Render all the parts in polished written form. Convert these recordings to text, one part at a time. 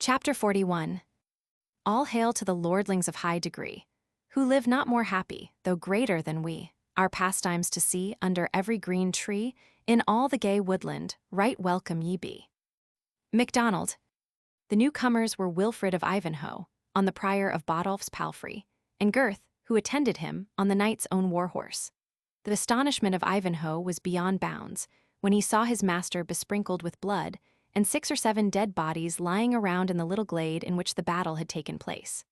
Chapter 41. All hail to the lordlings of high degree, who live not more happy, though greater than we, our pastimes to see under every green tree, in all the gay woodland, right welcome ye be. MacDonald. The newcomers were Wilfred of Ivanhoe, on the prior of Bodolph's palfrey, and Gurth, who attended him, on the knight's own war-horse. The astonishment of Ivanhoe was beyond bounds, when he saw his master besprinkled with blood, and 6 or 7 dead bodies lying around in the little glade in which the battle had taken place.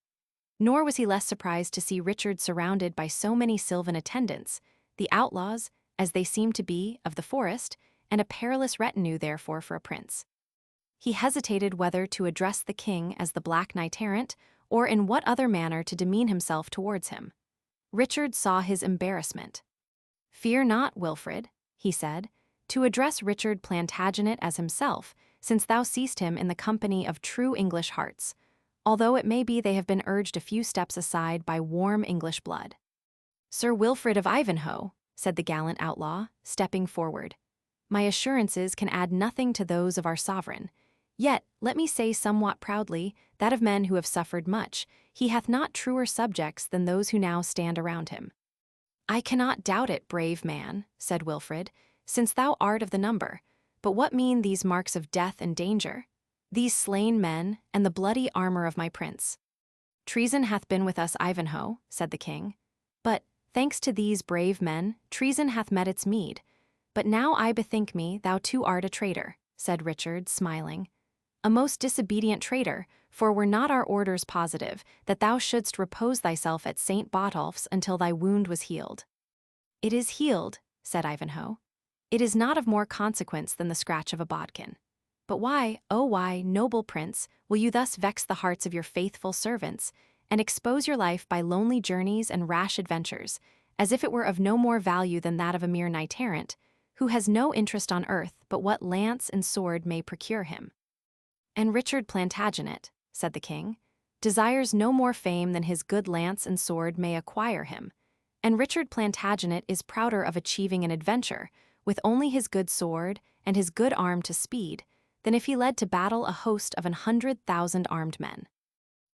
Nor was he less surprised to see Richard surrounded by so many sylvan attendants, the outlaws, as they seemed to be, of the forest, and a perilous retinue therefore for a prince. He hesitated whether to address the king as the Black Knight-errant, or in what other manner to demean himself towards him. Richard saw his embarrassment. "Fear not, Wilfred," he said, "to address Richard Plantagenet as himself, since thou seest him in the company of true English hearts, although it may be they have been urged a few steps aside by warm English blood." "Sir Wilfred of Ivanhoe," said the gallant outlaw, stepping forward, "my assurances can add nothing to those of our sovereign. Yet, let me say somewhat proudly, that of men who have suffered much, he hath not truer subjects than those who now stand around him." "I cannot doubt it, brave man," said Wilfred, "since thou art of the number. But what mean these marks of death and danger? These slain men, and the bloody armor of my prince?" "Treason hath been with us, Ivanhoe," said the king. "But, thanks to these brave men, treason hath met its meed. But now I bethink me thou too art a traitor," said Richard, smiling. "A most disobedient traitor, for were not our orders positive, that thou shouldst repose thyself at St. Botolph's until thy wound was healed?" "It is healed," said Ivanhoe. "It is not of more consequence than the scratch of a bodkin. But why, oh why, noble prince, will you thus vex the hearts of your faithful servants, and expose your life by lonely journeys and rash adventures, as if it were of no more value than that of a mere knight-errant, who has no interest on earth but what lance and sword may procure him?" "And Richard Plantagenet," said the king, "desires no more fame than his good lance and sword may acquire him. And Richard Plantagenet is prouder of achieving an adventure, with only his good sword and his good arm to speed, than if he led to battle a host of 100,000 armed men."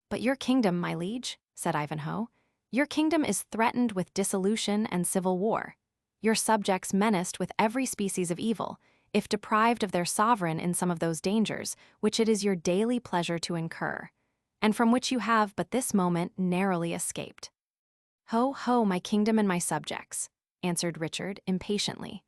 "But your kingdom, my liege," said Ivanhoe, "your kingdom is threatened with dissolution and civil war. Your subjects menaced with every species of evil, if deprived of their sovereign in some of those dangers which it is your daily pleasure to incur, and from which you have but this moment narrowly escaped." "Ho, ho, my kingdom and my subjects," answered Richard impatiently.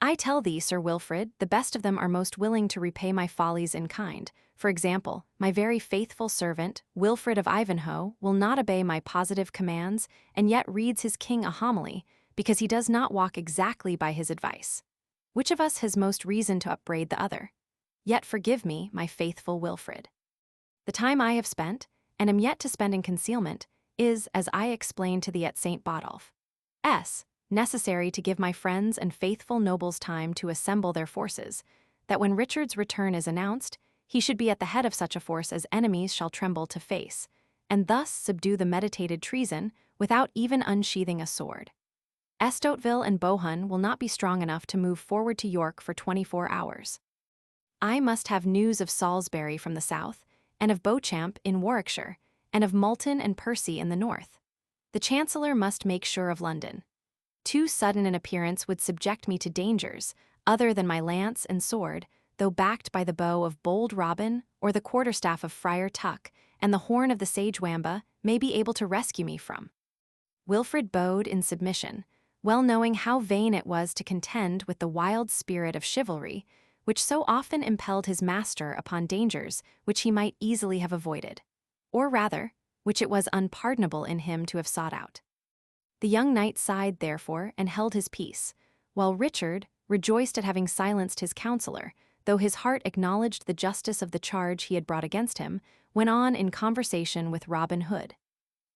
"I tell thee, Sir Wilfred, the best of them are most willing to repay my follies in kind. For example, my very faithful servant, Wilfred of Ivanhoe, will not obey my positive commands, and yet reads his king a homily, because he does not walk exactly by his advice. Which of us has most reason to upbraid the other? Yet forgive me, my faithful Wilfred. The time I have spent, and am yet to spend in concealment, is, as I explained to thee at St. Botolph, necessary to give my friends and faithful nobles time to assemble their forces, that when Richard's return is announced, he should be at the head of such a force as enemies shall tremble to face, and thus subdue the meditated treason without even unsheathing a sword. Estotville and Bohun will not be strong enough to move forward to York for 24 hours. I must have news of Salisbury from the south, and of Beauchamp in Warwickshire, and of Malton and Percy in the north. The Chancellor must make sure of London. Too sudden an appearance would subject me to dangers, other than my lance and sword, though backed by the bow of bold Robin, or the quarterstaff of Friar Tuck, and the horn of the sage Wamba, may be able to rescue me from." Wilfred bowed in submission, well knowing how vain it was to contend with the wild spirit of chivalry, which so often impelled his master upon dangers which he might easily have avoided, or rather, which it was unpardonable in him to have sought out. The young knight sighed, therefore, and held his peace, while Richard, rejoiced at having silenced his counselor, though his heart acknowledged the justice of the charge he had brought against him, went on in conversation with Robin Hood.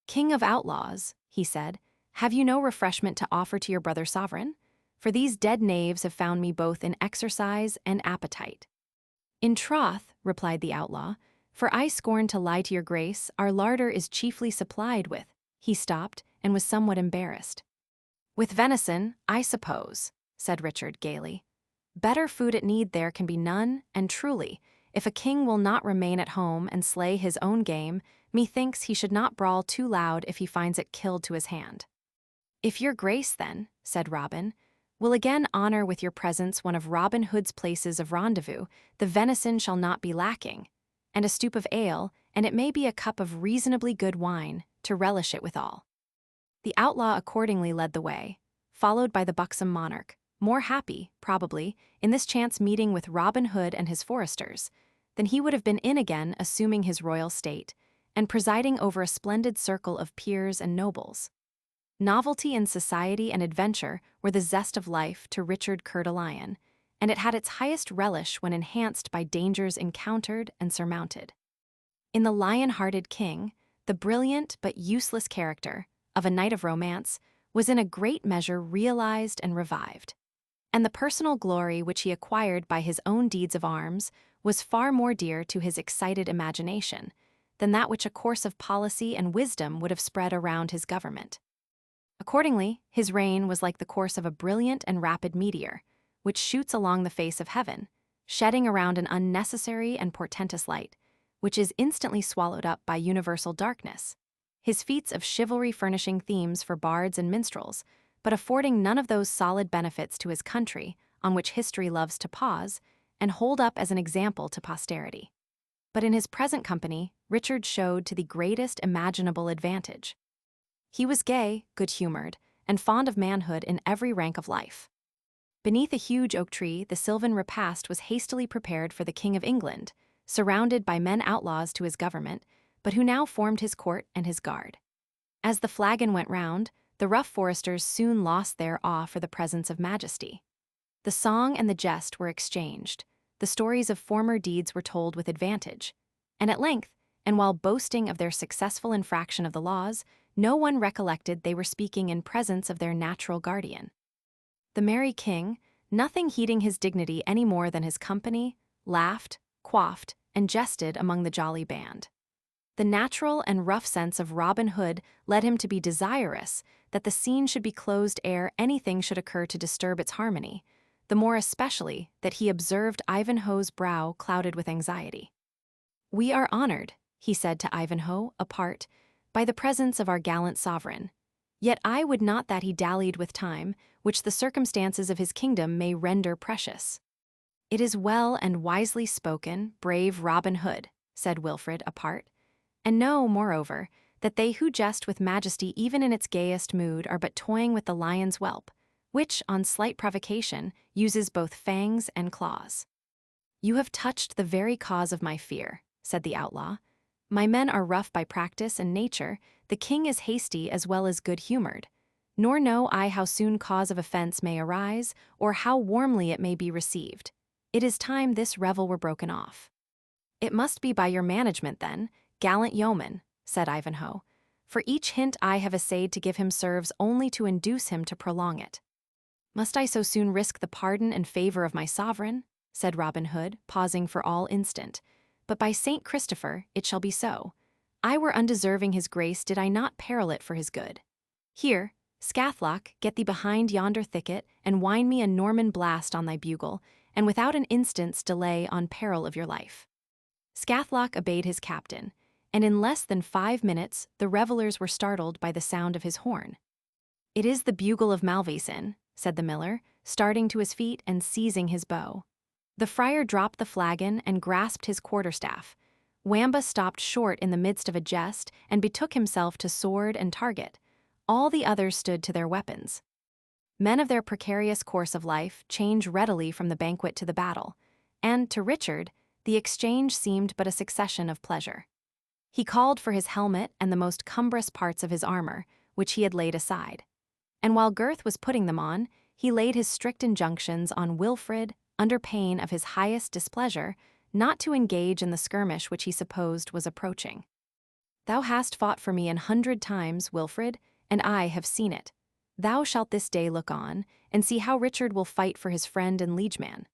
"King of outlaws," he said, "have you no refreshment to offer to your brother sovereign? For these dead knaves have found me both in exercise and appetite." "In troth," replied the outlaw, "for I scorn to lie to your grace, our larder is chiefly supplied with—" He stopped, and was somewhat embarrassed. "With venison, I suppose," said Richard gaily. "Better food at need there can be none, and truly, if a king will not remain at home and slay his own game, methinks he should not brawl too loud if he finds it killed to his hand. If your grace, then, said Robin, will again honor with your presence one of Robin Hood's places of rendezvous, the venison shall not be lacking, and a stoup of ale, and it may be a cup of reasonably good wine, to relish it withal. The outlaw accordingly led the way, followed by the buxom monarch, more happy, probably, in this chance meeting with Robin Hood and his foresters, than he would have been in again assuming his royal state, and presiding over a splendid circle of peers and nobles. Novelty in society and adventure were the zest of life to Richard Coeur de Lion, and it had its highest relish when enhanced by dangers encountered and surmounted. In the lion-hearted king, the brilliant but useless character of a knight of romance was in a great measure realized and revived, and the personal glory which he acquired by his own deeds of arms was far more dear to his excited imagination than that which a course of policy and wisdom would have spread around his government. Accordingly, his reign was like the course of a brilliant and rapid meteor, which shoots along the face of heaven, shedding around an unnecessary and portentous light, which is instantly swallowed up by universal darkness, his feats of chivalry furnishing themes for bards and minstrels, but affording none of those solid benefits to his country on which history loves to pause and hold up as an example to posterity. But in his present company, Richard showed to the greatest imaginable advantage. He was gay, good-humored, and fond of manhood in every rank of life. Beneath a huge oak tree, the sylvan repast was hastily prepared for the King of England, surrounded by men outlaws to his government, but who now formed his court and his guard. As the flagon went round, the rough foresters soon lost their awe for the presence of majesty. The song and the jest were exchanged, the stories of former deeds were told with advantage, and at length, and while boasting of their successful infraction of the laws, no one recollected they were speaking in presence of their natural guardian. The merry king, nothing heeding his dignity any more than his company, laughed, quaffed, and jested among the jolly band. The natural and rough sense of Robin Hood led him to be desirous that the scene should be closed ere anything should occur to disturb its harmony, the more especially that he observed Ivanhoe's brow clouded with anxiety. "We are honored," he said to Ivanhoe, apart, "by the presence of our gallant sovereign. Yet I would not that he dallied with time, which the circumstances of his kingdom may render precious." "It is well and wisely spoken, brave Robin Hood," said Wilfred, apart, "and know, moreover, that they who jest with majesty even in its gayest mood are but toying with the lion's whelp, which, on slight provocation, uses both fangs and claws." "You have touched the very cause of my fear," said the outlaw. "My men are rough by practice and nature, the king is hasty as well as good-humored, nor know I how soon cause of offense may arise, or how warmly it may be received. It is time this revel were broken off." "It must be by your management, then, gallant yeoman," said Ivanhoe, "for each hint I have essayed to give him serves only to induce him to prolong it." "Must I so soon risk the pardon and favor of my sovereign?" said Robin Hood, pausing for all instant. "But by Saint Christopher, it shall be so. I were undeserving his grace did I not peril it for his good. Here, Scathlock, get thee behind yonder thicket, and wind me a Norman blast on thy bugle, and without an instant's delay on peril of your life." Scathlock obeyed his captain, and in less than 5 minutes the revellers were startled by the sound of his horn. "It is the bugle of Malvoisin," said the miller, starting to his feet and seizing his bow. The friar dropped the flagon and grasped his quarterstaff. Wamba stopped short in the midst of a jest and betook himself to sword and target. All the others stood to their weapons. Men of their precarious course of life change readily from the banquet to the battle, and to Richard, the exchange seemed but a succession of pleasure. He called for his helmet and the most cumbrous parts of his armor, which he had laid aside. And while Gurth was putting them on, he laid his strict injunctions on Wilfred, under pain of his highest displeasure, not to engage in the skirmish which he supposed was approaching. "Thou hast fought for me 100 times, Wilfred, and I have seen it. Thou shalt this day look on, and see how Richard will fight for his friend and liegeman."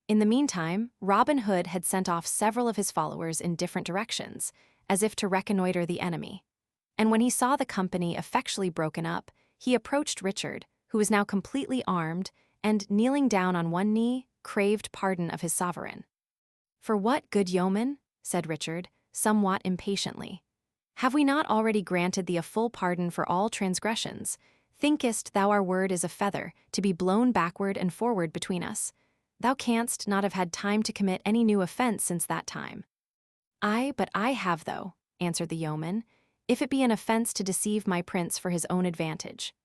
In the meantime, Robin Hood had sent off several of his followers in different directions, as if to reconnoiter the enemy. And when he saw the company effectually broken up, he approached Richard, who was now completely armed, and, kneeling down on one knee, craved pardon of his sovereign. "For what, good yeoman?" said Richard, somewhat impatiently. "Have we not already granted thee a full pardon for all transgressions? Thinkest thou our word is a feather, to be blown backward and forward between us? Thou canst not have had time to commit any new offence since that time." "Ay, but I have, though," answered the yeoman, "if it be an offence to deceive my prince for his own advantage.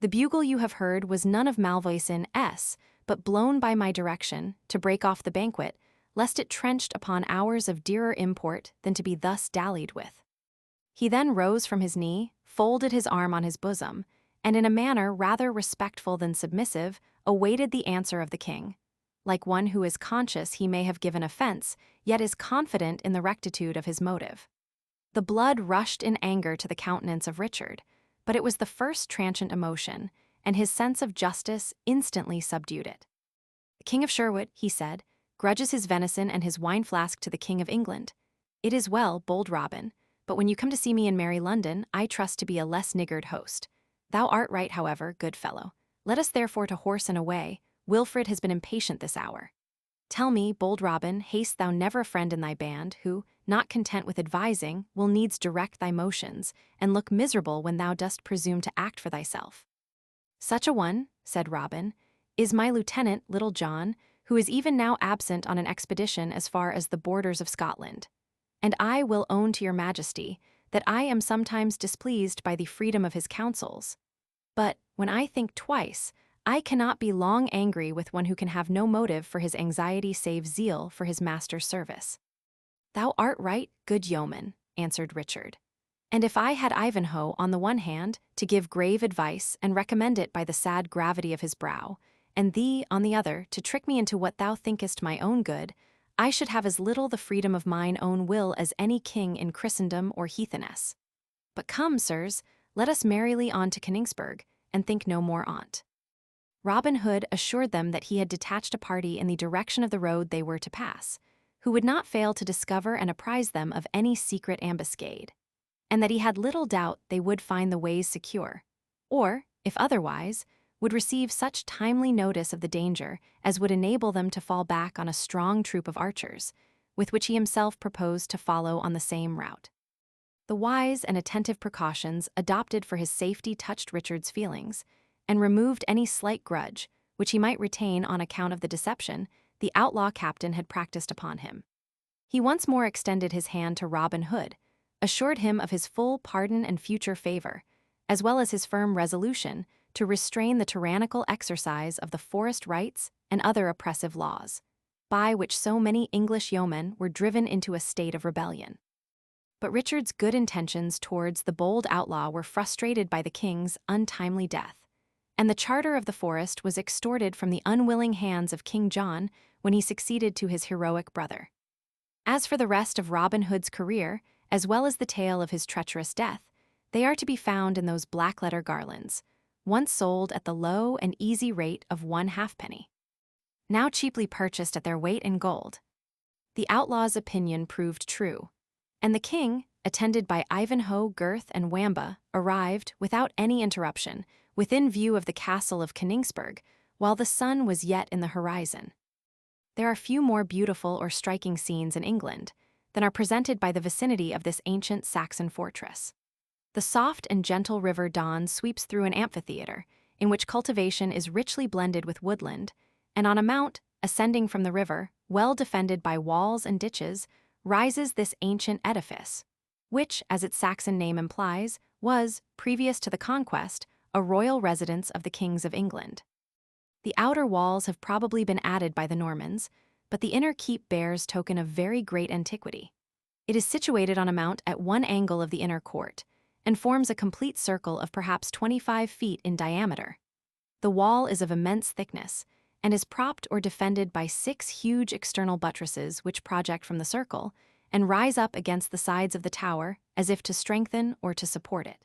The bugle you have heard was none of Malvoisin S, but blown by my direction, to break off the banquet, lest it trenched upon hours of dearer import than to be thus dallied with." He then rose from his knee, folded his arm on his bosom, and in a manner rather respectful than submissive, awaited the answer of the king. Like one who is conscious he may have given offence, yet is confident in the rectitude of his motive. The blood rushed in anger to the countenance of Richard, but it was the first transient emotion, and his sense of justice instantly subdued it. "The King of Sherwood," he said, "grudges his venison and his wine flask to the King of England. It is well, bold Robin, but when you come to see me in merry London, I trust to be a less niggard host. Thou art right, however, good fellow. Let us therefore to horse and away. Wilfred has been impatient this hour. Tell me, bold Robin, hast thou never a friend in thy band, who, not content with advising, will needs direct thy motions, and look miserable when thou dost presume to act for thyself?" "Such a one," said Robin, "is my lieutenant, Little John, who is even now absent on an expedition as far as the borders of Scotland. And I will own to your majesty that I am sometimes displeased by the freedom of his counsels. But, when I think twice, I cannot be long angry with one who can have no motive for his anxiety save zeal for his master's service." "Thou art right, good yeoman," answered Richard. "And if I had Ivanhoe, on the one hand, to give grave advice and recommend it by the sad gravity of his brow, and thee, on the other, to trick me into what thou thinkest my own good, I should have as little the freedom of mine own will as any king in Christendom or heathenesse. But come, sirs, let us merrily on to Coningsburgh, and think no more on't." Robin Hood assured them that he had detached a party in the direction of the road they were to pass, who would not fail to discover and apprise them of any secret ambuscade, and that he had little doubt they would find the ways secure, or, if otherwise, would receive such timely notice of the danger as would enable them to fall back on a strong troop of archers, with which he himself proposed to follow on the same route. The wise and attentive precautions adopted for his safety touched Richard's feelings, and removed any slight grudge, which he might retain on account of the deception the outlaw captain had practiced upon him. He once more extended his hand to Robin Hood, assured him of his full pardon and future favor, as well as his firm resolution to restrain the tyrannical exercise of the forest rights and other oppressive laws, by which so many English yeomen were driven into a state of rebellion. But Richard's good intentions towards the bold outlaw were frustrated by the king's untimely death, and the charter of the forest was extorted from the unwilling hands of King John when he succeeded to his heroic brother. As for the rest of Robin Hood's career, as well as the tale of his treacherous death, they are to be found in those black-letter garlands, once sold at the low and easy rate of 1 halfpenny, now cheaply purchased at their weight in gold. The outlaw's opinion proved true, and the king, attended by Ivanhoe, Gurth, and Wamba, arrived, without any interruption, within view of the castle of Coningsburgh, while the sun was yet in the horizon. There are few more beautiful or striking scenes in England than are presented by the vicinity of this ancient Saxon fortress. The soft and gentle river Don sweeps through an amphitheatre, in which cultivation is richly blended with woodland, and on a mount, ascending from the river, well defended by walls and ditches, rises this ancient edifice, which, as its Saxon name implies, was, previous to the conquest, a royal residence of the kings of England. The outer walls have probably been added by the Normans, but the inner keep bears token of very great antiquity. It is situated on a mount at one angle of the inner court, and forms a complete circle of perhaps 25 feet in diameter. The wall is of immense thickness, and is propped or defended by 6 huge external buttresses which project from the circle, and rise up against the sides of the tower as if to strengthen or to support it.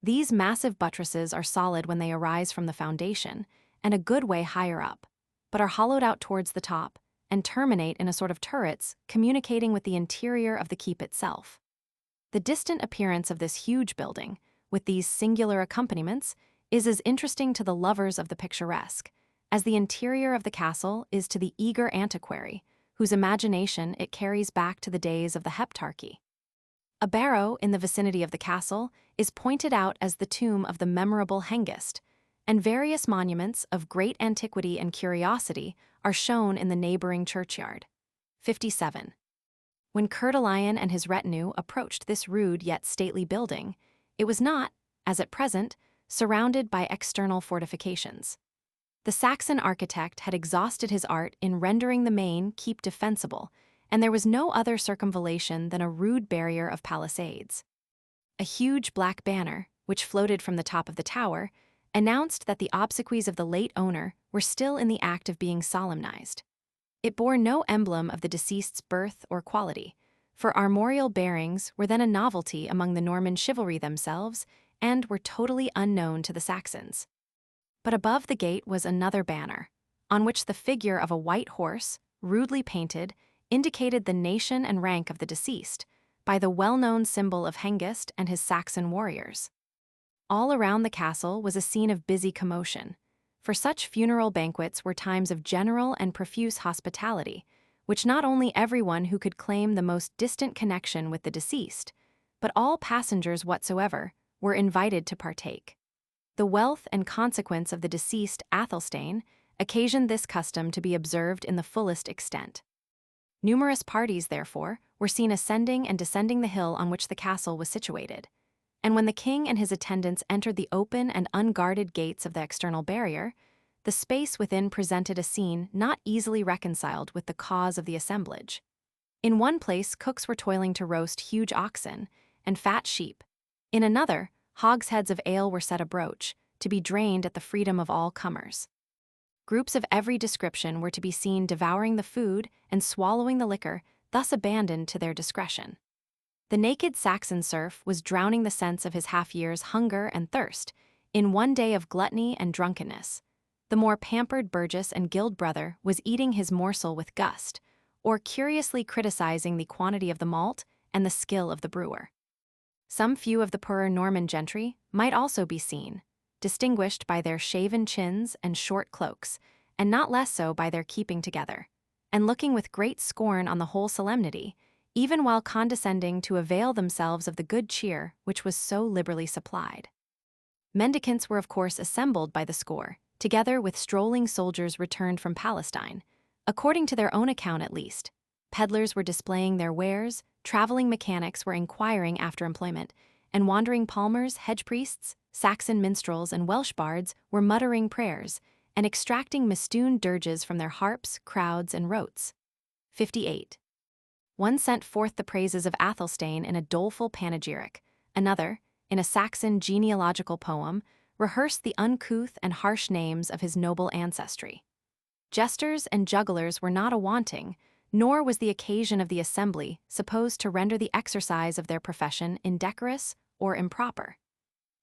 These massive buttresses are solid when they arise from the foundation, and a good way higher up, but are hollowed out towards the top, and terminate in a sort of turrets communicating with the interior of the keep itself. The distant appearance of this huge building, with these singular accompaniments, is as interesting to the lovers of the picturesque as the interior of the castle is to the eager antiquary, whose imagination it carries back to the days of the Heptarchy. A barrow in the vicinity of the castle is pointed out as the tomb of the memorable Hengist, and various monuments of great antiquity and curiosity are shown in the neighboring churchyard. 57. When Coeur de Lion and his retinue approached this rude yet stately building, it was not, as at present, surrounded by external fortifications. The Saxon architect had exhausted his art in rendering the main keep defensible, and there was no other circumvallation than a rude barrier of palisades. A huge black banner, which floated from the top of the tower, announced that the obsequies of the late owner were still in the act of being solemnized. It bore no emblem of the deceased's birth or quality, for armorial bearings were then a novelty among the Norman chivalry themselves and were totally unknown to the Saxons. But above the gate was another banner, on which the figure of a white horse, rudely painted, indicated the nation and rank of the deceased, by the well-known symbol of Hengist and his Saxon warriors. All around the castle was a scene of busy commotion, for such funeral banquets were times of general and profuse hospitality, which not only everyone who could claim the most distant connection with the deceased, but all passengers whatsoever, were invited to partake. The wealth and consequence of the deceased Athelstane occasioned this custom to be observed in the fullest extent. Numerous parties, therefore, were seen ascending and descending the hill on which the castle was situated, and when the king and his attendants entered the open and unguarded gates of the external barrier, the space within presented a scene not easily reconciled with the cause of the assemblage. In one place, cooks were toiling to roast huge oxen and fat sheep. In another, hogsheads of ale were set abroach, to be drained at the freedom of all comers. Groups of every description were to be seen devouring the food and swallowing the liquor, thus abandoned to their discretion. The naked Saxon serf was drowning the sense of his half-year's hunger and thirst in one day of gluttony and drunkenness. The more pampered burgess and guild brother was eating his morsel with gust, or curiously criticizing the quantity of the malt and the skill of the brewer. Some few of the poorer Norman gentry might also be seen, distinguished by their shaven chins and short cloaks, and not less so by their keeping together, and looking with great scorn on the whole solemnity, even while condescending to avail themselves of the good cheer which was so liberally supplied. Mendicants were of course assembled by the score, together with strolling soldiers returned from Palestine, according to their own account at least. Peddlers were displaying their wares, traveling mechanics were inquiring after employment, and wandering palmers, hedge priests, Saxon minstrels, and Welsh bards were muttering prayers and extracting mistoon dirges from their harps, crowds, and rotes. 58. One sent forth the praises of Athelstane in a doleful panegyric, another, in a Saxon genealogical poem, rehearsed the uncouth and harsh names of his noble ancestry. Jesters and jugglers were not a-wanting, nor was the occasion of the assembly supposed to render the exercise of their profession indecorous or improper.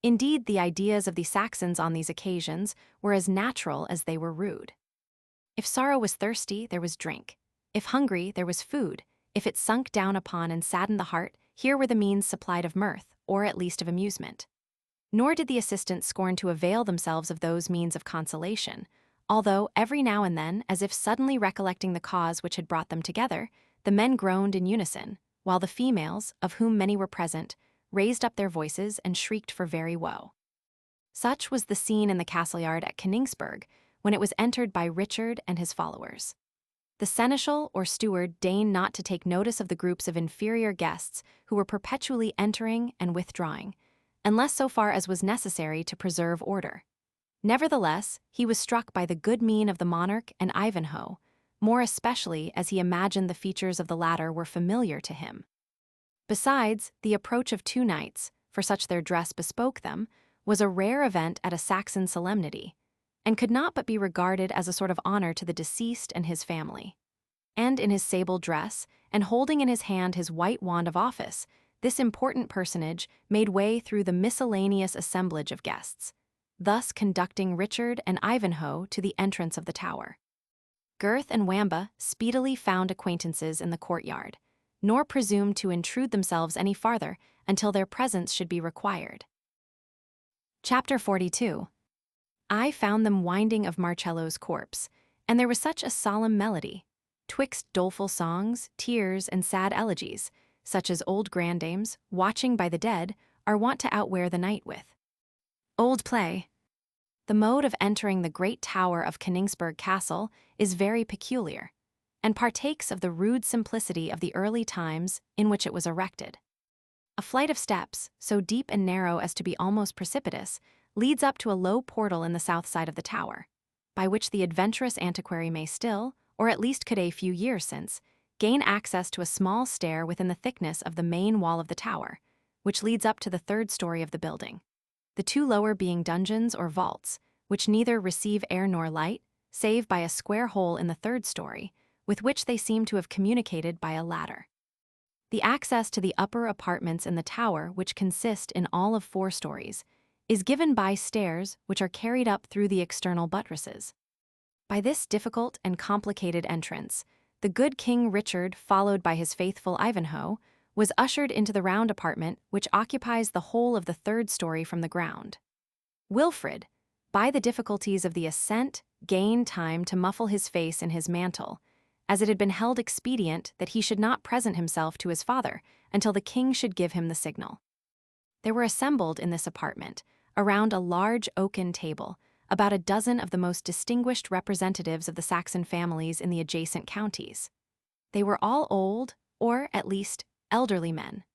Indeed, the ideas of the Saxons on these occasions were as natural as they were rude. If sorrow was thirsty, there was drink. If hungry, there was food. If it sunk down upon and saddened the heart, here were the means supplied of mirth, or at least of amusement. Nor did the assistants scorn to avail themselves of those means of consolation, although every now and then, as if suddenly recollecting the cause which had brought them together, the men groaned in unison, while the females, of whom many were present, raised up their voices and shrieked for very woe. Such was the scene in the castle yard at Koningsberg when it was entered by Richard and his followers. The seneschal or steward deigned not to take notice of the groups of inferior guests who were perpetually entering and withdrawing, unless so far as was necessary to preserve order. Nevertheless, he was struck by the good mien of the monarch and Ivanhoe, more especially as he imagined the features of the latter were familiar to him. Besides, the approach of two knights, for such their dress bespoke them, was a rare event at a Saxon solemnity, and could not but be regarded as a sort of honor to the deceased and his family. And in his sable dress, and holding in his hand his white wand of office, this important personage made way through the miscellaneous assemblage of guests, thus conducting Richard and Ivanhoe to the entrance of the tower. Gurth and Wamba speedily found acquaintances in the courtyard, nor presumed to intrude themselves any farther until their presence should be required. Chapter 42. I found them winding of Marcello's corpse, and there was such a solemn melody. twixt doleful songs, tears, and sad elegies, such as old grandames, watching by the dead, are wont to outwear the night with. Old play. The mode of entering the great tower of Königsberg Castle is very peculiar, and partakes of the rude simplicity of the early times in which it was erected. A flight of steps, so deep and narrow as to be almost precipitous, leads up to a low portal in the south side of the tower, by which the adventurous antiquary may still, or at least could a few years since, gain access to a small stair within the thickness of the main wall of the tower, which leads up to the third story of the building, the two lower being dungeons or vaults, which neither receive air nor light, save by a square hole in the third story, with which they seem to have communicated by a ladder. The access to the upper apartments in the tower, which consist in all of 4 stories, is given by stairs which are carried up through the external buttresses. By this difficult and complicated entrance, the good King Richard, followed by his faithful Ivanhoe, was ushered into the round apartment which occupies the whole of the third story from the ground. Wilfred, by the difficulties of the ascent, gained time to muffle his face in his mantle, as it had been held expedient that he should not present himself to his father until the king should give him the signal. There were assembled in this apartment, around a large oaken table, about a dozen of the most distinguished representatives of the Saxon families in the adjacent counties. They were all old, or, at least, elderly men,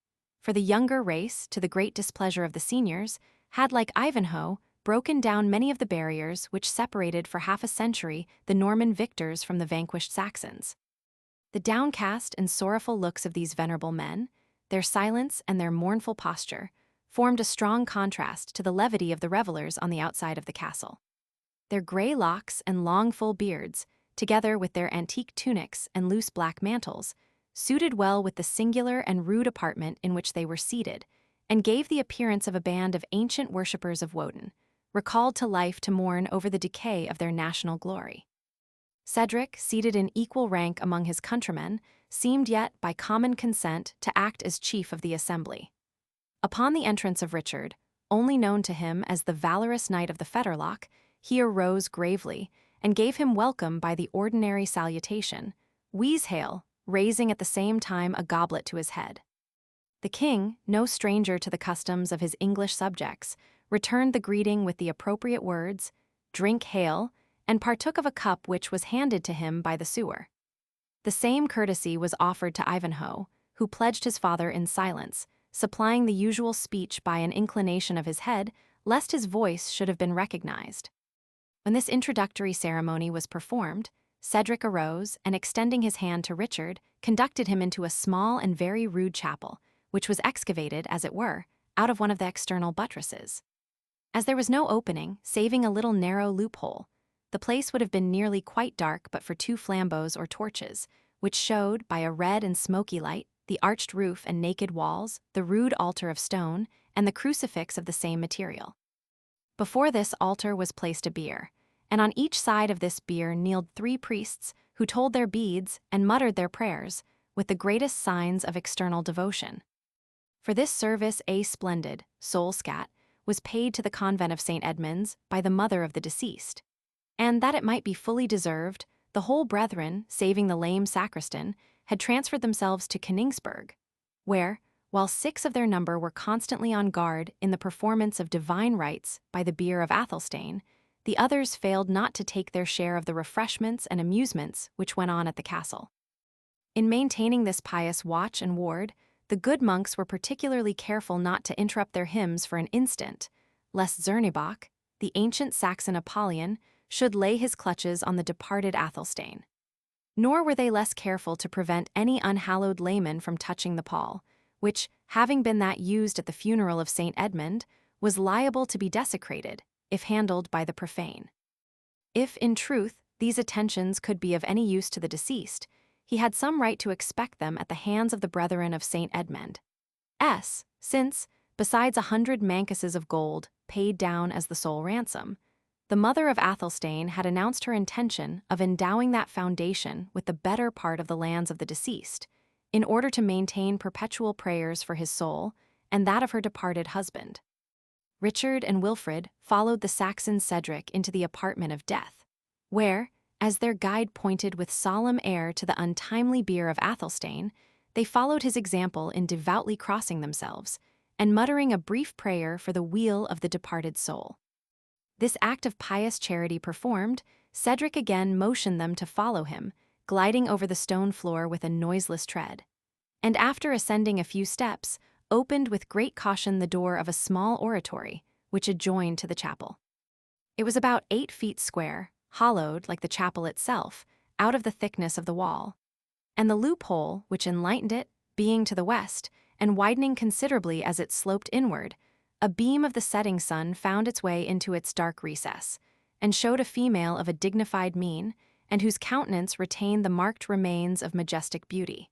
for the younger race, to the great displeasure of the seniors, had, like Ivanhoe, broken down many of the barriers which separated for half a century the Norman victors from the vanquished Saxons. The downcast and sorrowful looks of these venerable men, their silence and their mournful posture, formed a strong contrast to the levity of the revelers on the outside of the castle. Their gray locks and long full beards, together with their antique tunics and loose black mantles, suited well with the singular and rude apartment in which they were seated, and gave the appearance of a band of ancient worshippers of Woden, recalled to life to mourn over the decay of their national glory. Cedric, seated in equal rank among his countrymen, seemed yet, by common consent, to act as chief of the assembly. Upon the entrance of Richard, only known to him as the valorous knight of the Fetterlock, he arose gravely, and gave him welcome by the ordinary salutation, "Wheeze hail," raising at the same time a goblet to his head. The king, no stranger to the customs of his English subjects, returned the greeting with the appropriate words, "Drink hail," and partook of a cup which was handed to him by the sewer. The same courtesy was offered to Ivanhoe, who pledged his father in silence, supplying the usual speech by an inclination of his head, lest his voice should have been recognized. When this introductory ceremony was performed, Cedric arose and, extending his hand to Richard, conducted him into a small and very rude chapel, which was excavated, as it were, out of one of the external buttresses. As there was no opening, saving a little narrow loophole, the place would have been nearly quite dark but for 2 flambeaux or torches, which showed, by a red and smoky light, the arched roof and naked walls, the rude altar of stone, and the crucifix of the same material. Before this altar was placed a bier, and on each side of this bier kneeled 3 priests who told their beads and muttered their prayers with the greatest signs of external devotion. For this service a splendid soul scat was paid to the convent of St. Edmund's by the mother of the deceased, and that it might be fully deserved, the whole brethren, saving the lame sacristan, had transferred themselves to Königsberg, where, while 6 of their number were constantly on guard in the performance of divine rites by the bier of Athelstane, the others failed not to take their share of the refreshments and amusements which went on at the castle. In maintaining this pious watch and ward, the good monks were particularly careful not to interrupt their hymns for an instant, lest Zernebach, the ancient Saxon Apollyon, should lay his clutches on the departed Athelstane. Nor were they less careful to prevent any unhallowed layman from touching the pall, which, having been that used at the funeral of St. Edmund, was liable to be desecrated if handled by the profane. If, in truth, these attentions could be of any use to the deceased, he had some right to expect them at the hands of the brethren of St. Edmund. Since, besides 100 mancuses of gold paid down as the sole ransom, the mother of Athelstane had announced her intention of endowing that foundation with the better part of the lands of the deceased, in order to maintain perpetual prayers for his soul and that of her departed husband. Richard and Wilfred followed the Saxon Cedric into the apartment of death, where, As their guide pointed with solemn air to the untimely bier of Athelstane, they followed his example in devoutly crossing themselves, and muttering a brief prayer for the weal of the departed soul. This act of pious charity performed, Cedric again motioned them to follow him, gliding over the stone floor with a noiseless tread. And after ascending a few steps, opened with great caution the door of a small oratory, which adjoined to the chapel. It was about 8 feet square, hollowed, like the chapel itself, out of the thickness of the wall, and the loophole which enlightened it being to the west, and widening considerably as it sloped inward, a beam of the setting sun found its way into its dark recess, and showed a female of a dignified mien, and whose countenance retained the marked remains of majestic beauty.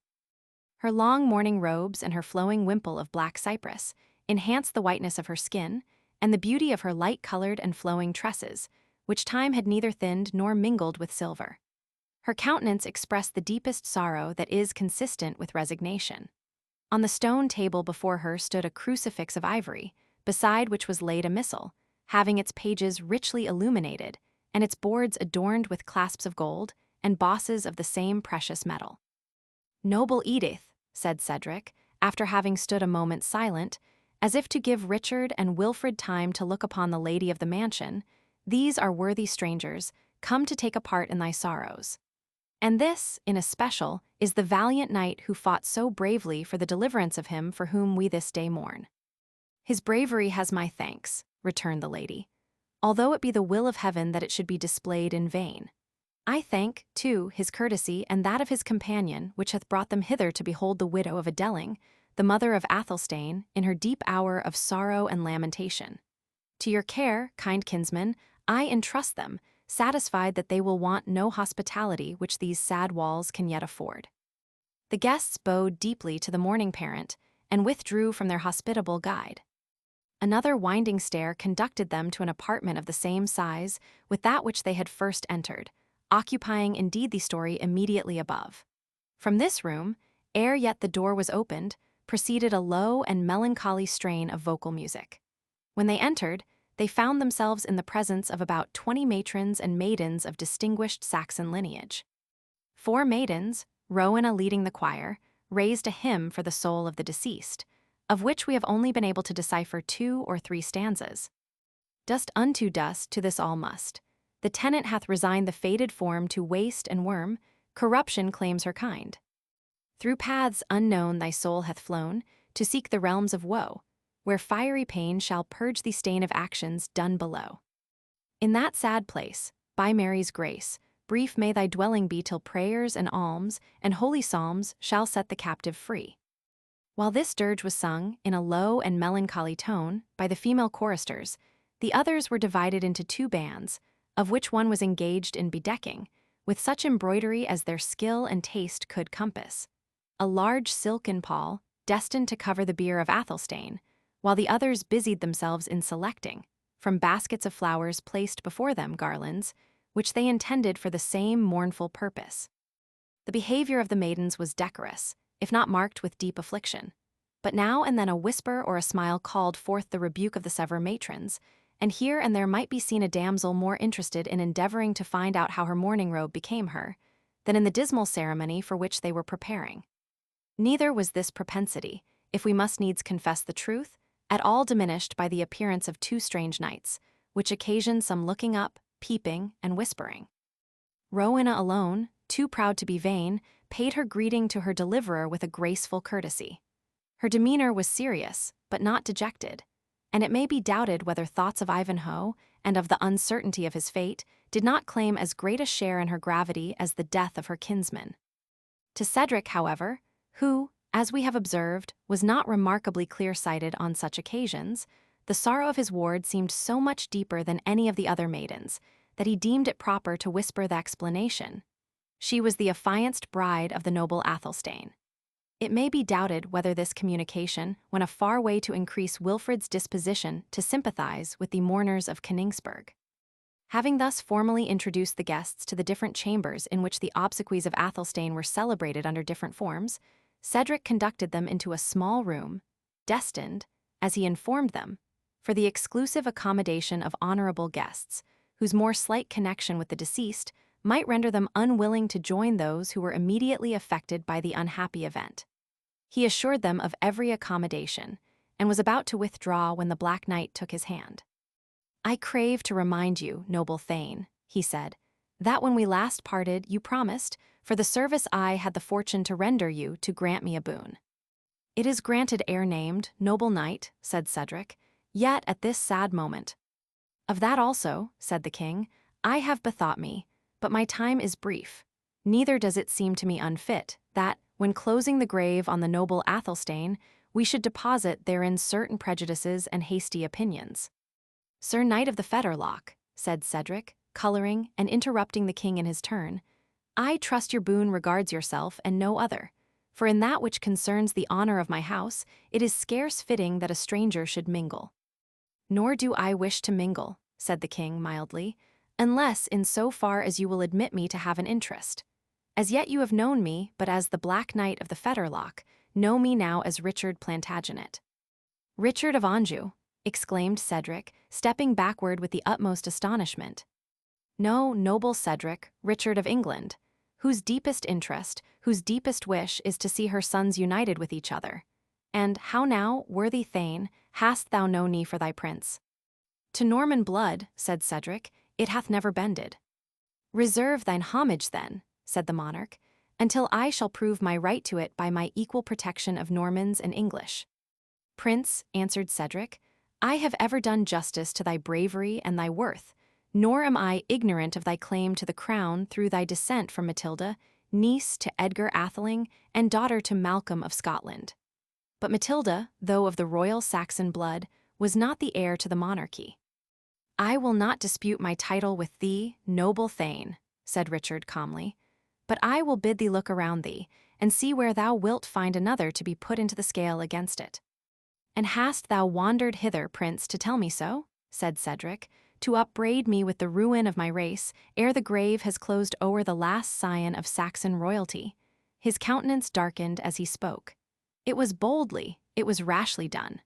Her long mourning robes and her flowing wimple of black cypress enhanced the whiteness of her skin, and the beauty of her light-colored and flowing tresses, which time had neither thinned nor mingled with silver. Her countenance expressed the deepest sorrow that is consistent with resignation. On the stone table before her stood a crucifix of ivory, beside which was laid a missal, having its pages richly illuminated, and its boards adorned with clasps of gold and bosses of the same precious metal. "Noble Edith," said Cedric, after having stood a moment silent, as if to give Richard and Wilfred time to look upon the lady of the mansion, "these are worthy strangers, come to take a part in thy sorrows. And this, in especial, is the valiant knight who fought so bravely for the deliverance of him for whom we this day mourn." "His bravery has my thanks," returned the lady, "although it be the will of heaven that it should be displayed in vain. I thank, too, his courtesy and that of his companion, which hath brought them hither to behold the widow of a Delling, the mother of Athelstane, in her deep hour of sorrow and lamentation. To your care, kind kinsman, I entrust them, satisfied that they will want no hospitality which these sad walls can yet afford." The guests bowed deeply to the mourning parent, and withdrew from their hospitable guide. Another winding stair conducted them to an apartment of the same size with that which they had first entered, occupying indeed the story immediately above. From this room, ere yet the door was opened, proceeded a low and melancholy strain of vocal music. When they entered, they found themselves in the presence of about 20 matrons and maidens of distinguished Saxon lineage. 4 maidens, Rowena leading the choir, raised a hymn for the soul of the deceased, of which we have only been able to decipher 2 or 3 stanzas. "Dust unto dust, to this all must. The tenant hath resigned the faded form to waste and worm, corruption claims her kind. Through paths unknown thy soul hath flown, to seek the realms of woe, where fiery pain shall purge the stain of actions done below. In that sad place, by Mary's grace, brief may thy dwelling be till prayers and alms and holy psalms shall set the captive free." While this dirge was sung, in a low and melancholy tone, by the female choristers, the others were divided into 2 bands, of which one was engaged in bedecking, with such embroidery as their skill and taste could compass, a large silken pall, destined to cover the bier of Athelstane, while the others busied themselves in selecting, from baskets of flowers placed before them, garlands, which they intended for the same mournful purpose. The behavior of the maidens was decorous, if not marked with deep affliction, but now and then a whisper or a smile called forth the rebuke of the several matrons, and here and there might be seen a damsel more interested in endeavoring to find out how her mourning robe became her, than in the dismal ceremony for which they were preparing. Neither was this propensity, if we must needs confess the truth, at all diminished by the appearance of 2 strange knights, which occasioned some looking up, peeping, and whispering. Rowena alone, too proud to be vain, paid her greeting to her deliverer with a graceful courtesy. Her demeanor was serious, but not dejected, and it may be doubted whether thoughts of Ivanhoe, and of the uncertainty of his fate, did not claim as great a share in her gravity as the death of her kinsman. To Cedric, however, who, as we have observed, was not remarkably clear-sighted on such occasions, the sorrow of his ward seemed so much deeper than any of the other maidens, that he deemed it proper to whisper the explanation. She was the affianced bride of the noble Athelstane. It may be doubted whether this communication went a far way to increase Wilfred's disposition to sympathize with the mourners of Koningsberg. Having thus formally introduced the guests to the different chambers in which the obsequies of Athelstane were celebrated under different forms, Cedric conducted them into a small room, destined, as he informed them, for the exclusive accommodation of honorable guests, whose more slight connection with the deceased might render them unwilling to join those who were immediately affected by the unhappy event. He assured them of every accommodation, and was about to withdraw when the Black Knight took his hand. "I crave to remind you, noble Thane," he said, "that when we last parted you promised, for the service I had the fortune to render you, to grant me a boon." "It is granted ere named, noble knight," said Cedric, "yet at this sad moment." "Of that also," said the king, "I have bethought me, but my time is brief. Neither does it seem to me unfit, that, when closing the grave on the noble Athelstane, we should deposit therein certain prejudices and hasty opinions." "Sir Knight of the Fetterlock," said Cedric, coloring and interrupting the king in his turn, "I trust your boon regards yourself and no other, for in that which concerns the honor of my house, it is scarce fitting that a stranger should mingle." "Nor do I wish to mingle," said the king mildly, "unless in so far as you will admit me to have an interest. As yet you have known me but as the Black Knight of the Fetterlock, know me now as Richard Plantagenet." "Richard of Anjou," exclaimed Cedric, stepping backward with the utmost astonishment. "No, noble Cedric, Richard of England, whose deepest interest, whose deepest wish is to see her sons united with each other. And how now, worthy Thane, hast thou no knee for thy prince?" "To Norman blood," said Cedric, "it hath never bended." "Reserve thine homage then," said the monarch, "until I shall prove my right to it by my equal protection of Normans and English." "Prince," answered Cedric, "I have ever done justice to thy bravery and thy worth, nor am I ignorant of thy claim to the crown through thy descent from Matilda, niece to Edgar Atheling and daughter to Malcolm of Scotland. But Matilda, though of the royal Saxon blood, was not the heir to the monarchy." "I will not dispute my title with thee, noble Thane," said Richard calmly, "but I will bid thee look around thee, and see where thou wilt find another to be put into the scale against it." "And hast thou wandered hither, prince, to tell me so?" said Cedric, "to upbraid me with the ruin of my race, ere the grave has closed o'er the last scion of Saxon royalty?" His countenance darkened as he spoke. "It was boldly, it was rashly done."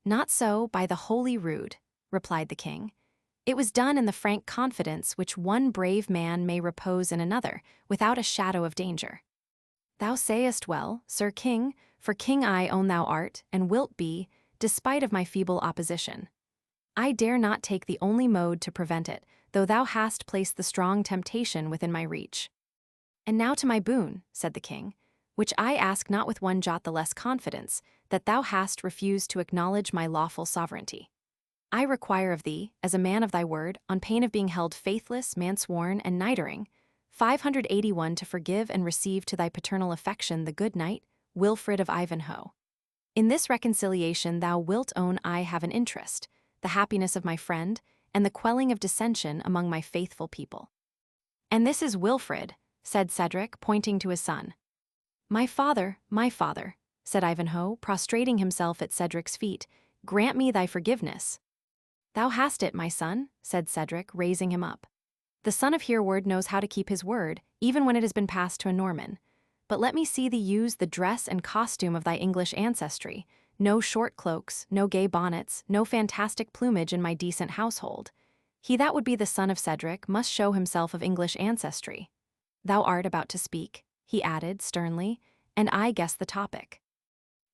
"Not so, by the Holy Rood," replied the king. "It was done in the frank confidence which one brave man may repose in another, without a shadow of danger." "Thou sayest well, Sir King, for king I own thou art, and wilt be, despite of my feeble opposition. I dare not take the only mode to prevent it, though thou hast placed the strong temptation within my reach." "And now to my boon," said the king, "which I ask not with one jot the less confidence, that thou hast refused to acknowledge my lawful sovereignty. I require of thee, as a man of thy word, on pain of being held faithless, mansworn, and nightering, 581 to forgive and receive to thy paternal affection the good knight, Wilfred of Ivanhoe. In this reconciliation thou wilt own I have an interest, the happiness of my friend, and the quelling of dissension among my faithful people." "And this is Wilfred," said Cedric, pointing to his son. My father," said Ivanhoe, prostrating himself at Cedric's feet, "grant me thy forgiveness." "Thou hast it, my son," said Cedric, raising him up. "The son of Hereward knows how to keep his word, even when it has been passed to a Norman. But let me see thee use the dress and costume of thy English ancestry. No short cloaks, no gay bonnets, no fantastic plumage in my decent household. He that would be the son of Cedric must show himself of English ancestry. Thou art about to speak," he added sternly, "and I guess the topic.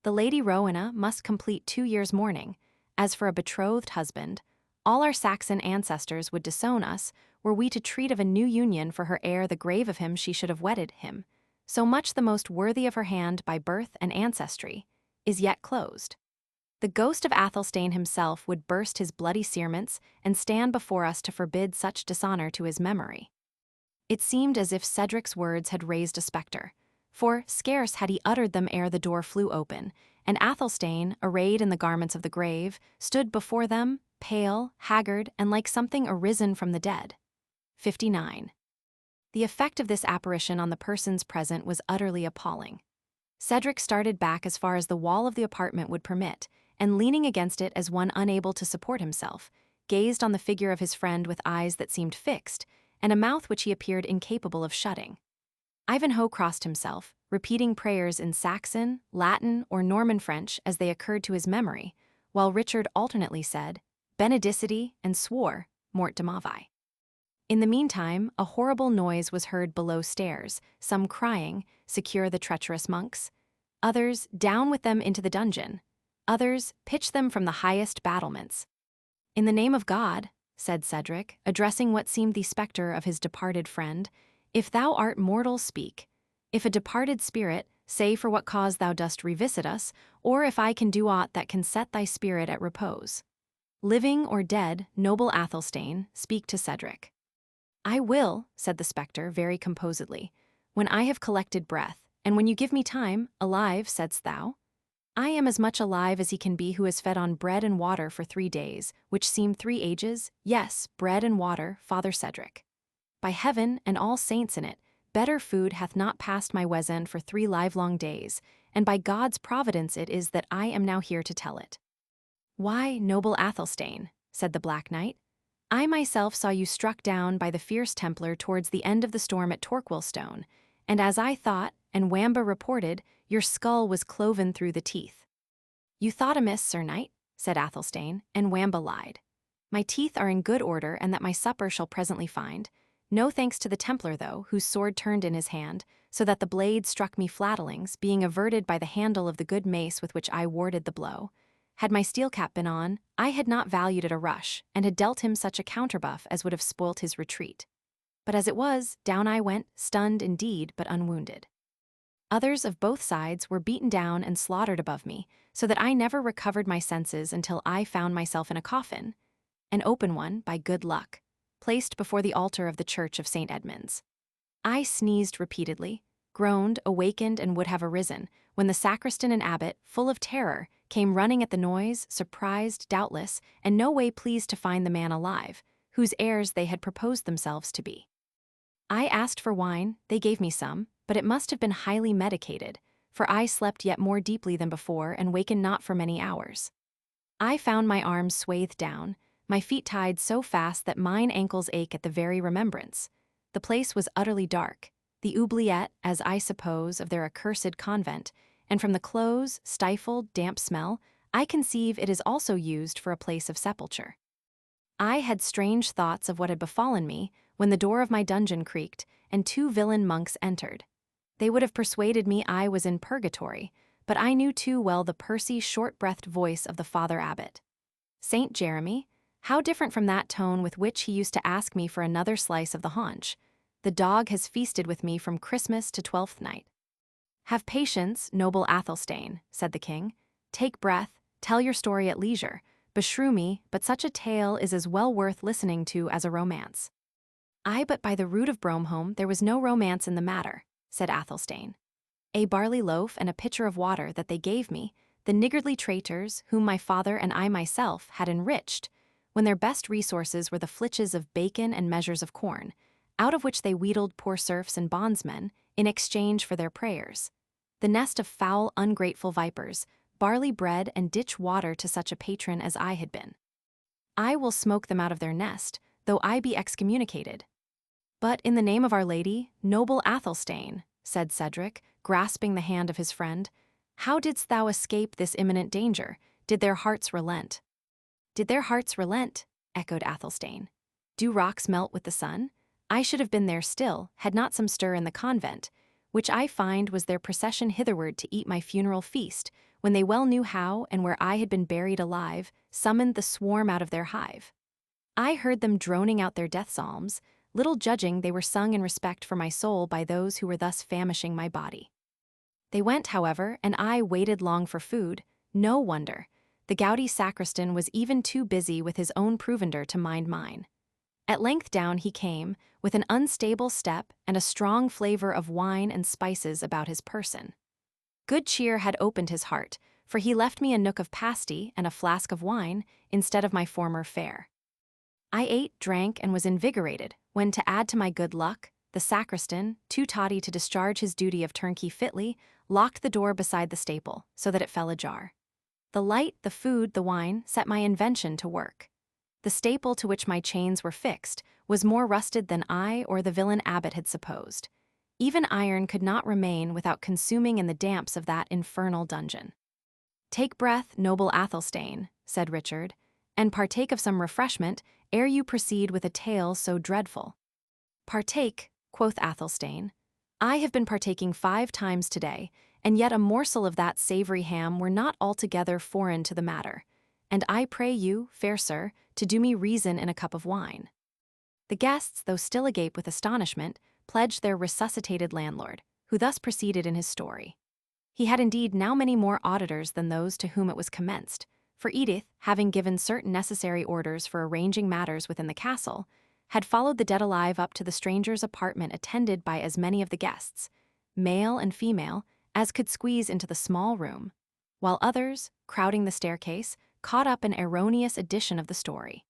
The Lady Rowena must complete 2 years' mourning. As for a betrothed husband, all our Saxon ancestors would disown us were we to treat of a new union for her ere the grave of him she should have wedded him. So much the most worthy of her hand by birth and ancestry is yet closed. The ghost of Athelstane himself would burst his bloody cerements and stand before us to forbid such dishonor to his memory." It seemed as if Cedric's words had raised a spectre, for scarce had he uttered them ere the door flew open, and Athelstane, arrayed in the garments of the grave, stood before them, pale, haggard, and like something arisen from the dead. 59. The effect of this apparition on the persons present was utterly appalling. Cedric started back as far as the wall of the apartment would permit, and leaning against it as one unable to support himself, gazed on the figure of his friend with eyes that seemed fixed, and a mouth which he appeared incapable of shutting. Ivanhoe crossed himself, repeating prayers in Saxon, Latin, or Norman French as they occurred to his memory, while Richard alternately said, "Benedicite," and swore, "Mort de mavi." In the meantime, a horrible noise was heard below stairs, some crying, "Secure the treacherous monks." Others, "Down with them into the dungeon." Others, "Pitch them from the highest battlements." "In the name of God," said Cedric, addressing what seemed the spectre of his departed friend, "if thou art mortal, speak. If a departed spirit, say for what cause thou dost revisit us, or if I can do aught that can set thy spirit at repose. Living or dead, noble Athelstane, speak to Cedric." "I will," said the spectre very composedly, "when I have collected breath, and when you give me time, alive, saidst thou? I am as much alive as he can be who has fed on bread and water for 3 days, which seem 3 ages. Yes, bread and water, Father Cedric. By heaven and all saints in it, better food hath not passed my weasand for 3 livelong days, and by God's providence it is that I am now here to tell it." "Why, noble Athelstane," said the Black Knight, "I myself saw you struck down by the fierce Templar towards the end of the storm at Torquilstone, and as I thought, and Wamba reported, your skull was cloven through the teeth." "You thought amiss, Sir Knight," said Athelstane, "and Wamba lied. My teeth are in good order, and that my supper shall presently find. No thanks to the Templar, though, whose sword turned in his hand, so that the blade struck me flattelings, being averted by the handle of the good mace with which I warded the blow. Had my steel cap been on, I had not valued it a rush, and had dealt him such a counterbuff as would have spoilt his retreat. But as it was, down I went, stunned indeed, but unwounded. Others of both sides were beaten down and slaughtered above me, so that I never recovered my senses until I found myself in a coffin, an open one, by good luck, placed before the altar of the church of St. Edmund's. I sneezed repeatedly, groaned, awakened, and would have arisen, when the sacristan and abbot, full of terror, came running at the noise, surprised, doubtless, and no way pleased to find the man alive, whose heirs they had proposed themselves to be. I asked for wine, they gave me some, but it must have been highly medicated, for I slept yet more deeply than before and wakened not for many hours. I found my arms swathed down, my feet tied so fast that mine ankles ache at the very remembrance. The place was utterly dark, the oubliette, as I suppose, of their accursed convent, and from the close, stifled, damp smell, I conceive it is also used for a place of sepulture. I had strange thoughts of what had befallen me, when the door of my dungeon creaked, and 2 villain monks entered. They would have persuaded me I was in purgatory, but I knew too well the pursy, short-breathed voice of the Father Abbot. "Saint Jeremy," how different from that tone with which he used to ask me for another slice of the haunch. "The dog has feasted with me from Christmas to Twelfth Night." "Have patience, noble Athelstane," said the king. "Take breath, tell your story at leisure. Beshrew me, but such a tale is as well worth listening to as a romance." "Ay, but by the rood of Bromholm there was no romance in the matter," said Athelstane. "A barley loaf and a pitcher of water that they gave me, the niggardly traitors, whom my father and I myself had enriched, when their best resources were the flitches of bacon and measures of corn, out of which they wheedled poor serfs and bondsmen in exchange for their prayers. The nest of foul, ungrateful vipers, barley bread and ditch water to such a patron as I had been. I will smoke them out of their nest, though I be excommunicated." "But in the name of Our Lady, noble Athelstane," said Cedric, grasping the hand of his friend, "how didst thou escape this imminent danger? Did their hearts relent?" "Did their hearts relent?" echoed Athelstane. "Do rocks melt with the sun? I should have been there still, had not some stir in the convent, which I find was their procession hitherward to eat my funeral feast, when they well knew how, and where I had been buried alive, summoned the swarm out of their hive. I heard them droning out their death psalms, little judging they were sung in respect for my soul by those who were thus famishing my body. They went, however, and I waited long for food. No wonder. The gouty sacristan was even too busy with his own provender to mind mine. At length down he came, with an unstable step and a strong flavor of wine and spices about his person. Good cheer had opened his heart, for he left me a nook of pasty and a flask of wine instead of my former fare. I ate, drank, and was invigorated, when, to add to my good luck, the sacristan, too toddy to discharge his duty of turnkey fitly, locked the door beside the staple, so that it fell ajar. The light, the food, the wine, set my invention to work. The staple to which my chains were fixed was more rusted than I or the villain abbot had supposed. Even iron could not remain without consuming in the damps of that infernal dungeon. "Take breath, noble Athelstane," said Richard, "and partake of some refreshment ere you proceed with a tale so dreadful." Partake, quoth Athelstane. I have been partaking 5 times today, and yet a morsel of that savoury ham were not altogether foreign to the matter. And I pray you, fair sir, to do me reason in a cup of wine. The guests, though still agape with astonishment, pledged their resuscitated landlord, who thus proceeded in his story. He had indeed now many more auditors than those to whom it was commenced, for Edith, having given certain necessary orders for arranging matters within the castle, had followed the dead alive up to the stranger's apartment attended by as many of the guests, male and female, as could squeeze into the small room, while others, crowding the staircase, caught up an erroneous edition of the story,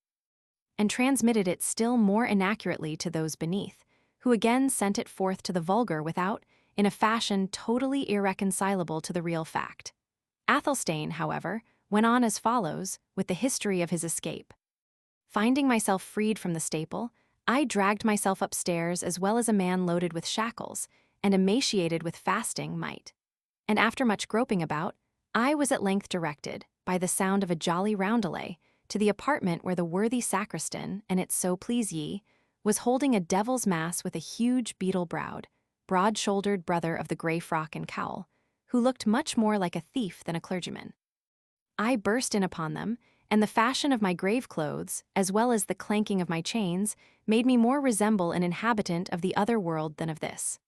and transmitted it still more inaccurately to those beneath, who again sent it forth to the vulgar without, in a fashion totally irreconcilable to the real fact. Athelstane, however, went on as follows, with the history of his escape. Finding myself freed from the staple, I dragged myself upstairs as well as a man loaded with shackles, and emaciated with fasting might. And after much groping about, I was at length directed, by the sound of a jolly roundelay, to the apartment where the worthy sacristan, and it so please ye, was holding a devil's mass with a huge beetle-browed, broad-shouldered brother of the grey frock and cowl, who looked much more like a thief than a clergyman. I burst in upon them, and the fashion of my grave clothes, as well as the clanking of my chains, made me more resemble an inhabitant of the other world than of this.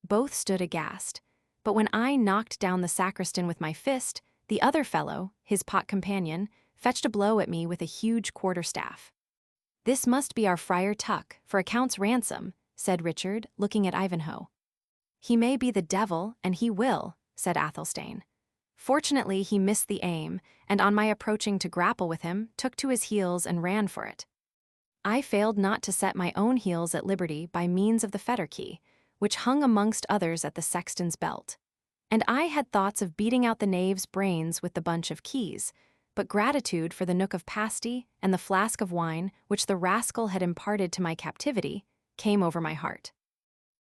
Both stood aghast, but when I knocked down the sacristan with my fist, the other fellow, his pot companion, fetched a blow at me with a huge quarterstaff. "This must be our Friar Tuck, for a count's ransom," said Richard, looking at Ivanhoe. "He may be the devil, and he will," said Athelstane. Fortunately, he missed the aim, and on my approaching to grapple with him, took to his heels and ran for it. I failed not to set my own heels at liberty by means of the fetter key, which hung amongst others at the sexton's belt. And I had thoughts of beating out the knave's brains with the bunch of keys, but gratitude for the nook of pasty and the flask of wine which the rascal had imparted to my captivity came over my heart.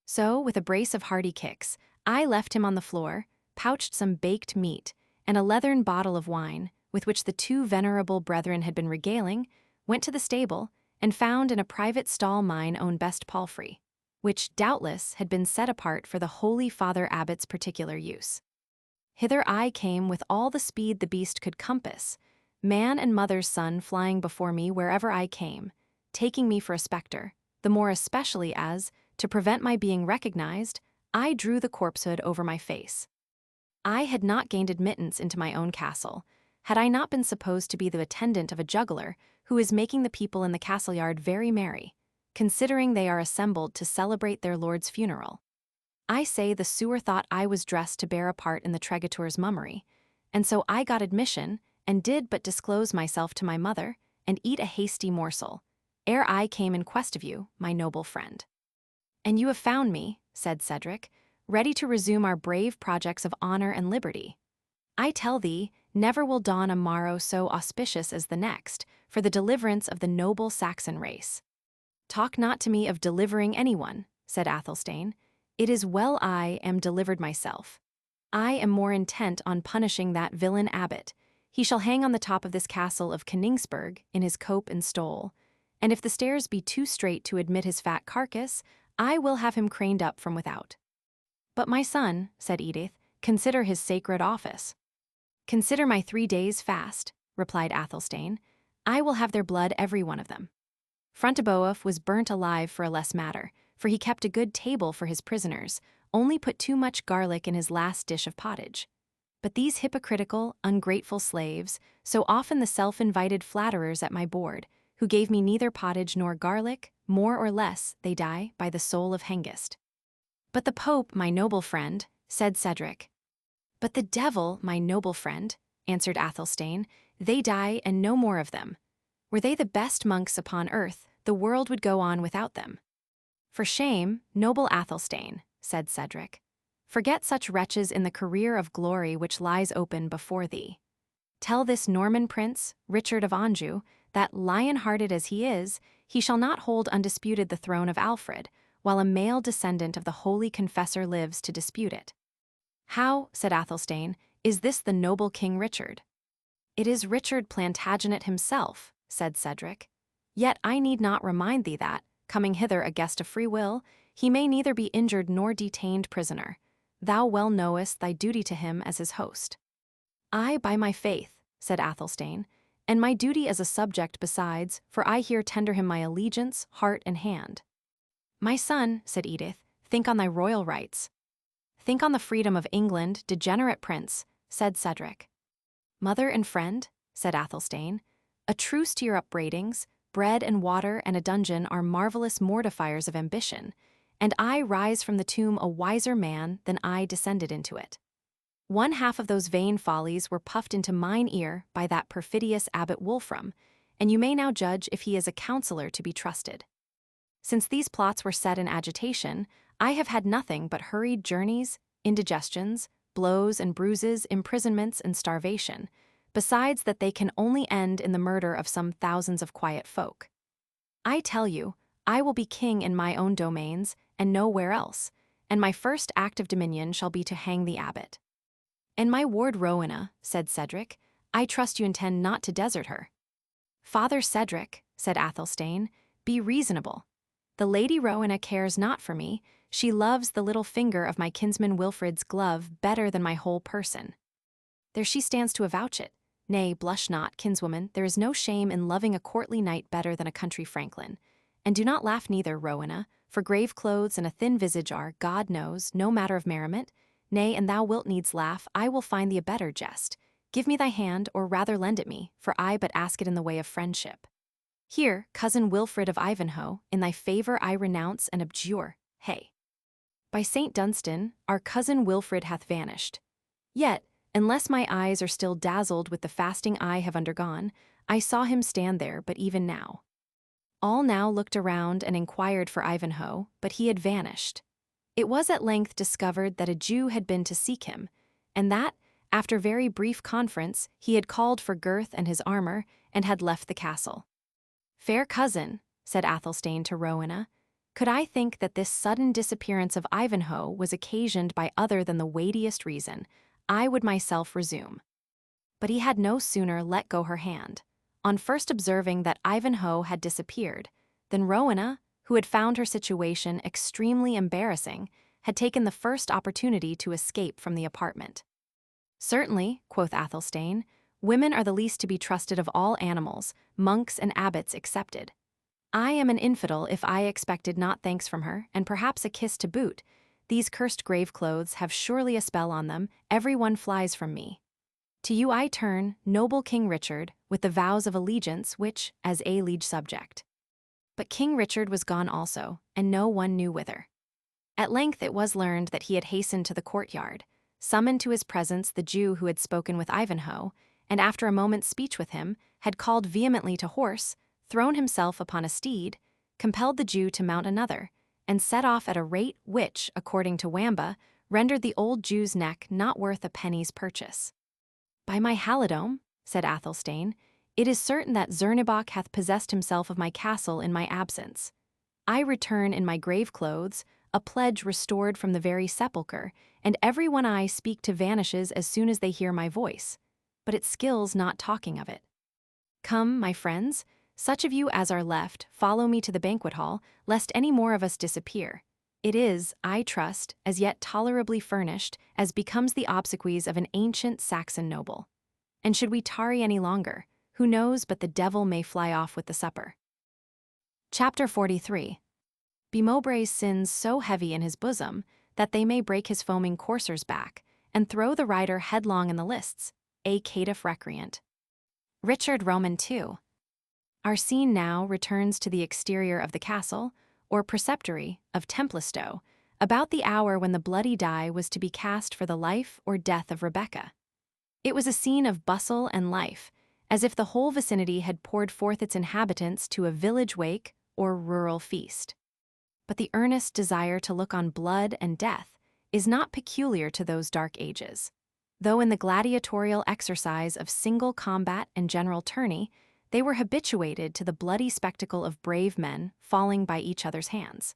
So, with a brace of hearty kicks, I left him on the floor, pouched some baked meat, and a leathern bottle of wine, with which the 2 venerable brethren had been regaling, went to the stable, and found in a private stall mine own best palfrey, which, doubtless, had been set apart for the holy Father Abbot's particular use. Hither I came with all the speed the beast could compass, man and mother's son flying before me wherever I came, taking me for a spectre, the more especially as, to prevent my being recognized, I drew the corpse hood over my face. I had not gained admittance into my own castle, had I not been supposed to be the attendant of a juggler who is making the people in the castle yard very merry, considering they are assembled to celebrate their lord's funeral. I say the sewer thought I was dressed to bear a part in the tregetour's mummery, and so I got admission, and did but disclose myself to my mother, and eat a hasty morsel, ere I came in quest of you, my noble friend. And you have found me, said Cedric, ready to resume our brave projects of honor and liberty. I tell thee, never will dawn a morrow so auspicious as the next, for the deliverance of the noble Saxon race. Talk not to me of delivering anyone, said Athelstane. It is well I am delivered myself. I am more intent on punishing that villain abbot. He shall hang on the top of this castle of Koningsberg in his cope and stole, and if the stairs be too strait to admit his fat carcass, I will have him craned up from without. But my son, said Edith, consider his sacred office. Consider my 3 days' fast, replied Athelstane. I will have their blood every one of them. Frontaboef was burnt alive for a less matter, for he kept a good table for his prisoners, only put too much garlic in his last dish of pottage. But these hypocritical, ungrateful slaves, so often the self-invited flatterers at my board, who gave me neither pottage nor garlic, more or less, they die by the soul of Hengist. But the Pope, my noble friend, said Cedric. But the devil, my noble friend, answered Athelstane, they die and no more of them. Were they the best monks upon earth, the world would go on without them. For shame, noble Athelstane, said Cedric. Forget such wretches in the career of glory which lies open before thee. Tell this Norman prince, Richard of Anjou, that, lion-hearted as he is, he shall not hold undisputed the throne of Alfred, while a male descendant of the holy confessor lives to dispute it. How, said Athelstane, is this the noble King Richard? It is Richard Plantagenet himself, said Cedric. Yet I need not remind thee that, coming hither a guest of free will, he may neither be injured nor detained prisoner. Thou well knowest thy duty to him as his host." "Ay, by my faith," said Athelstane, "and my duty as a subject besides, for I here tender him my allegiance, heart, and hand." "My son," said Edith, "think on thy royal rights." "Think on the freedom of England, degenerate prince," said Cedric. "Mother and friend," said Athelstane, "a truce to your upbraidings. Bread and water and a dungeon are marvelous mortifiers of ambition, and I rise from the tomb a wiser man than I descended into it. One half of those vain follies were puffed into mine ear by that perfidious Abbot Wolfram, and you may now judge if he is a counselor to be trusted. Since these plots were set in agitation, I have had nothing but hurried journeys, indigestions, blows and bruises, imprisonments and starvation, besides that they can only end in the murder of some thousands of quiet folk. I tell you, I will be king in my own domains, and nowhere else, and my first act of dominion shall be to hang the abbot." "And my ward Rowena," said Cedric, "I trust you intend not to desert her." "Father Cedric," said Athelstane, "be reasonable. The Lady Rowena cares not for me, she loves the little finger of my kinsman Wilfred's glove better than my whole person. There she stands to avouch it. Nay, blush not, kinswoman, there is no shame in loving a courtly knight better than a country franklin. And do not laugh neither, Rowena, for grave clothes and a thin visage are, God knows, no matter of merriment. Nay, and thou wilt needs laugh, I will find thee a better jest. Give me thy hand, or rather lend it me, for I but ask it in the way of friendship. Here, cousin Wilfred of Ivanhoe, in thy favour I renounce and abjure, hey. By St. Dunstan, our cousin Wilfred hath vanished. Yet, unless my eyes are still dazzled with the fasting I have undergone, I saw him stand there but even now." All now looked around and inquired for Ivanhoe, but he had vanished. It was at length discovered that a Jew had been to seek him, and that, after very brief conference, he had called for Gurth and his armor, and had left the castle. "Fair cousin," said Athelstane to Rowena, "could I think that this sudden disappearance of Ivanhoe was occasioned by other than the weightiest reason, I would myself resume." But he had no sooner let go her hand, on first observing that Ivanhoe had disappeared, than Rowena, who had found her situation extremely embarrassing, had taken the first opportunity to escape from the apartment. "Certainly," quoth Athelstane, "women are the least to be trusted of all animals, monks and abbots excepted. I am an infidel if I expected not thanks from her, and perhaps a kiss to boot. These cursed grave clothes have surely a spell on them, every one flies from me. To you I turn, noble King Richard, with the vows of allegiance which, as a liege subject." But King Richard was gone also, and no one knew whither. At length it was learned that he had hastened to the courtyard, summoned to his presence the Jew who had spoken with Ivanhoe, and after a moment's speech with him, had called vehemently to horse, thrown himself upon a steed, compelled the Jew to mount another, and set off at a rate which, according to Wamba, rendered the old Jew's neck not worth a penny's purchase. "By my halidome," said Athelstane, "it is certain that Zernebock hath possessed himself of my castle in my absence. I return in my grave clothes, a pledge restored from the very sepulchre, and every one I speak to vanishes as soon as they hear my voice, but it skills not talking of it. Come, my friends, such of you as are left, follow me to the banquet hall, lest any more of us disappear. It is, I trust, as yet tolerably furnished, as becomes the obsequies of an ancient Saxon noble. And should we tarry any longer, who knows but the devil may fly off with the supper." Chapter 43. Be Mowbray's sins so heavy in his bosom, that they may break his foaming courser's back, and throw the rider headlong in the lists, a caitiff recreant. Richard Roman II. Our scene now returns to the exterior of the castle, or preceptory, of Templestowe, about the hour when the bloody die was to be cast for the life or death of Rebecca. It was a scene of bustle and life, as if the whole vicinity had poured forth its inhabitants to a village wake or rural feast. But the earnest desire to look on blood and death is not peculiar to those dark ages, though in the gladiatorial exercise of single combat and general tourney, they were habituated to the bloody spectacle of brave men falling by each other's hands.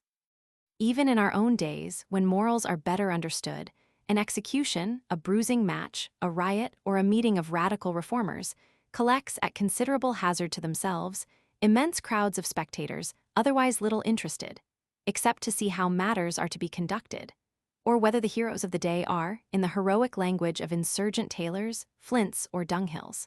Even in our own days, when morals are better understood, an execution, a bruising match, a riot, or a meeting of radical reformers collects at considerable hazard to themselves immense crowds of spectators otherwise little interested, except to see how matters are to be conducted, or whether the heroes of the day are, in the heroic language of insurgent tailors, flints or dunghills.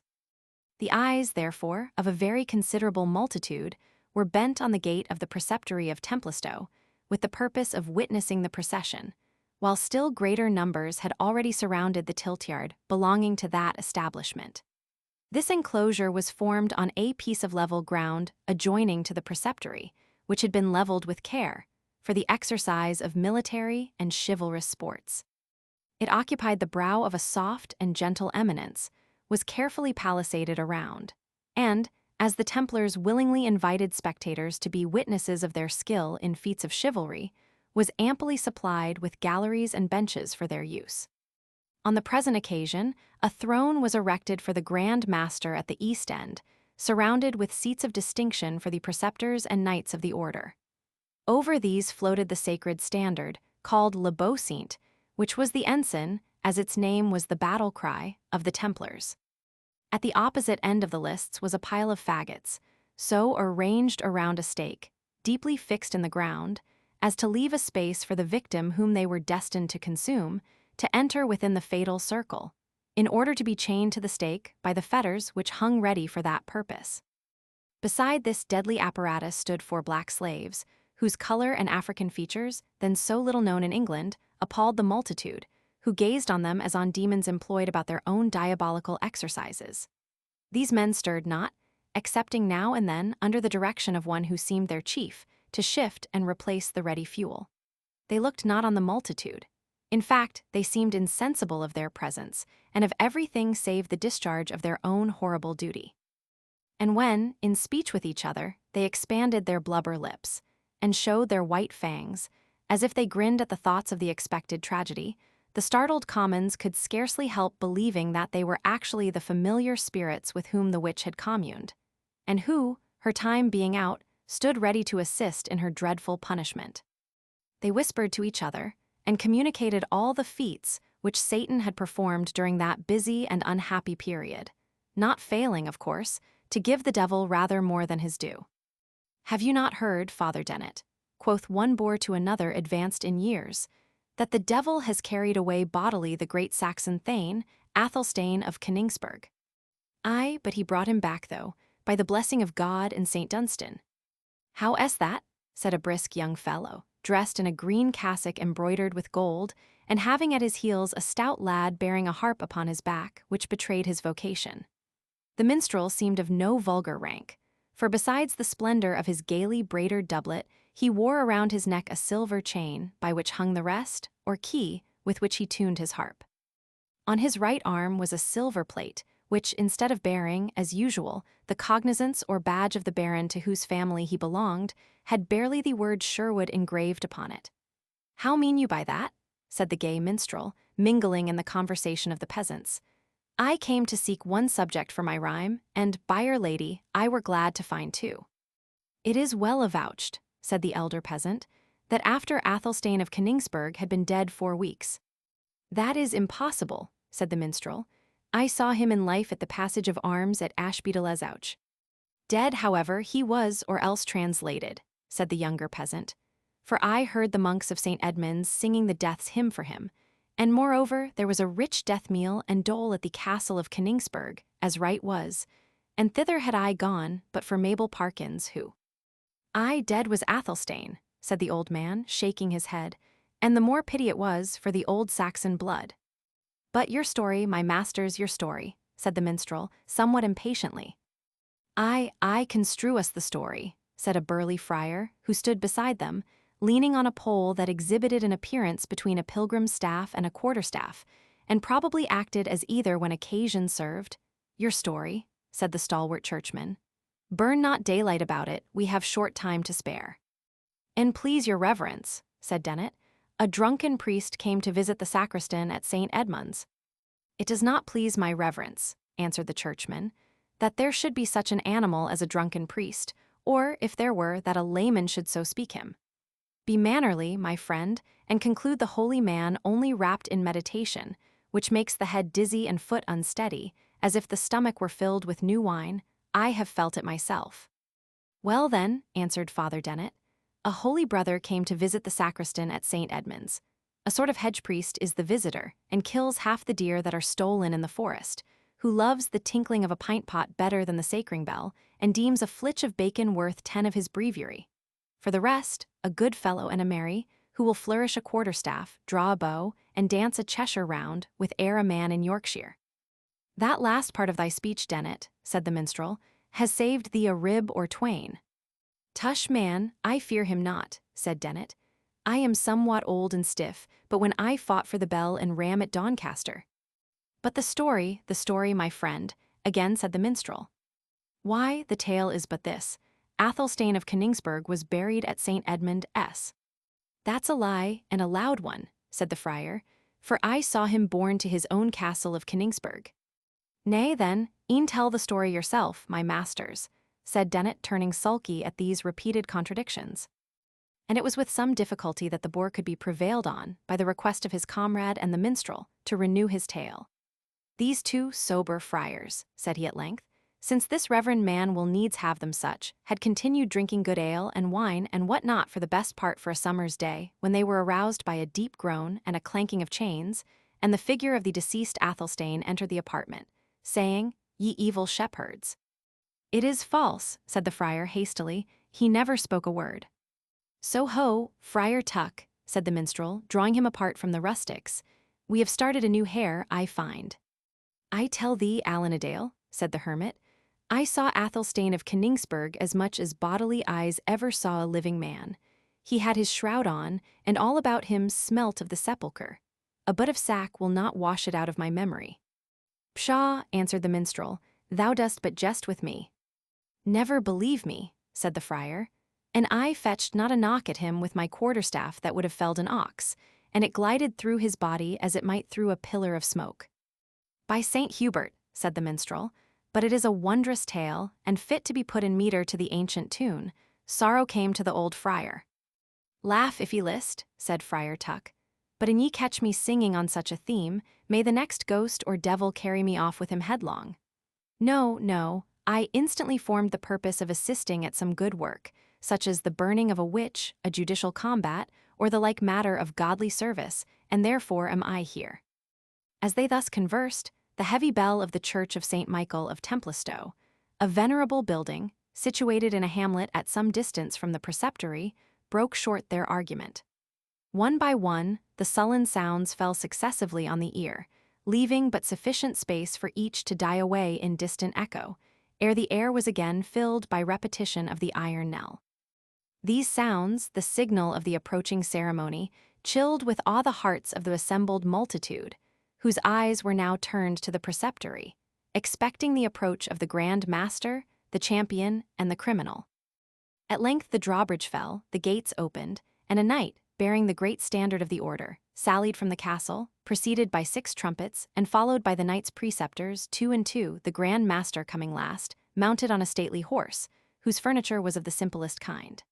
The eyes, therefore, of a very considerable multitude were bent on the gate of the preceptory of Templestowe, with the purpose of witnessing the procession, while still greater numbers had already surrounded the tiltyard belonging to that establishment. This enclosure was formed on a piece of level ground adjoining to the preceptory, which had been leveled with care, for the exercise of military and chivalrous sports. It occupied the brow of a soft and gentle eminence, was carefully palisaded around, and, as the Templars willingly invited spectators to be witnesses of their skill in feats of chivalry, was amply supplied with galleries and benches for their use. On the present occasion, a throne was erected for the Grand Master at the east end, surrounded with seats of distinction for the preceptors and knights of the order. Over these floated the sacred standard, called le beau seant, which was the ensign, as its name was the battle cry, of the Templars. At the opposite end of the lists was a pile of faggots, so arranged around a stake, deeply fixed in the ground, as to leave a space for the victim whom they were destined to consume, to enter within the fatal circle, in order to be chained to the stake by the fetters which hung ready for that purpose. Beside this deadly apparatus stood 4 black slaves, whose color and African features, then so little known in England, appalled the multitude, who gazed on them as on demons employed about their own diabolical exercises. These men stirred not, excepting now and then under the direction of one who seemed their chief, to shift and replace the ready fuel. They looked not on the multitude. In fact, they seemed insensible of their presence, and of everything save the discharge of their own horrible duty. And when, in speech with each other, they expanded their blubber lips, and showed their white fangs, as if they grinned at the thoughts of the expected tragedy, the startled commons could scarcely help believing that they were actually the familiar spirits with whom the witch had communed, and who, her time being out, stood ready to assist in her dreadful punishment. They whispered to each other, and communicated all the feats which Satan had performed during that busy and unhappy period, not failing, of course, to give the devil rather more than his due. "Have you not heard, Father Dennet," quoth one boor to another advanced in years, "that the devil has carried away bodily the great Saxon thane, Athelstane of Coningsburgh?" "Aye, but he brought him back, though, by the blessing of God and St. Dunstan." "How est that?" said a brisk young fellow, dressed in a green cassock embroidered with gold, and having at his heels a stout lad bearing a harp upon his back, which betrayed his vocation. The minstrel seemed of no vulgar rank, for besides the splendor of his gaily braided doublet, he wore around his neck a silver chain, by which hung the rest, or key, with which he tuned his harp. On his right arm was a silver plate, which, instead of bearing, as usual, the cognizance or badge of the baron to whose family he belonged, had barely the word Sherwood engraved upon it. "How mean you by that?" said the gay minstrel, mingling in the conversation of the peasants. "I came to seek one subject for my rhyme, and, by Our Lady, I were glad to find 2. "It is well avouched," said the elder peasant, "that after Athelstane of Coningsburgh had been dead 4 weeks. "That is impossible," said the minstrel. "I saw him in life at the passage of arms at Ashby de les Ouch." "Dead, however, he was, or else translated," said the younger peasant, "for I heard the monks of St. Edmund's singing the death's hymn for him, and moreover there was a rich death meal and dole at the castle of Coningsburgh, as right was, and thither had I gone, but for Mabel Parkins, who—" "Aye, dead was Athelstane," said the old man, shaking his head, "and the more pity it was for the old Saxon blood." "But your story, my masters, your story," said the minstrel, somewhat impatiently. "I construe us the story," said a burly friar, who stood beside them, leaning on a pole that exhibited an appearance between a pilgrim's staff and a quarterstaff, and probably acted as either when occasion served. "Your story," said the stalwart churchman. "Burn not daylight about it, we have short time to spare." "And please your reverence," said Dennet, "a drunken priest came to visit the sacristan at St. Edmund's." "It does not please my reverence," answered the churchman, "that there should be such an animal as a drunken priest, or, if there were, that a layman should so speak him. Be mannerly, my friend, and conclude the holy man only wrapped in meditation, which makes the head dizzy and foot unsteady, as if the stomach were filled with new wine. I have felt it myself." "Well then," answered Father Dennet, "a holy brother came to visit the sacristan at St. Edmund's. A sort of hedge priest is the visitor, and kills half the deer that are stolen in the forest, who loves the tinkling of a pint pot better than the sacring bell, and deems a flitch of bacon worth 10 of his breviary. For the rest, a good fellow and a merry, who will flourish a quarterstaff, draw a bow, and dance a Cheshire round with e'er a man in Yorkshire." "That last part of thy speech, Dennet," said the minstrel, "has saved thee a rib or twain." "Tush, man, I fear him not," said Dennet. "I am somewhat old and stiff, but when I fought for the bell and ram at Doncaster." "But the story, my friend," again said the minstrel. "Why, the tale is but this. Athelstane of Königsberg was buried at St. Edmund. "That's a lie, and a loud one," said the friar, "for I saw him borne to his own castle of Königsberg." "Nay, then, e'en tell the story yourself, my masters," said Dennet, turning sulky at these repeated contradictions. And it was with some difficulty that the boor could be prevailed on, by the request of his comrade and the minstrel, to renew his tale. "These two sober friars," said he at length, "since this reverend man will needs have them such, had continued drinking good ale and wine and what not for the best part for a summer's day, when they were aroused by a deep groan and a clanking of chains, and the figure of the deceased Athelstane entered the apartment, saying, 'Ye evil shepherds.'" "It is false," said the friar hastily, "he never spoke a word." "So ho, Friar Tuck," said the minstrel, drawing him apart from the rustics, "we have started a new hare, I find." "I tell thee, Allen-a-Dale," said the hermit, "I saw Athelstane of Königsberg as much as bodily eyes ever saw a living man. He had his shroud on, and all about him smelt of the sepulchre. A butt of sack will not wash it out of my memory." "Pshaw," answered the minstrel, "thou dost but jest with me." "Never believe me," said the friar. "And I fetched not a knock at him with my quarterstaff that would have felled an ox, and it glided through his body as it might through a pillar of smoke." "By St. Hubert," said the minstrel, "but it is a wondrous tale, and fit to be put in metre to the ancient tune, 'Sorrow came to the old friar.'" "Laugh if ye list," said Friar Tuck, "but an ye catch me singing on such a theme, may the next ghost or devil carry me off with him headlong. No, no, I instantly formed the purpose of assisting at some good work, such as the burning of a witch, a judicial combat, or the like matter of godly service, and therefore am I here." As they thus conversed, the heavy bell of the church of St. Michael of Templestowe, a venerable building, situated in a hamlet at some distance from the preceptory, broke short their argument. One by one, the sullen sounds fell successively on the ear, leaving but sufficient space for each to die away in distant echo, ere the air was again filled by repetition of the iron knell. These sounds, the signal of the approaching ceremony, chilled with awe the hearts of the assembled multitude, whose eyes were now turned to the preceptory, expecting the approach of the Grand Master, the champion, and the criminal. At length the drawbridge fell, the gates opened, and a knight, bearing the great standard of the order, sallied from the castle, preceded by 6 trumpets, and followed by the knights preceptors, 2 and 2, the Grand Master coming last, mounted on a stately horse, whose furniture was of the simplest kind.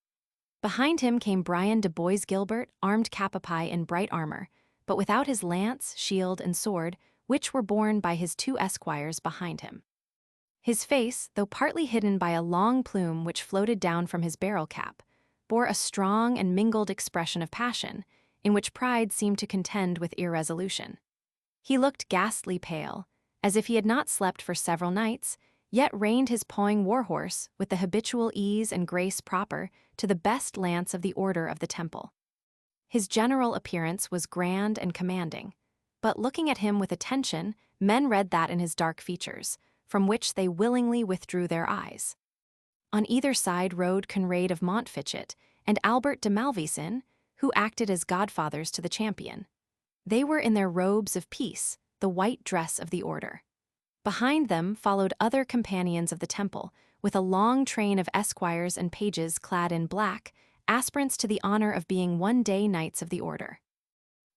Behind him came Brian de Bois Gilbert, armed cap a pie in bright armor, but without his lance, shield, and sword, which were borne by his 2 esquires behind him. His face, though partly hidden by a long plume which floated down from his barrel cap, bore a strong and mingled expression of passion, in which pride seemed to contend with irresolution. He looked ghastly pale, as if he had not slept for several nights, yet reined his pawing war-horse with the habitual ease and grace proper to the best lance of the order of the Temple. His general appearance was grand and commanding, but looking at him with attention, men read that in his dark features, from which they willingly withdrew their eyes. On either side rode Conrad of Montfichet and Albert de Malvoisin, who acted as godfathers to the champion. They were in their robes of peace, the white dress of the order. Behind them followed other companions of the Temple, with a long train of esquires and pages clad in black, aspirants to the honor of being one day knights of the order.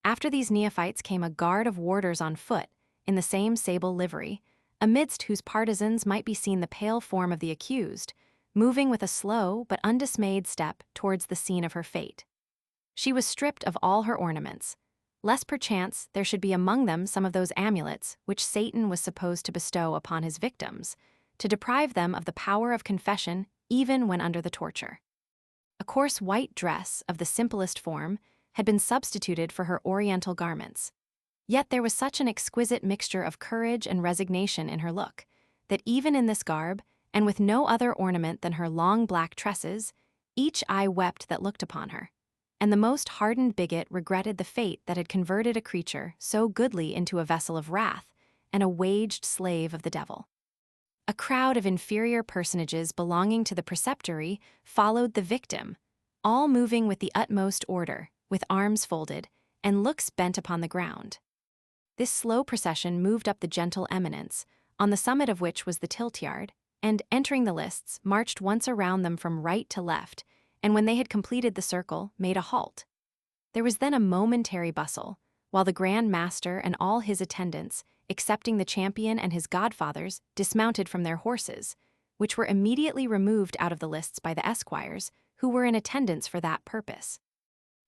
After these neophytes came a guard of warders on foot, in the same sable livery, amidst whose partisans might be seen the pale form of the accused, moving with a slow but undismayed step towards the scene of her fate. She was stripped of all her ornaments, lest perchance there should be among them some of those amulets which Satan was supposed to bestow upon his victims, to deprive them of the power of confession even when under the torture. A coarse white dress of the simplest form had been substituted for her oriental garments. Yet there was such an exquisite mixture of courage and resignation in her look, that even in this garb, and with no other ornament than her long black tresses, each eye wept that looked upon her, and the most hardened bigot regretted the fate that had converted a creature so goodly into a vessel of wrath and a waged slave of the devil. A crowd of inferior personages belonging to the preceptory followed the victim, all moving with the utmost order, with arms folded, and looks bent upon the ground. This slow procession moved up the gentle eminence, on the summit of which was the tilt-yard, and, entering the lists, marched once around them from right to left, and when they had completed the circle, made a halt. There was then a momentary bustle, while the Grand Master and all his attendants, excepting the champion and his godfathers, dismounted from their horses, which were immediately removed out of the lists by the esquires, who were in attendance for that purpose.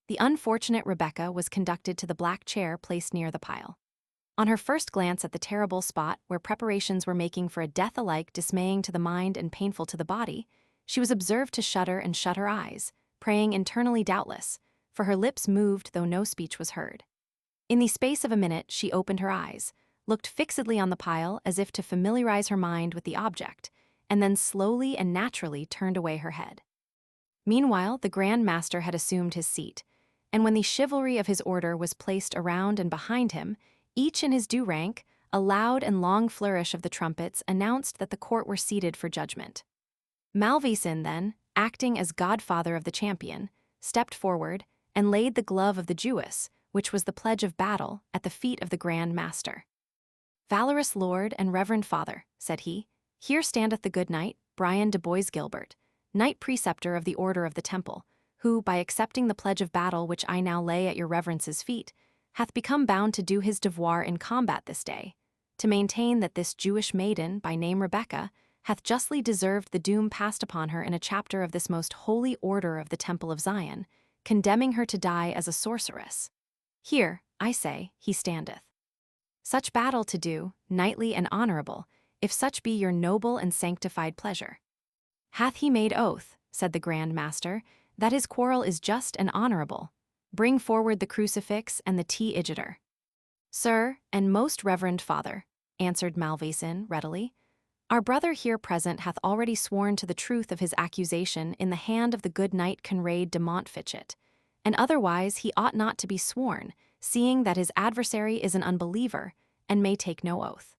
The unfortunate Rebecca was conducted to the black chair placed near the pile. On her first glance at the terrible spot where preparations were making for a death alike dismaying to the mind and painful to the body, she was observed to shudder and shut her eyes, praying internally doubtless, for her lips moved though no speech was heard. In the space of a minute she opened her eyes, looked fixedly on the pile as if to familiarize her mind with the object, and then slowly and naturally turned away her head. Meanwhile the Grand Master had assumed his seat, and when the chivalry of his order was placed around and behind him, each in his due rank, a loud and long flourish of the trumpets announced that the court were seated for judgment. Malvoisin then, acting as godfather of the champion, stepped forward and laid the glove of the Jewess, which was the pledge of battle, at the feet of the Grand Master. "Valorous lord and reverend father," said he, "here standeth the good knight, Brian de Bois-Guilbert, knight preceptor of the Order of the Temple, who, by accepting the pledge of battle which I now lay at your reverence's feet, hath become bound to do his devoir in combat this day, to maintain that this Jewish maiden, by name Rebecca, hath justly deserved the doom passed upon her in a chapter of this most holy order of the Temple of Zion, condemning her to die as a sorceress. Here, I say, he standeth. Such battle to do, knightly and honorable, if such be your noble and sanctified pleasure. Hath he made oath, said the Grand Master, that his quarrel is just and honorable. Bring forward the crucifix and the tea-igitor." "Sir, and most reverend father," answered Malvoisin readily, "our brother here present hath already sworn to the truth of his accusation in the hand of the good knight Conrade de Montfichet, and otherwise he ought not to be sworn, seeing that his adversary is an unbeliever, and may take no oath."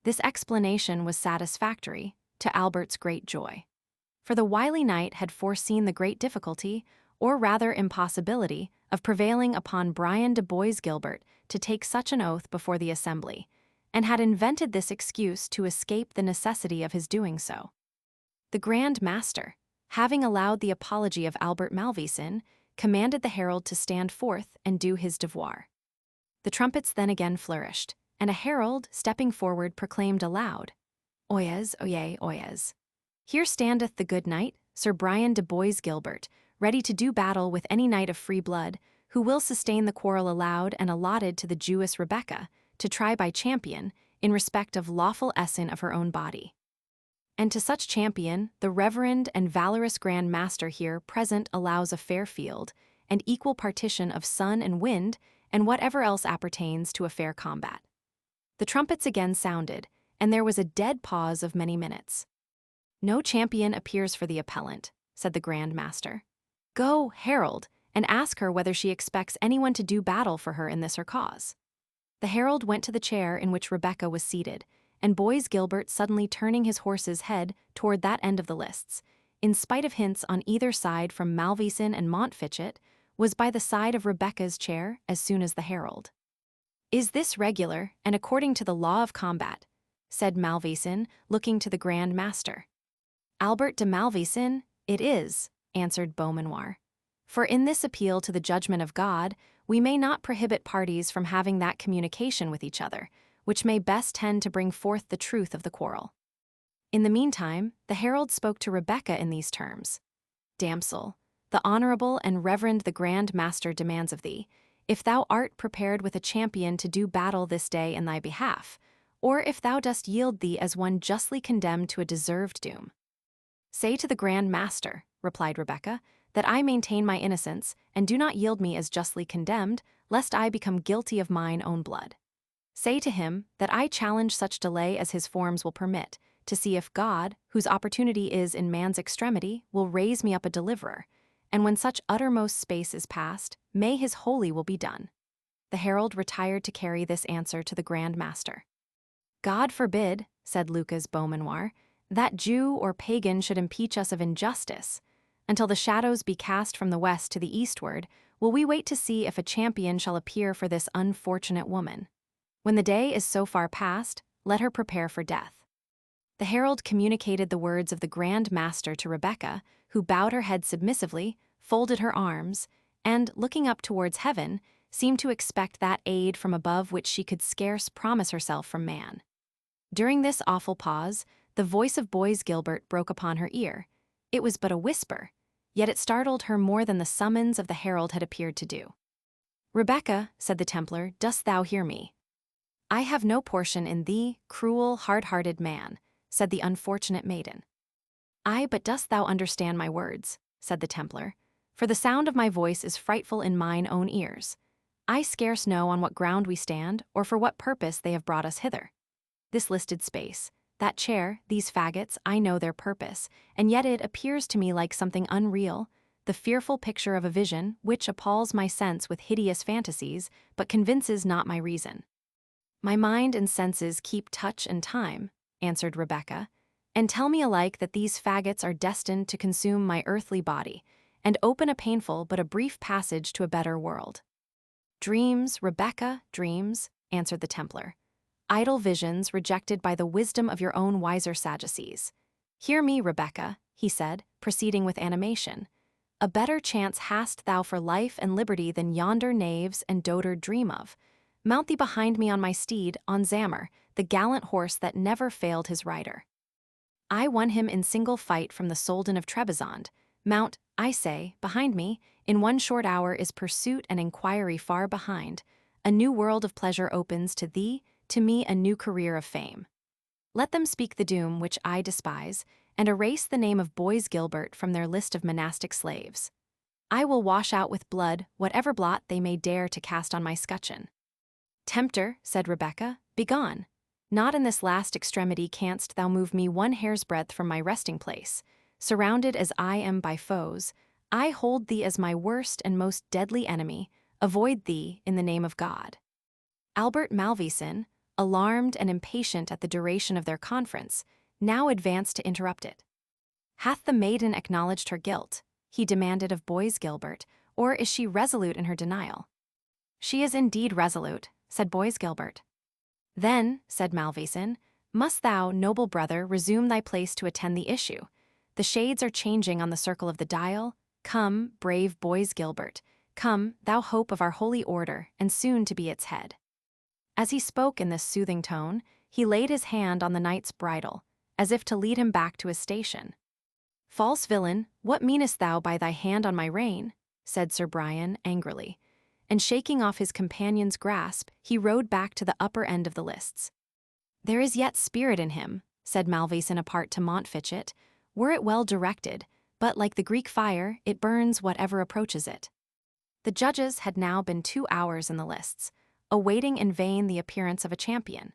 This explanation was satisfactory, to Albert's great joy. For the wily knight had foreseen the great difficulty, or rather impossibility, of prevailing upon Brian de Bois-Guilbert to take such an oath before the assembly, and had invented this excuse to escape the necessity of his doing so. The Grand Master, having allowed the apology of Albert Malvoisin, commanded the herald to stand forth and do his devoir. The trumpets then again flourished, and a herald, stepping forward, proclaimed aloud, "Oyez, oyez, oyez. Here standeth the good knight, Sir Brian de Bois-Guilbert, ready to do battle with any knight of free blood, who will sustain the quarrel allowed and allotted to the Jewess Rebecca, to try by champion, in respect of lawful essin of her own body. And to such champion, the reverend and valorous Grand Master here present allows a fair field, and equal partition of sun and wind, and whatever else appertains to a fair combat." The trumpets again sounded, and there was a dead pause of many minutes. "No champion appears for the appellant," said the Grand Master. "Go, herald, and ask her whether she expects anyone to do battle for her in this her cause." The herald went to the chair in which Rebecca was seated, and Bois-Guilbert, suddenly turning his horse's head toward that end of the lists, in spite of hints on either side from Malvoisin and Montfichet, was by the side of Rebecca's chair as soon as the herald. "Is this regular, and according to the law of combat?" said Malvoisin, looking to the Grand Master. "Albert de Malvoisin, it is," answered Beaumanoir. "For in this appeal to the judgment of God, we may not prohibit parties from having that communication with each other, which may best tend to bring forth the truth of the quarrel." In the meantime, the herald spoke to Rebecca in these terms: "Damsel, the honorable and reverend the Grand Master demands of thee, if thou art prepared with a champion to do battle this day in thy behalf, or if thou dost yield thee as one justly condemned to a deserved doom." "Say to the Grand Master," replied Rebecca, "that I maintain my innocence, and do not yield me as justly condemned, lest I become guilty of mine own blood. Say to him that I challenge such delay as his forms will permit, to see if God, whose opportunity is in man's extremity, will raise me up a deliverer, and when such uttermost space is past, may his holy will be done." The herald retired to carry this answer to the Grand Master. "God forbid," said Lucas Beaumanoir, "that Jew or pagan should impeach us of injustice. Until the shadows be cast from the west to the eastward, will we wait to see if a champion shall appear for this unfortunate woman. When the day is so far past, let her prepare for death." The herald communicated the words of the Grand Master to Rebecca, who bowed her head submissively, folded her arms, and, looking up towards heaven, seemed to expect that aid from above which she could scarce promise herself from man. During this awful pause, the voice of Boys Gilbert broke upon her ear. It was but a whisper, yet it startled her more than the summons of the herald had appeared to do. "Rebecca," said the Templar, "dost thou hear me?" "I have no portion in thee, cruel, hard-hearted man," said the unfortunate maiden. "Ay, but dost thou understand my words?" said the Templar, "for the sound of my voice is frightful in mine own ears. I scarce know on what ground we stand, or for what purpose they have brought us hither. This listed space, that chair, these faggots, I know their purpose, and yet it appears to me like something unreal, the fearful picture of a vision which appalls my sense with hideous fantasies, but convinces not my reason." "My mind and senses keep touch and time," answered Rebecca, "and tell me alike that these faggots are destined to consume my earthly body, and open a painful but a brief passage to a better world." "Dreams, Rebecca, dreams," answered the Templar. "Idle visions rejected by the wisdom of your own wiser Sadducees. Hear me, Rebecca," he said, proceeding with animation. "A better chance hast thou for life and liberty than yonder knaves and dotard dream of. Mount thee behind me on my steed, on Zammer, the gallant horse that never failed his rider. I won him in single fight from the Soldan of Trebizond. Mount, I say, behind me. In one short hour is pursuit and inquiry far behind. A new world of pleasure opens to thee, to me a new career of fame. Let them speak the doom which I despise, and erase the name of Boys Gilbert from their list of monastic slaves. I will wash out with blood whatever blot they may dare to cast on my scutcheon." "Tempter," said Rebecca, "begone. Not in this last extremity canst thou move me one hair's breadth from my resting place. Surrounded as I am by foes, I hold thee as my worst and most deadly enemy, avoid thee in the name of God." Albert Malvoisin, alarmed and impatient at the duration of their conference, now advanced to interrupt it. "Hath the maiden acknowledged her guilt?" he demanded of Boys Gilbert, "or is she resolute in her denial?" "She is indeed resolute," said Boys Gilbert. "Then," said Malvoisin, "must thou, noble brother, resume thy place to attend the issue. The shades are changing on the circle of the dial. Come, brave Boys Gilbert, come, thou hope of our holy order, and soon to be its head." As he spoke in this soothing tone, he laid his hand on the knight's bridle, as if to lead him back to his station. "False villain, what meanest thou by thy hand on my rein?" said Sir Brian angrily, and shaking off his companion's grasp, he rode back to the upper end of the lists. "There is yet spirit in him," said Malvoisin apart to Montfichet, "were it well directed, but like the Greek fire, it burns whatever approaches it." The judges had now been 2 hours in the lists, awaiting in vain the appearance of a champion.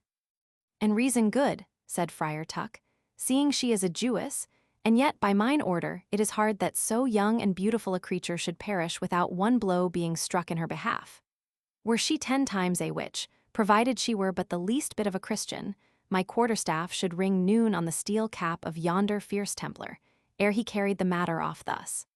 "And reason good," said Friar Tuck, "seeing she is a Jewess, and yet by mine order it is hard that so young and beautiful a creature should perish without one blow being struck in her behalf. Were she 10 times a witch, provided she were but the least bit of a Christian, my quarterstaff should ring noon on the steel cap of yonder fierce Templar, ere he carried the matter off thus."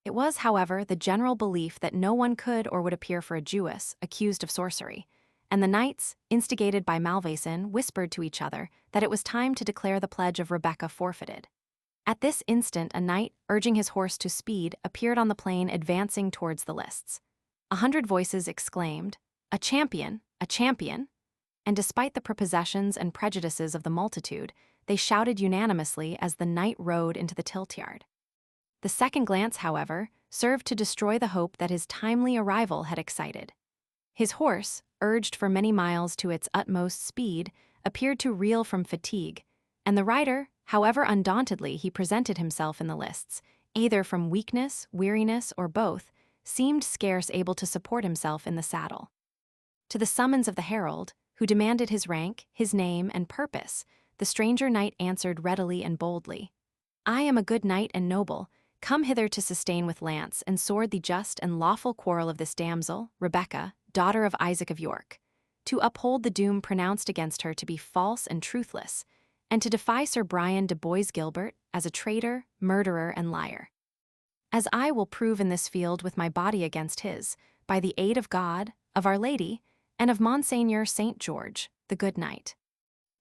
It was, however, the general belief that no one could or would appear for a Jewess accused of sorcery, and the knights, instigated by Malvoisin, whispered to each other that it was time to declare the pledge of Rebecca forfeited. At this instant a knight, urging his horse to speed, appeared on the plain advancing towards the lists. 100 voices exclaimed, "A champion! A champion!" And despite the prepossessions and prejudices of the multitude, they shouted unanimously as the knight rode into the tilt-yard. The second glance, however, served to destroy the hope that his timely arrival had excited. His horse, urged for many miles to its utmost speed, appeared to reel from fatigue, and the rider, However undauntedly he presented himself in the lists, either from weakness, weariness, or both, seemed scarce able to support himself in the saddle. To the summons of the herald, who demanded his rank, his name, and purpose, the stranger knight answered readily and boldly, "I am a good knight and noble, come hither to sustain with lance and sword the just and lawful quarrel of this damsel, Rebecca, daughter of Isaac of York, to uphold the doom pronounced against her to be false and truthless, and to defy Sir Brian de Bois Gilbert as a traitor, murderer, and liar. As I will prove in this field with my body against his, by the aid of God, of Our Lady, and of Monseigneur Saint George, the good knight."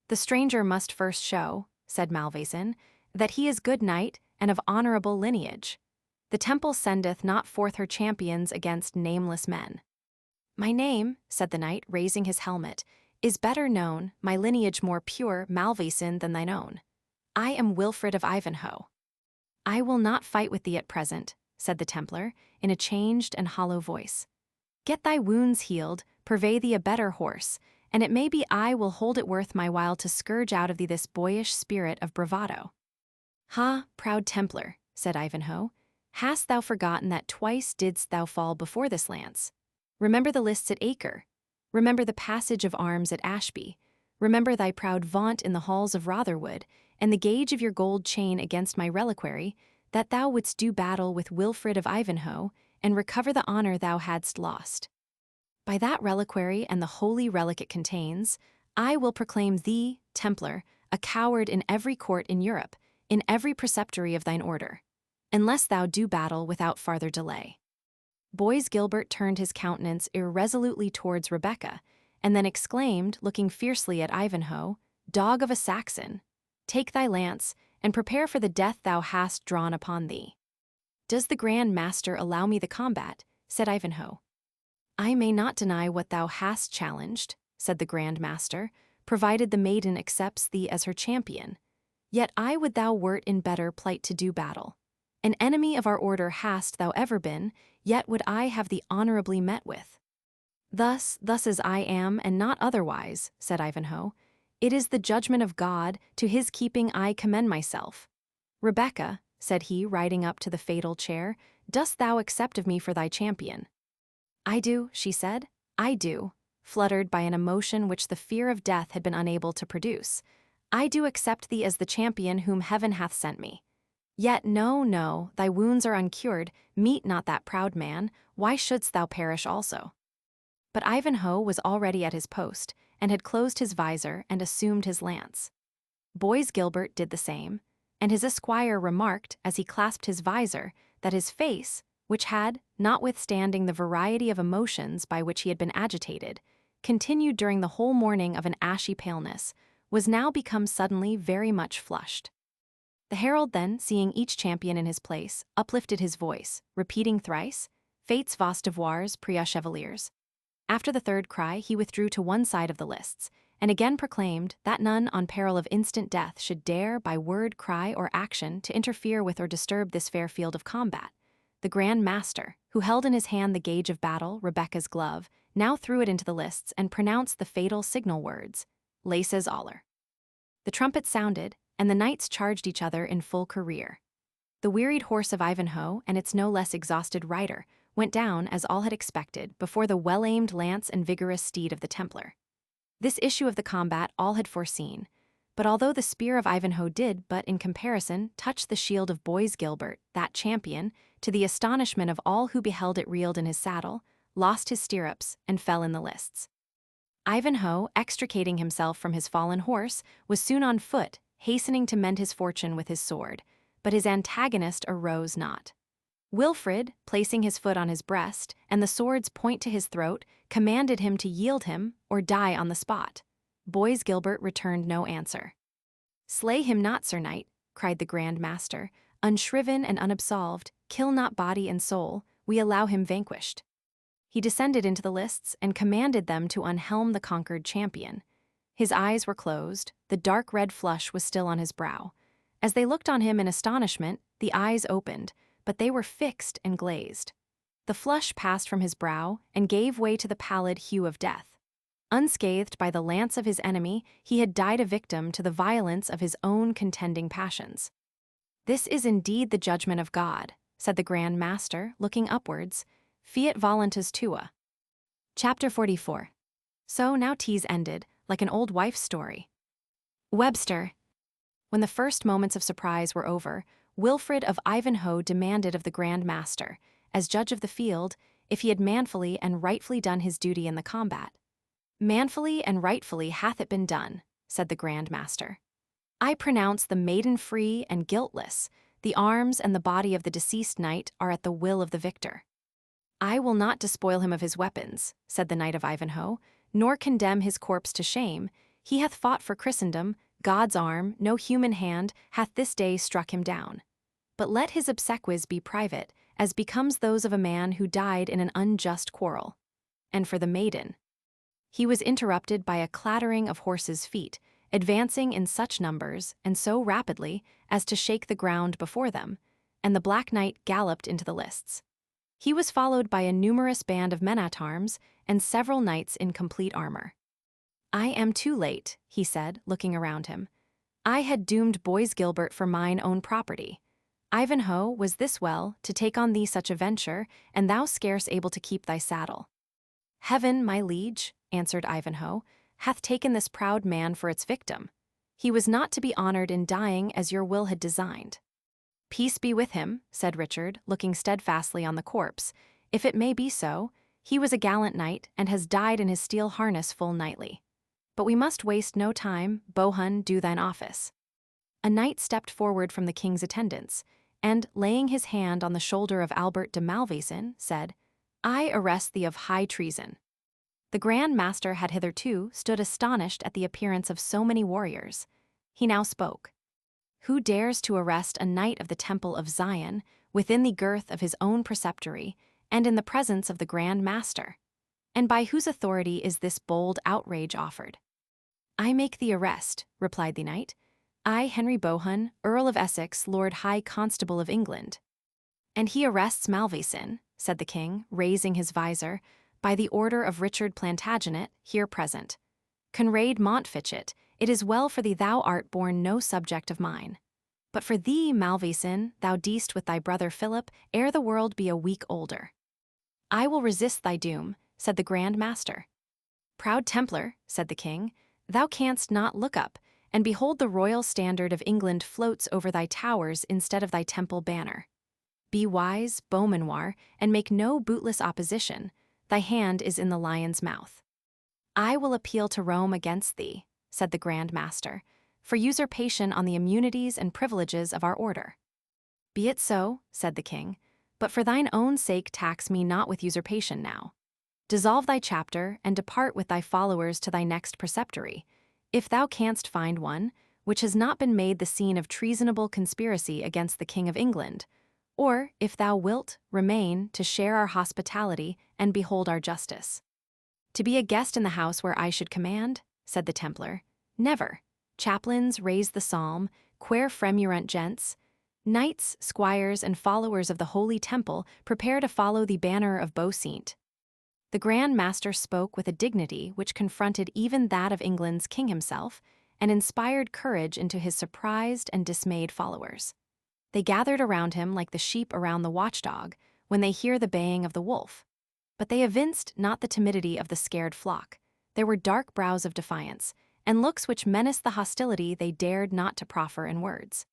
"The stranger must first show," said Malvoisin, "that he is good knight and of honorable lineage. The temple sendeth not forth her champions against nameless men." "My name," said the knight, raising his helmet, "is better known, my lineage more pure, Malvoisin, than thine own. I am Wilfred of Ivanhoe." "I will not fight with thee at present," said the Templar, in a changed and hollow voice. "Get thy wounds healed, purvey thee a better horse, and it may be I will hold it worth my while to scourge out of thee this boyish spirit of bravado." "Ha, proud Templar," said Ivanhoe, "hast thou forgotten that twice didst thou fall before this lance? Remember the lists at Acre. Remember the passage of arms at Ashby. Remember thy proud vaunt in the halls of Rotherwood, and the gage of your gold chain against my reliquary, that thou wouldst do battle with Wilfred of Ivanhoe, and recover the honor thou hadst lost. By that reliquary and the holy relic it contains, I will proclaim thee, Templar, a coward in every court in Europe, in every preceptory of thine order, unless thou do battle without farther delay." Bois Gilbert turned his countenance irresolutely towards Rebecca, and then exclaimed, looking fiercely at Ivanhoe, "Dog of a Saxon, take thy lance, and prepare for the death thou hast drawn upon thee." "Does the Grand Master allow me the combat?" said Ivanhoe. "I may not deny what thou hast challenged," said the Grand Master, "provided the maiden accepts thee as her champion. Yet I would thou wert in better plight to do battle. An enemy of our order hast thou ever been, yet would I have thee honorably met with." Thus as I am, and not otherwise," said Ivanhoe. "It is the judgment of God, to his keeping I commend myself. Rebecca," said he, riding up to the fatal chair, "dost thou accept of me for thy champion?" "I do," she said, "I do," fluttered by an emotion which the fear of death had been unable to produce. "I do accept thee as the champion whom heaven hath sent me. Yet no, thy wounds are uncured, meet not that proud man, why shouldst thou perish also?" But Ivanhoe was already at his post, and had closed his visor and assumed his lance. Bois Gilbert did the same, and his esquire remarked, as he clasped his visor, that his face, which had, notwithstanding the variety of emotions by which he had been agitated, continued during the whole morning of an ashy paleness, was now become suddenly very much flushed. The herald then, seeing each champion in his place, uplifted his voice, repeating thrice, "Fates vos devoirs pria chevaliers." After the third cry he withdrew to one side of the lists, and again proclaimed that none on peril of instant death should dare, by word, cry, or action, to interfere with or disturb this fair field of combat. The Grand Master, who held in his hand the gage of battle, Rebecca's glove, now threw it into the lists and pronounced the fatal signal words, "Laces aller." The trumpet sounded, and the knights charged each other in full career. The wearied horse of Ivanhoe and its no less exhausted rider went down, as all had expected, before the well-aimed lance and vigorous steed of the Templar. This issue of the combat all had foreseen, but although the spear of Ivanhoe did but, in comparison, touch the shield of Bois Gilbert, that champion, to the astonishment of all who beheld it reeled in his saddle, lost his stirrups, and fell in the lists. Ivanhoe, extricating himself from his fallen horse, was soon on foot, hastening to mend his fortune with his sword, but his antagonist arose not. Wilfred, placing his foot on his breast, and the sword's point to his throat, commanded him to yield him, or die on the spot. Bois Gilbert returned no answer. "Slay him not, Sir Knight," cried the Grand Master. "Unshriven and unabsolved, kill not body and soul, we allow him vanquished." He descended into the lists and commanded them to unhelm the conquered champion. His eyes were closed, the dark red flush was still on his brow. As they looked on him in astonishment, the eyes opened, but they were fixed and glazed. The flush passed from his brow and gave way to the pallid hue of death. Unscathed by the lance of his enemy, he had died a victim to the violence of his own contending passions. "This is indeed the judgment of God," said the Grand Master, looking upwards. "Fiat voluntas tua." Chapter 44. So now tea's ended, like an old wife's story. Webster. When the first moments of surprise were over, Wilfred of Ivanhoe demanded of the Grand Master, as judge of the field, if he had manfully and rightfully done his duty in the combat. "Manfully and rightfully hath it been done," said the Grand Master. "I pronounce the maiden free and guiltless. The arms and the body of the deceased knight are at the will of the victor." "I will not despoil him of his weapons," said the Knight of Ivanhoe, "nor condemn his corpse to shame. He hath fought for Christendom, God's arm, no human hand, hath this day struck him down. But let his obsequies be private, as becomes those of a man who died in an unjust quarrel. And for the maiden—" He was interrupted by a clattering of horses' feet, advancing in such numbers and so rapidly as to shake the ground before them, and the Black Knight galloped into the lists. He was followed by a numerous band of men-at-arms and several knights in complete armor. "I am too late," he said, looking around him. "I had doomed Boys Gilbert for mine own property. Ivanhoe, was this well, to take on thee such a venture, and thou scarce able to keep thy saddle?" "Heaven, my liege," answered Ivanhoe, "hath taken this proud man for its victim. He was not to be honored in dying as your will had designed." "Peace be with him," said Richard, looking steadfastly on the corpse. "If it may be so, he was a gallant knight, and has died in his steel harness full knightly. But we must waste no time. Bohun, do thine office." A knight stepped forward from the king's attendants, and, laying his hand on the shoulder of Albert de Malvoisin, said, "I arrest thee of high treason." The Grand Master had hitherto stood astonished at the appearance of so many warriors. He now spoke. "Who dares to arrest a knight of the Temple of Zion, within the girth of his own preceptory, and in the presence of the Grand Master? And by whose authority is this bold outrage offered?" "I make the arrest," replied the knight. "I, Henry Bohun, Earl of Essex, Lord High Constable of England." "And he arrests Malvoisin," said the king, raising his visor, "by the order of Richard Plantagenet, here present. Conrade Montfichet, it is well for thee thou art born no subject of mine. But for thee, Malvoisin, thou deest with thy brother Philip, ere the world be a week older." "I will resist thy doom," said the Grand Master. "Proud Templar," said the king, "thou canst not look up, and behold the royal standard of England floats over thy towers instead of thy temple banner. Be wise, Beaumanoir, and make no bootless opposition. Thy hand is in the lion's mouth." "I will appeal to Rome against thee," said the Grand Master, "for usurpation on the immunities and privileges of our order." "Be it so," said the king, "but for thine own sake tax me not with usurpation now. Dissolve thy chapter, and depart with thy followers to thy next preceptory, if thou canst find one, which has not been made the scene of treasonable conspiracy against the King of England, or, if thou wilt, remain to share our hospitality and behold our justice." "To be a guest in the house where I should command?" said the Templar. "Never. Chaplains, raise the psalm, quaere fremuant gents. Knights, squires, and followers of the Holy Temple, prepare to follow the banner of Beauseant." The Grand Master spoke with a dignity which confronted even that of England's king himself, and inspired courage into his surprised and dismayed followers. They gathered around him like the sheep around the watchdog when they hear the baying of the wolf. But they evinced not the timidity of the scared flock. There were dark brows of defiance, and looks which menaced the hostility they dared not to proffer in words.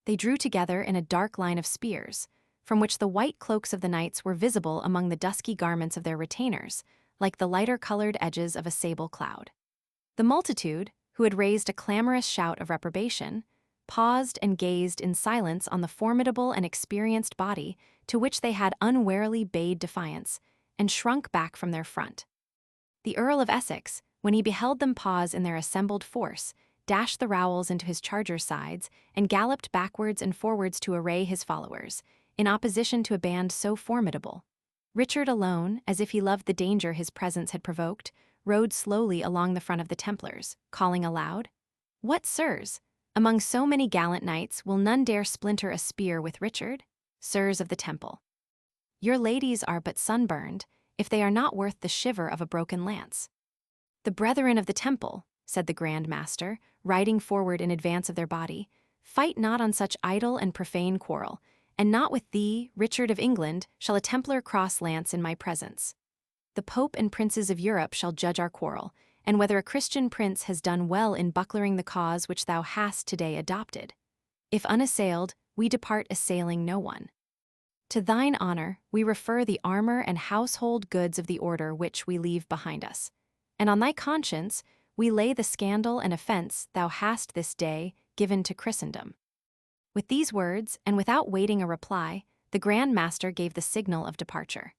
They drew together in a dark line of spears, from which the white cloaks of the knights were visible among the dusky garments of their retainers, like the lighter-colored edges of a sable cloud. The multitude, who had raised a clamorous shout of reprobation, paused and gazed in silence on the formidable and experienced body to which they had unwarily bade defiance, and shrunk back from their front. The Earl of Essex, when he beheld them pause in their assembled force, dashed the rowels into his charger's sides, and galloped backwards and forwards to array his followers, in opposition to a band so formidable. Richard alone, as if he loved the danger his presence had provoked, rode slowly along the front of the Templars, calling aloud, "What, sirs? Among so many gallant knights will none dare splinter a spear with Richard? Sirs of the Temple, your ladies are but sunburned, if they are not worth the shiver of a broken lance." "The brethren of the Temple," said the Grand Master, riding forward in advance of their body, "fight not on such idle and profane quarrel, and not with thee, Richard of England, shall a Templar cross lance in my presence. The Pope and princes of Europe shall judge our quarrel, and whether a Christian prince has done well in bucklering the cause which thou hast today adopted. If unassailed, we depart assailing no one. To thine honor we refer the armor and household goods of the order which we leave behind us, and on thy conscience we lay the scandal and offense thou hast this day given to Christendom." With these words, and without waiting a reply, the Grand Master gave the signal of departure.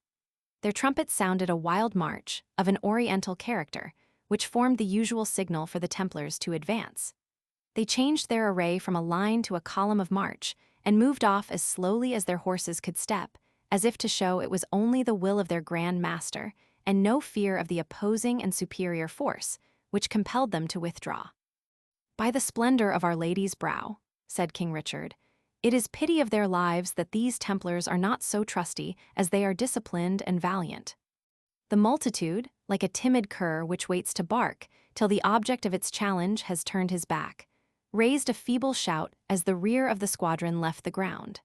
Their trumpets sounded a wild march, of an oriental character, which formed the usual signal for the Templars to advance. They changed their array from a line to a column of march, and moved off as slowly as their horses could step, as if to show it was only the will of their Grand Master, and no fear of the opposing and superior force, which compelled them to withdraw. "By the splendor of Our Lady's brow," said King Richard, "it is pity of their lives that these Templars are not so trusty as they are disciplined and valiant. The multitude, like a timid cur which waits to bark till the object of its challenge has turned his back, raised a feeble shout as the rear of the squadron left the ground.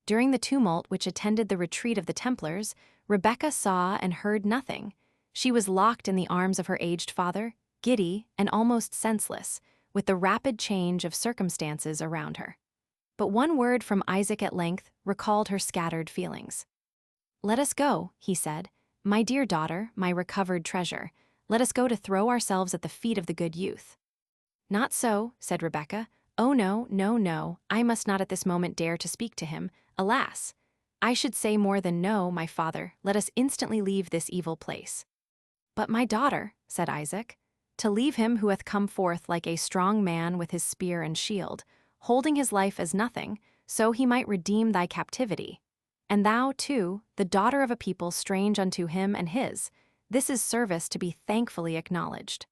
During the tumult which attended the retreat of the Templars, Rebecca saw and heard nothing. She was locked in the arms of her aged father, giddy and almost senseless, with the rapid change of circumstances around her. But one word from Isaac at length recalled her scattered feelings. "Let us go," he said, "my dear daughter, my recovered treasure. Let us go to throw ourselves at the feet of the good youth." "Not so," said Rebecca. "Oh no, no, no, I must not at this moment dare to speak to him. Alas! I should say more than no, my father, let us instantly leave this evil place." "But my daughter," said Isaac, "to leave him who hath come forth like a strong man with his spear and shield, holding his life as nothing, so he might redeem thy captivity. And thou, too, the daughter of a people strange unto him and his, this is service to be thankfully acknowledged."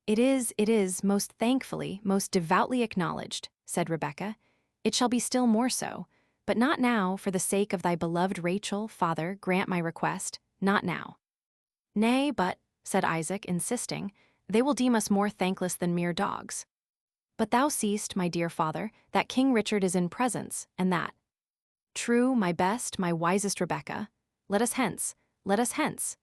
It is, most thankfully, most devoutly acknowledged," said Rebecca. "It shall be still more so, but not now, for the sake of thy beloved Rachel, father, grant my request, not now." "Nay, but," said Isaac, insisting, "they will deem us more thankless than mere dogs." "But thou seest, my dear father, that King Richard is in presence, and that—" "True, my best, my wisest Rebecca. Let us hence, let us hence.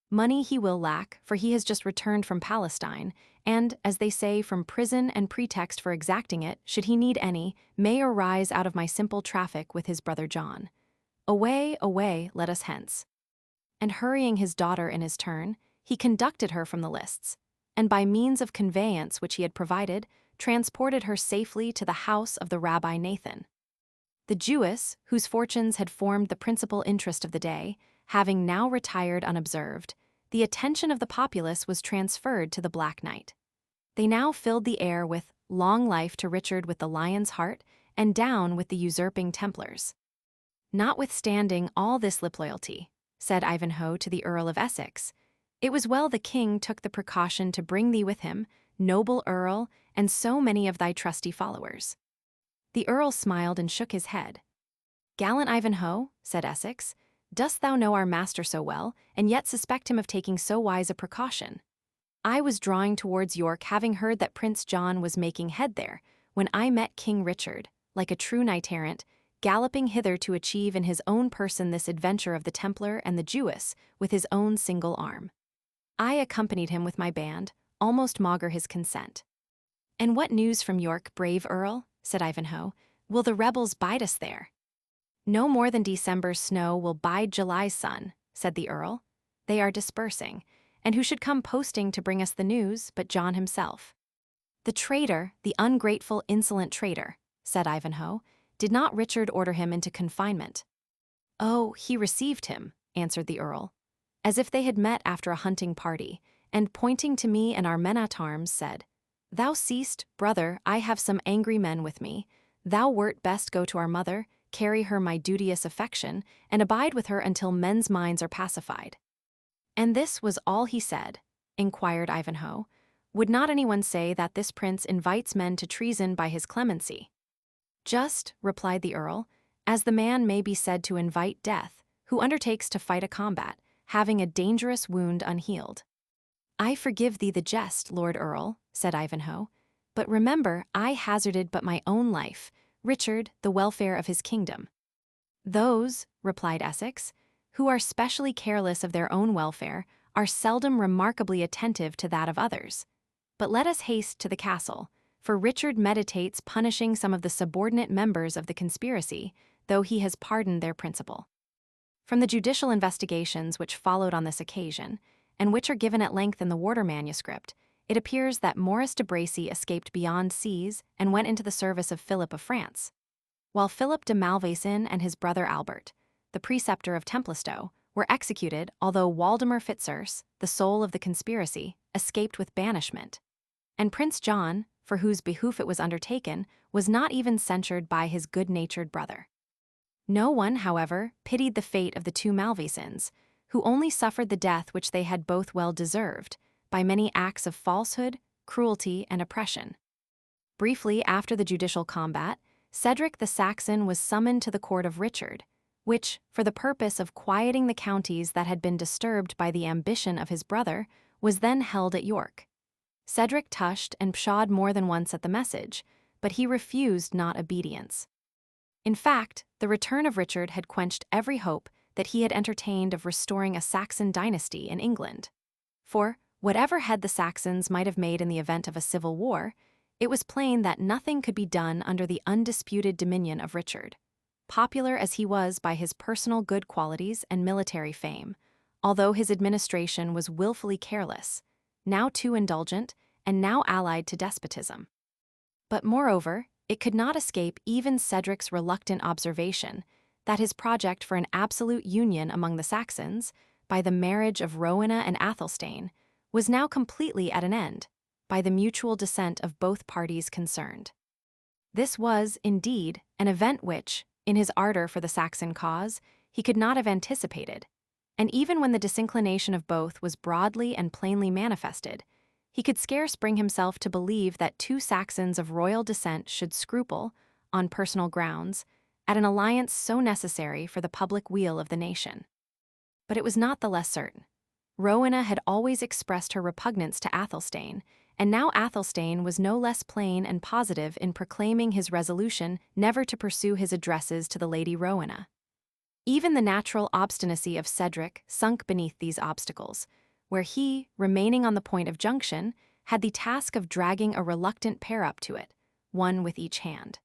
Money he will lack, for he has just returned from Palestine, and, as they say, from prison and pretext for exacting it, should he need any, may arise out of my simple traffic with his brother John. Away, away, let us hence." And hurrying his daughter in his turn, he conducted her from the lists, and by means of conveyance which he had provided, transported her safely to the house of the Rabbi Nathan. The Jewess, whose fortunes had formed the principal interest of the day, having now retired unobserved, the attention of the populace was transferred to the Black Knight. They now filled the air with "Long life to Richard with the lion's heart," and "Down with the usurping Templars." "Notwithstanding all this lip loyalty," said Ivanhoe to the Earl of Essex, "it was well the king took the precaution to bring thee with him, noble Earl, and so many of thy trusty followers." The Earl smiled and shook his head. "Gallant Ivanhoe," said Essex, "dost thou know our master so well, and yet suspect him of taking so wise a precaution? I was drawing towards York, having heard that Prince John was making head there, when I met King Richard, like a true knight-errant, galloping hither to achieve in his own person this adventure of the Templar and the Jewess with his own single arm. I accompanied him with my band, almost maugre his consent." "And what news from York, brave Earl?" said Ivanhoe. "Will the rebels bide us there?" "No more than December's snow will bide July's sun," said the Earl. "They are dispersing, and who should come posting to bring us the news but John himself?" "The traitor, the ungrateful, insolent traitor," said Ivanhoe. "Did not Richard order him into confinement?" "Oh, he received him," answered the Earl, "as if they had met after a hunting party, and pointing to me and our men-at-arms, said, 'Thou seest, brother, I have some angry men with me. Thou wert best go to our mother, carry her my duteous affection, and abide with her until men's minds are pacified.'" "And this was all he said?" inquired Ivanhoe. "Would not anyone say that this prince invites men to treason by his clemency?" "Just," replied the Earl, "as the man may be said to invite death, who undertakes to fight a combat, having a dangerous wound unhealed." "I forgive thee the jest, Lord Earl," said Ivanhoe, "but remember I hazarded but my own life, Richard, the welfare of his kingdom." "Those," replied Essex, "who are specially careless of their own welfare are seldom remarkably attentive to that of others. But let us haste to the castle, for Richard meditates punishing some of the subordinate members of the conspiracy, though he has pardoned their principal." From the judicial investigations which followed on this occasion, and which are given at length in the Warder manuscript, it appears that Maurice de Bracy escaped beyond seas and went into the service of Philip of France, while Philip de Malvoisin and his brother Albert, the preceptor of Templestowe, were executed, although Waldemar Fitzurse, the soul of the conspiracy, escaped with banishment. And Prince John, for whose behoof it was undertaken, was not even censured by his good-natured brother. No one, however, pitied the fate of the two Malvoisins, who only suffered the death which they had both well deserved, by many acts of falsehood, cruelty, and oppression. Briefly after the judicial combat, Cedric the Saxon was summoned to the court of Richard, which, for the purpose of quieting the counties that had been disturbed by the ambition of his brother, was then held at York. Cedric tushed and pshawed more than once at the message, but he refused not obedience. In fact, the return of Richard had quenched every hope that he had entertained of restoring a Saxon dynasty in England. For, whatever head the Saxons might have made in the event of a civil war, it was plain that nothing could be done under the undisputed dominion of Richard. Popular as he was by his personal good qualities and military fame, although his administration was willfully careless, now too indulgent, and now allied to despotism. But moreover, it could not escape even Cedric's reluctant observation that his project for an absolute union among the Saxons, by the marriage of Rowena and Athelstane, was now completely at an end, by the mutual dissent of both parties concerned. This was, indeed, an event which, in his ardor for the Saxon cause, he could not have anticipated, and even when the disinclination of both was broadly and plainly manifested, he could scarce bring himself to believe that two Saxons of royal descent should scruple, on personal grounds, at an alliance so necessary for the public weal of the nation. But it was not the less certain. Rowena had always expressed her repugnance to Athelstane, and now Athelstane was no less plain and positive in proclaiming his resolution never to pursue his addresses to the Lady Rowena. Even the natural obstinacy of Cedric sunk beneath these obstacles, where he, remaining on the point of junction, had the task of dragging a reluctant pair up to it, one with each hand.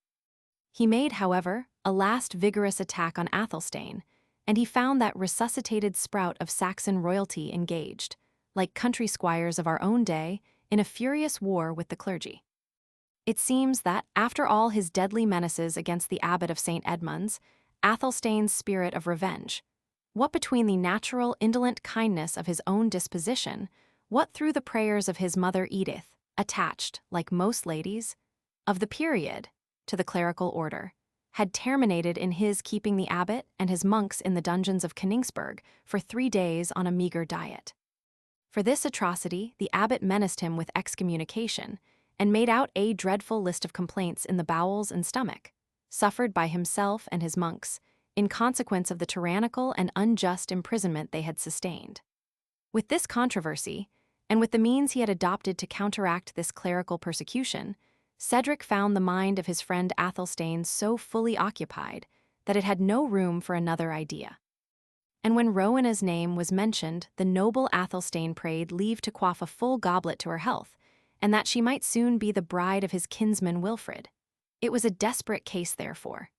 He made, however, a last vigorous attack on Athelstane, and he found that resuscitated sprout of Saxon royalty engaged, like country squires of our own day, in a furious war with the clergy. It seems that, after all his deadly menaces against the abbot of St. Edmund's, Athelstane's spirit of revenge, what between the natural indolent kindness of his own disposition, what through the prayers of his mother Edith, attached, like most ladies, of the period, to the clerical order, had terminated in his keeping the abbot and his monks in the dungeons of Königsberg for 3 days on a meager diet. For this atrocity the abbot menaced him with excommunication, and made out a dreadful list of complaints in the bowels and stomach, suffered by himself and his monks, in consequence of the tyrannical and unjust imprisonment they had sustained. With this controversy, and with the means he had adopted to counteract this clerical persecution, Cedric found the mind of his friend Athelstane so fully occupied that it had no room for another idea. And when Rowena's name was mentioned, the noble Athelstane prayed leave to quaff a full goblet to her health, and that she might soon be the bride of his kinsman Wilfred. It was a desperate case, therefore.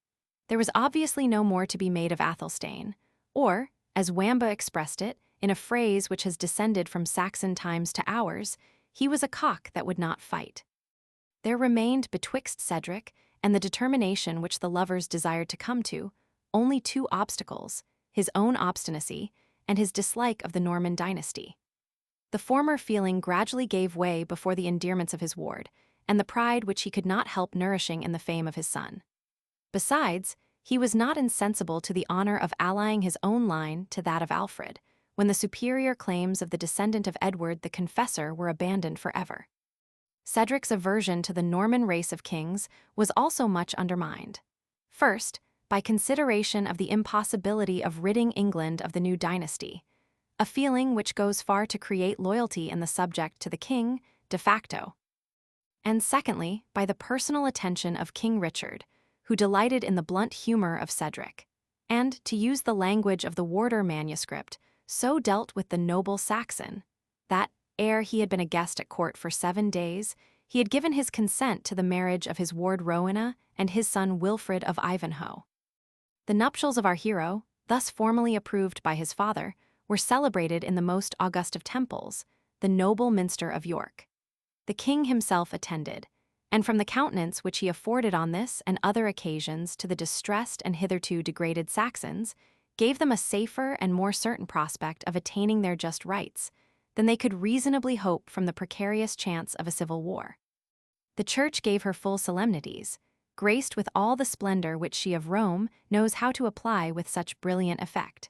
There was obviously no more to be made of Athelstane, or, as Wamba expressed it, in a phrase which has descended from Saxon times to ours, he was a cock that would not fight. There remained betwixt Cedric and the determination which the lovers desired to come to only 2 obstacles, his own obstinacy and his dislike of the Norman dynasty. The former feeling gradually gave way before the endearments of his ward, and the pride which he could not help nourishing in the fame of his son. Besides, he was not insensible to the honor of allying his own line to that of Alfred, when the superior claims of the descendant of Edward the Confessor were abandoned forever. Cedric's aversion to the Norman race of kings was also much undermined. First, by consideration of the impossibility of ridding England of the new dynasty, a feeling which goes far to create loyalty in the subject to the king, de facto. And secondly, by the personal attention of King Richard, who delighted in the blunt humor of Cedric, and, to use the language of the Warder manuscript, so dealt with the noble Saxon, that, ere he had been a guest at court for 7 days, he had given his consent to the marriage of his ward Rowena and his son Wilfred of Ivanhoe. The nuptials of our hero, thus formally approved by his father, were celebrated in the most august of temples, the noble minster of York. The king himself attended, and from the countenance which he afforded on this and other occasions to the distressed and hitherto degraded Saxons, gave them a safer and more certain prospect of attaining their just rights than they could reasonably hope from the precarious chance of a civil war. The church gave her full solemnities, graced with all the splendor which she of Rome knows how to apply with such brilliant effect.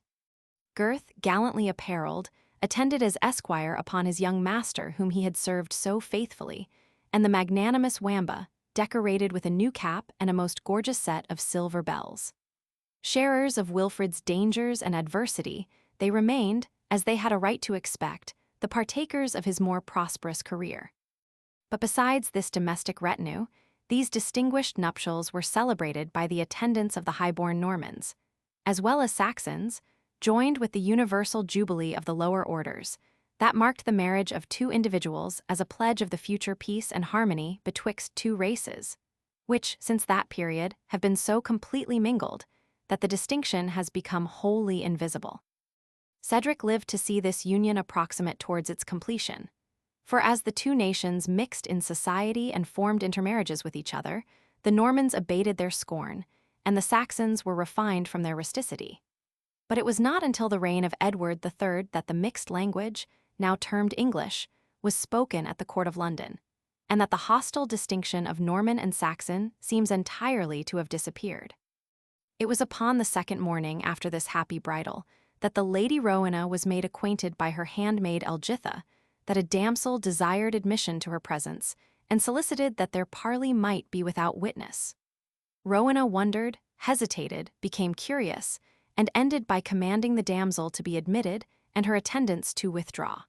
Gurth, gallantly apparelled, attended as esquire upon his young master whom he had served so faithfully, and the magnanimous Wamba, decorated with a new cap and a most gorgeous set of silver bells. Sharers of Wilfred's dangers and adversity, they remained, as they had a right to expect, the partakers of his more prosperous career. But besides this domestic retinue, these distinguished nuptials were celebrated by the attendance of the high-born Normans, as well as Saxons, joined with the universal jubilee of the lower orders, that marked the marriage of 2 individuals as a pledge of the future peace and harmony betwixt 2 races, which, since that period, have been so completely mingled that the distinction has become wholly invisible. Cedric lived to see this union approximate towards its completion, for as the 2 nations mixed in society and formed intermarriages with each other, the Normans abated their scorn, and the Saxons were refined from their rusticity. But it was not until the reign of Edward III that the mixed language, now termed English, was spoken at the court of London, and that the hostile distinction of Norman and Saxon seems entirely to have disappeared. It was upon the 2nd morning after this happy bridal that the Lady Rowena was made acquainted by her handmaid Elgitha that a damsel desired admission to her presence, and solicited that their parley might be without witness. Rowena wondered, hesitated, became curious, and ended by commanding the damsel to be admitted and her attendants to withdraw.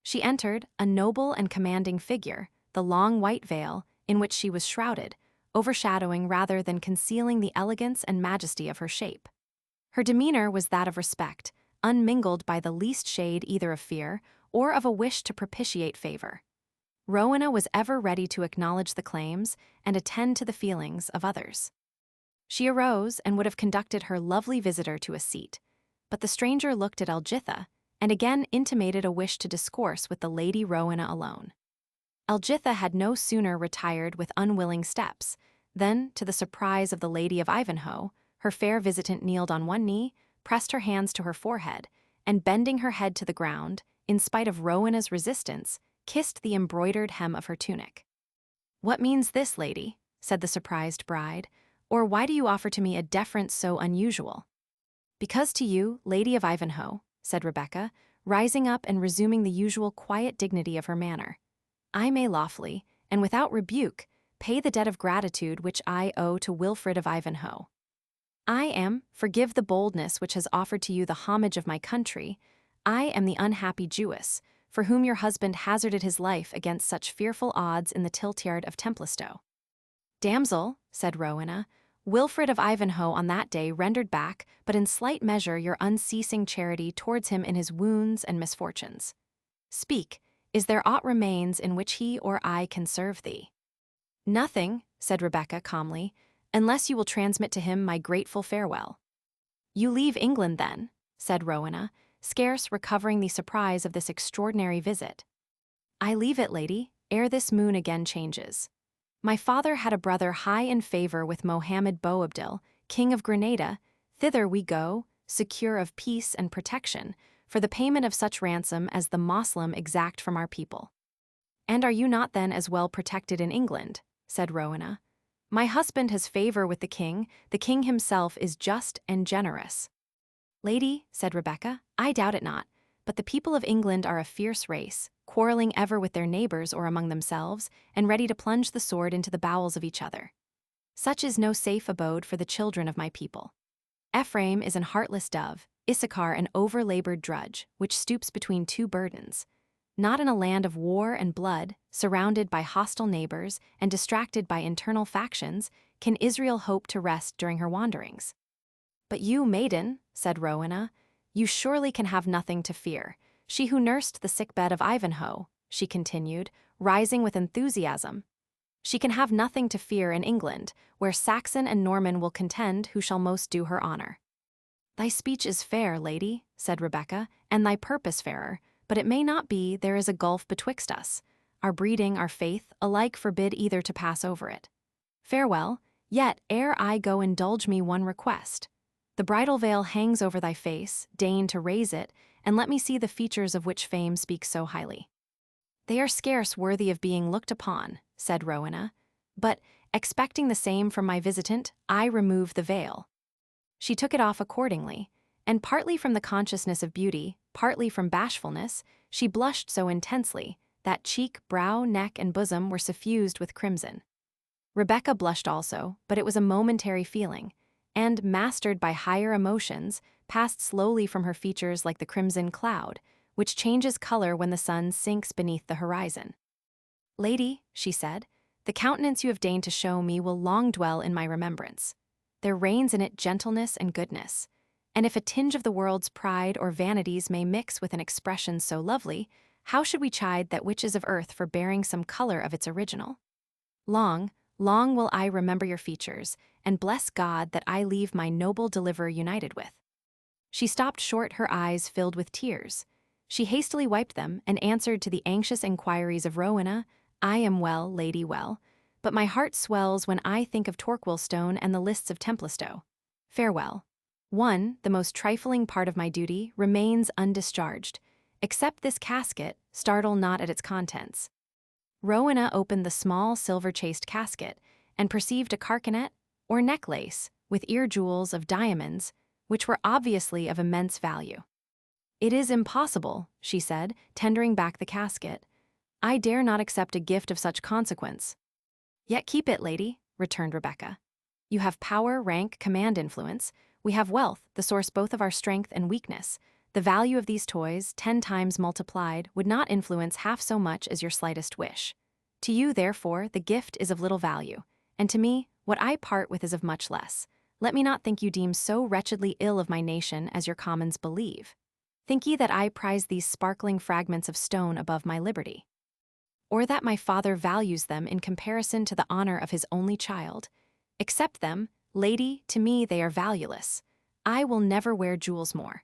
She entered, a noble and commanding figure, the long white veil, in which she was shrouded, overshadowing rather than concealing the elegance and majesty of her shape. Her demeanor was that of respect, unmingled by the least shade either of fear or of a wish to propitiate favor. Rowena was ever ready to acknowledge the claims and attend to the feelings of others. She arose and would have conducted her lovely visitor to a seat, but the stranger looked at Elgitha and again intimated a wish to discourse with the Lady Rowena alone. Elgitha had no sooner retired with unwilling steps than, to the surprise of the Lady of Ivanhoe, her fair visitant kneeled on one knee, pressed her hands to her forehead, and bending her head to the ground, in spite of Rowena's resistance, kissed the embroidered hem of her tunic. "What means this, lady?" said the surprised bride, "or why do you offer to me a deference so unusual?" "Because to you, Lady of Ivanhoe," said Rebecca, rising up and resuming the usual quiet dignity of her manner, "I may lawfully, and without rebuke, pay the debt of gratitude which I owe to Wilfred of Ivanhoe. I am, forgive the boldness which has offered to you the homage of my country, I am the unhappy Jewess, for whom your husband hazarded his life against such fearful odds in the tiltyard of Templestowe." "Damsel," said Rowena, "Wilfred of Ivanhoe on that day rendered back, but in slight measure, your unceasing charity towards him in his wounds and misfortunes. Speak, is there aught remains in which he or I can serve thee?" "Nothing," said Rebecca calmly, "unless you will transmit to him my grateful farewell." "You leave England, then?" said Rowena, scarce recovering the surprise of this extraordinary visit. "I leave it, lady, ere this moon again changes. My father had a brother high in favor with Mohammed Boabdil, king of Granada. Thither we go, secure of peace and protection, for the payment of such ransom as the Moslem exact from our people." "And are you not then as well protected in England?" said Rowena. "My husband has favor with the king himself is just and generous." "Lady," said Rebecca, "I doubt it not, but the people of England are a fierce race, quarreling ever with their neighbors or among themselves, and ready to plunge the sword into the bowels of each other. Such is no safe abode for the children of my people. Ephraim is an heartless dove, Issachar an over-labored drudge, which stoops between two burdens. Not in a land of war and blood, surrounded by hostile neighbors and distracted by internal factions, can Israel hope to rest during her wanderings. But you, maiden, said Rowena, you surely can have nothing to fear. She who nursed the sickbed of Ivanhoe, she continued, rising with enthusiasm. She can have nothing to fear in England, where Saxon and Norman will contend who shall most do her honor. Thy speech is fair, lady, said Rebecca, and thy purpose fairer, but it may not be there is a gulf betwixt us. Our breeding, our faith, alike forbid either to pass over it. Farewell, yet ere I go indulge me one request. The bridal veil hangs over thy face, deign to raise it, and let me see the features of which fame speaks so highly. They are scarce worthy of being looked upon, said Rowena, but, expecting the same from my visitant, I remove the veil. She took it off accordingly, and partly from the consciousness of beauty, partly from bashfulness, she blushed so intensely that cheek, brow, neck, and bosom were suffused with crimson. Rebecca blushed also, but it was a momentary feeling, and, mastered by higher emotions, passed slowly from her features like the crimson cloud, which changes color when the sun sinks beneath the horizon. Lady, she said, the countenance you have deigned to show me will long dwell in my remembrance. There reigns in it gentleness and goodness, and if a tinge of the world's pride or vanities may mix with an expression so lovely, how should we chide that which is of earth for bearing some color of its original? Long, long will I remember your features, and bless God that I leave my noble deliverer united with. She stopped short, her eyes filled with tears. She hastily wiped them and answered to the anxious inquiries of Rowena, I am well, lady, well, but my heart swells when I think of Torquilstone and the lists of Templestowe. Farewell. One, the most trifling part of my duty, remains undischarged. Accept this casket, startle not at its contents. Rowena opened the small silver-chased casket and perceived a carcanet, or necklace, with ear jewels of diamonds, which were obviously of immense value. It is impossible, she said, tendering back the casket. I dare not accept a gift of such consequence. Yet keep it, lady, returned Rebecca. You have power, rank, command, influence. We have wealth, the source both of our strength and weakness. The value of these toys, 10 times multiplied, would not influence half so much as your slightest wish. To you, therefore, the gift is of little value, and to me, what I part with is of much less. Let me not think you deem so wretchedly ill of my nation as your commons believe. Think ye that I prize these sparkling fragments of stone above my liberty? Or that my father values them in comparison to the honor of his only child? Accept them, lady, to me they are valueless. I will never wear jewels more.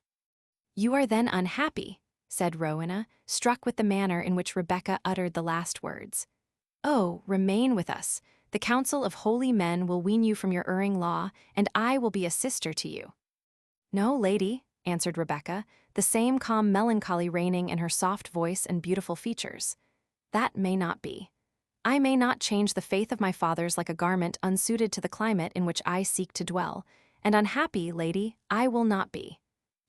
You are then unhappy, said Rowena, struck with the manner in which Rebecca uttered the last words. Oh, remain with us. The counsel of holy men will wean you from your erring law, and I will be a sister to you. No, lady, answered Rebecca, the same calm melancholy reigning in her soft voice and beautiful features. That may not be. I may not change the faith of my fathers like a garment unsuited to the climate in which I seek to dwell, and unhappy, lady, I will not be.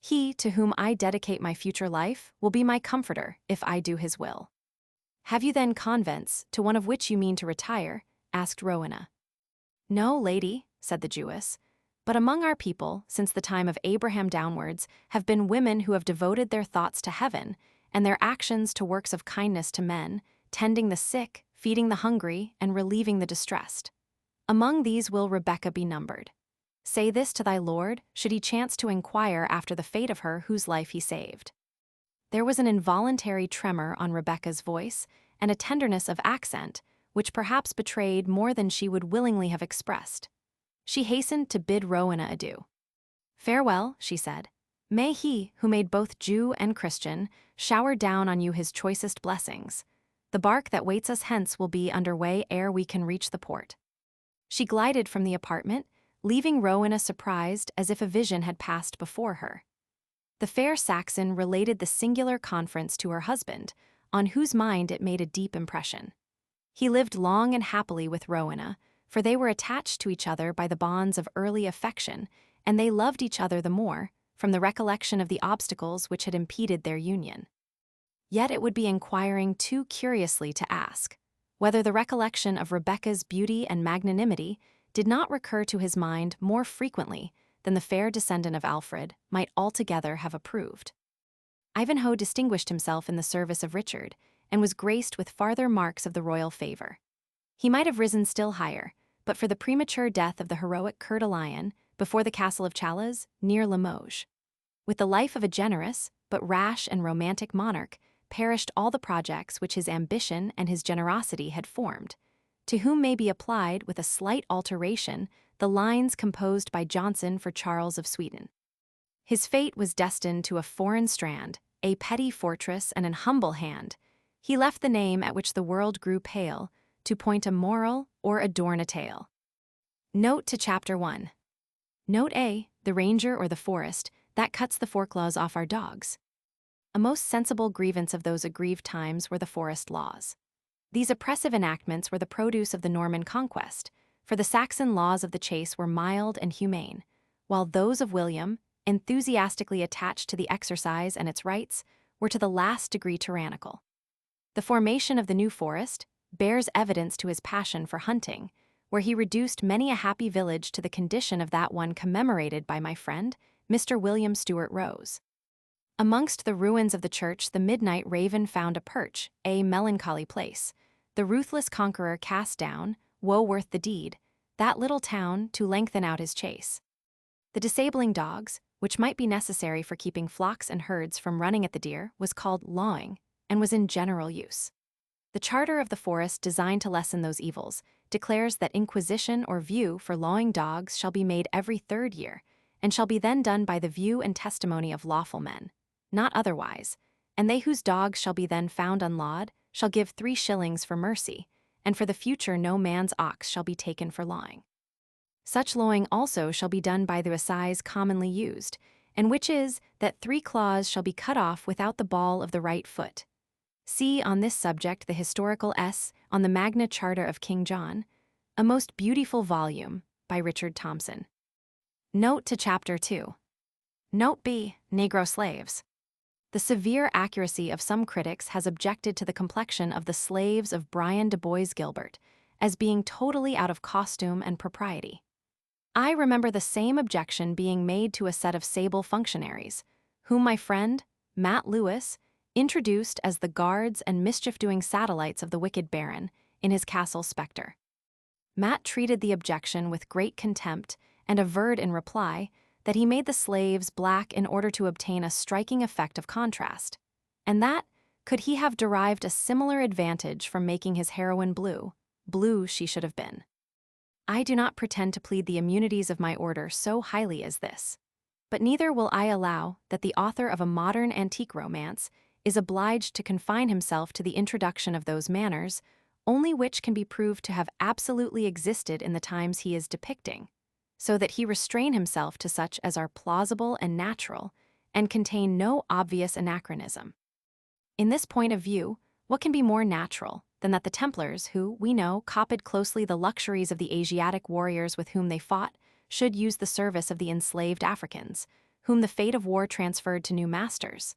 He, to whom I dedicate my future life, will be my comforter, if I do his will. Have you then convents, to one of which you mean to retire? Asked Rowena. No, lady, said the Jewess, but among our people, since the time of Abraham downwards, have been women who have devoted their thoughts to heaven, and their actions to works of kindness to men, tending the sick, feeding the hungry, and relieving the distressed. Among these will Rebecca be numbered. Say this to thy lord, should he chance to inquire after the fate of her whose life he saved. There was an involuntary tremor on Rebecca's voice, and a tenderness of accent, which perhaps betrayed more than she would willingly have expressed. She hastened to bid Rowena adieu. Farewell, she said. May he, who made both Jew and Christian, shower down on you his choicest blessings. The bark that waits us hence will be under way ere we can reach the port. She glided from the apartment, leaving Rowena surprised as if a vision had passed before her. The fair Saxon related the singular conference to her husband, on whose mind it made a deep impression. He lived long and happily with Rowena, for they were attached to each other by the bonds of early affection, and they loved each other the more, from the recollection of the obstacles which had impeded their union. Yet it would be inquiring too curiously to ask whether the recollection of Rebecca's beauty and magnanimity did not recur to his mind more frequently than the fair descendant of Alfred might altogether have approved. Ivanhoe distinguished himself in the service of Richard, and was graced with farther marks of the royal favor. He might have risen still higher, but for the premature death of the heroic Coeur de Lion before the castle of Chalais, near Limoges. With the life of a generous, but rash and romantic monarch, perished all the projects which his ambition and his generosity had formed, to whom may be applied, with a slight alteration, the lines composed by Johnson for Charles of Sweden. His fate was destined to a foreign strand, a petty fortress and an humble hand. He left the name at which the world grew pale, to point a moral or adorn a tale. Note to Chapter 1. Note A, the ranger or the forest, that cuts the foreclaws off our dogs. A most sensible grievance of those aggrieved times were the forest laws. These oppressive enactments were the produce of the Norman conquest, for the Saxon laws of the chase were mild and humane, while those of William, enthusiastically attached to the exercise and its rights, were to the last degree tyrannical. The formation of the New Forest bears evidence to his passion for hunting, where he reduced many a happy village to the condition of that one commemorated by my friend, Mr. William Stuart Rose. Amongst the ruins of the church the midnight raven found a perch, a melancholy place. The ruthless conqueror cast down, woe worth the deed, that little town to lengthen out his chase. The disabling dogs, which might be necessary for keeping flocks and herds from running at the deer, was called lawing, and was in general use. The charter of the forest, designed to lessen those evils, declares that inquisition or view for lawing dogs shall be made every 3rd year, and shall be then done by the view and testimony of lawful men, not otherwise, and they whose dogs shall be then found unlawed shall give 3 shillings for mercy, and for the future no man's ox shall be taken for lawing. Such lawing also shall be done by the assize commonly used, and which is, that 3 claws shall be cut off without the ball of the right foot. See on this subject the historical S. on the Magna Charta of King John, a most beautiful volume, by Richard Thompson. Note to Chapter 2. Note B, Negro slaves. The severe accuracy of some critics has objected to the complexion of the slaves of Brian de Bois Gilbert as being totally out of costume and propriety. I remember the same objection being made to a set of sable functionaries, whom my friend, Matt Lewis, introduced as the guards and mischief-doing satellites of the wicked baron in his Castle Spectre. Matt treated the objection with great contempt and averred in reply that he made the slaves black in order to obtain a striking effect of contrast, and that, could he have derived a similar advantage from making his heroine blue, blue she should have been. I do not pretend to plead the immunities of my order so highly as this, but neither will I allow that the author of a modern antique romance is obliged to confine himself to the introduction of those manners, only which can be proved to have absolutely existed in the times he is depicting, so that he restrain himself to such as are plausible and natural, and contain no obvious anachronism. In this point of view, what can be more natural than that the Templars, who, we know, copied closely the luxuries of the Asiatic warriors with whom they fought, should use the service of the enslaved Africans, whom the fate of war transferred to new masters?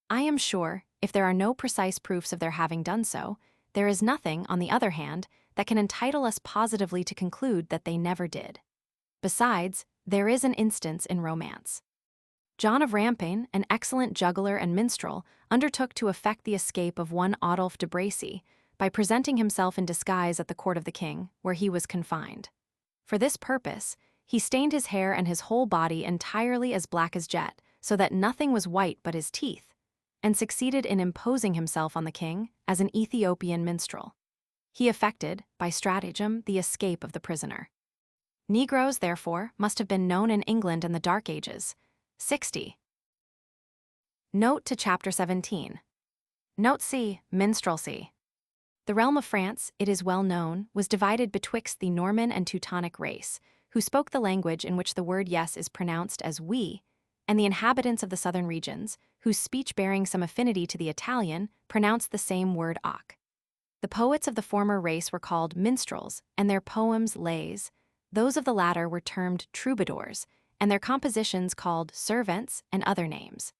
I am sure, if there are no precise proofs of their having done so, there is nothing, on the other hand, that can entitle us positively to conclude that they never did. Besides, there is an instance in romance. John of Ramping, an excellent juggler and minstrel, undertook to effect the escape of one Adolphe de Bracy by presenting himself in disguise at the court of the king, where he was confined. For this purpose, he stained his hair and his whole body entirely as black as jet, so that nothing was white but his teeth, and succeeded in imposing himself on the king as an Ethiopian minstrel. He effected, by stratagem, the escape of the prisoner. Negroes, therefore, must have been known in England in the Dark Ages. 60. Note to Chapter 17. Note C, minstrelsy. The realm of France, it is well known, was divided betwixt the Norman and Teutonic race, who spoke the language in which the word yes is pronounced as we, and the inhabitants of the southern regions, whose speech bearing some affinity to the Italian, pronounced the same word hoc. The poets of the former race were called minstrels, and their poems lays. Those of the latter were termed troubadours, and their compositions called servants and other names.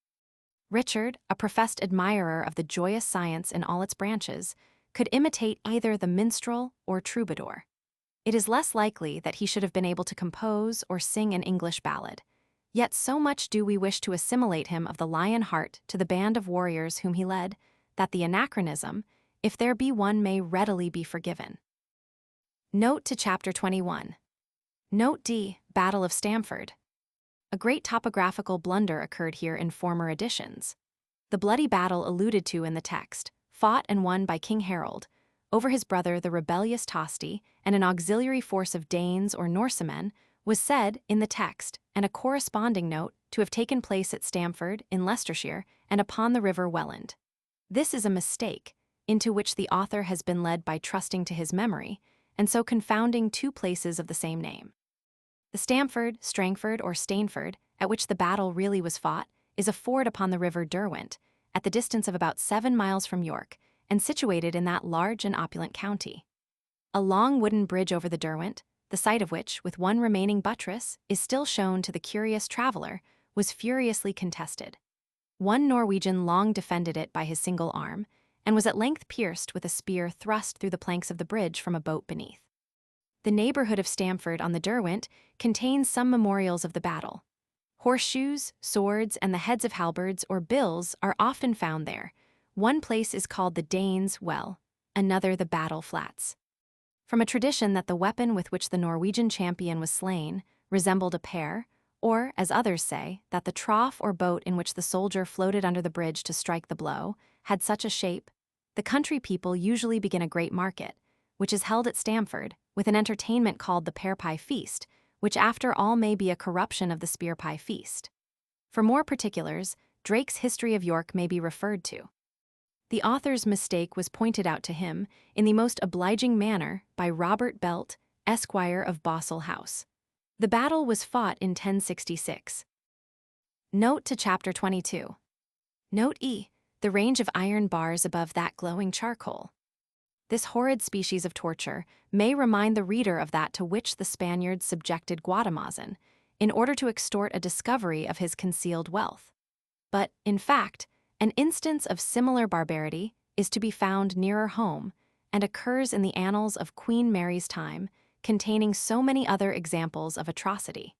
Richard, a professed admirer of the joyous science in all its branches, could imitate either the minstrel or troubadour. it is less likely that he should have been able to compose or sing an English ballad. Yet so much do we wish to assimilate him of the lion heart to the band of warriors whom he led, that the anachronism, if there be one, may readily be forgiven. Note to Chapter 21. Note D. Battle of Stamford. A great topographical blunder occurred here in former editions. The bloody battle alluded to in the text, fought and won by King Harold, over his brother the rebellious Tosti, and an auxiliary force of Danes or Norsemen, was said, in the text, and a corresponding note, to have taken place at Stamford, in Leicestershire, and upon the river Welland. This is a mistake, into which the author has been led by trusting to his memory, and so confounding two places of the same name. The Stamford, Strangford, or Stainford, at which the battle really was fought, is a ford upon the river Derwent, at the distance of about 7 miles from York, and situated in that large and opulent county. A long wooden bridge over the Derwent, the site of which, with one remaining buttress, is still shown to the curious traveller, was furiously contested. One Norwegian long defended it by his single arm, and was at length pierced with a spear thrust through the planks of the bridge from a boat beneath. The neighbourhood of Stamford on the Derwent contains some memorials of the battle. Horseshoes, swords, and the heads of halberds or bills are often found there. One place is called the Danes' Well, another the Battle Flats. From a tradition that the weapon with which the Norwegian champion was slain resembled a pear, or, as others say, that the trough or boat in which the soldier floated under the bridge to strike the blow had such a shape, the country people usually begin a great market, which is held at Stamford, with an entertainment called the pear pie feast, which after all may be a corruption of the spear pie feast. For more particulars, Drake's History of York may be referred to. The author's mistake was pointed out to him, in the most obliging manner, by Robert Belt, Esquire of Bossall House. The battle was fought in 1066. Note to Chapter 22. Note E. The range of iron bars above that glowing charcoal. This horrid species of torture may remind the reader of that to which the Spaniards subjected Guatimazin, in order to extort a discovery of his concealed wealth. But, in fact, an instance of similar barbarity is to be found nearer home, and occurs in the annals of Queen Mary's time, containing so many other examples of atrocity.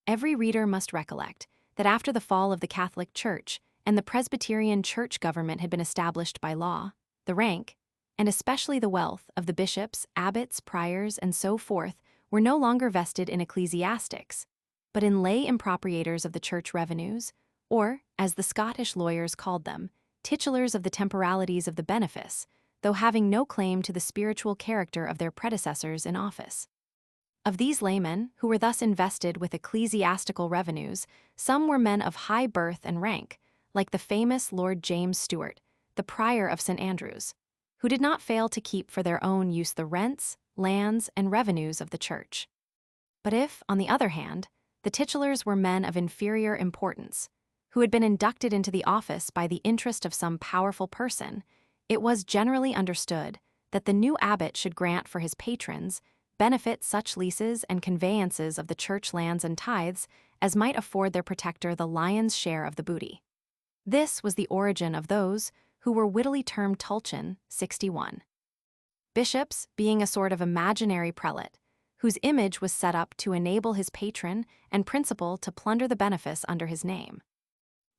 Every reader must recollect that after the fall of the Catholic Church and the Presbyterian church government had been established by law, the rank, and especially the wealth, of the bishops, abbots, priors, and so forth were no longer vested in ecclesiastics, but in lay impropriators of the church revenues, or, as the Scottish lawyers called them, titulars of the temporalities of the benefice, though having no claim to the spiritual character of their predecessors in office. Of these laymen, who were thus invested with ecclesiastical revenues, some were men of high birth and rank, like the famous Lord James Stuart, the prior of St. Andrews, who did not fail to keep for their own use the rents, lands, and revenues of the church. But if, on the other hand, the titulars were men of inferior importance, who had been inducted into the office by the interest of some powerful person, it was generally understood that the new abbot should grant for his patrons benefit such leases and conveyances of the church lands and tithes as might afford their protector the lion's share of the booty. This was the origin of those who were wittily termed tulchion, 61. Bishops being a sort of imaginary prelate, whose image was set up to enable his patron and principal to plunder the benefice under his name.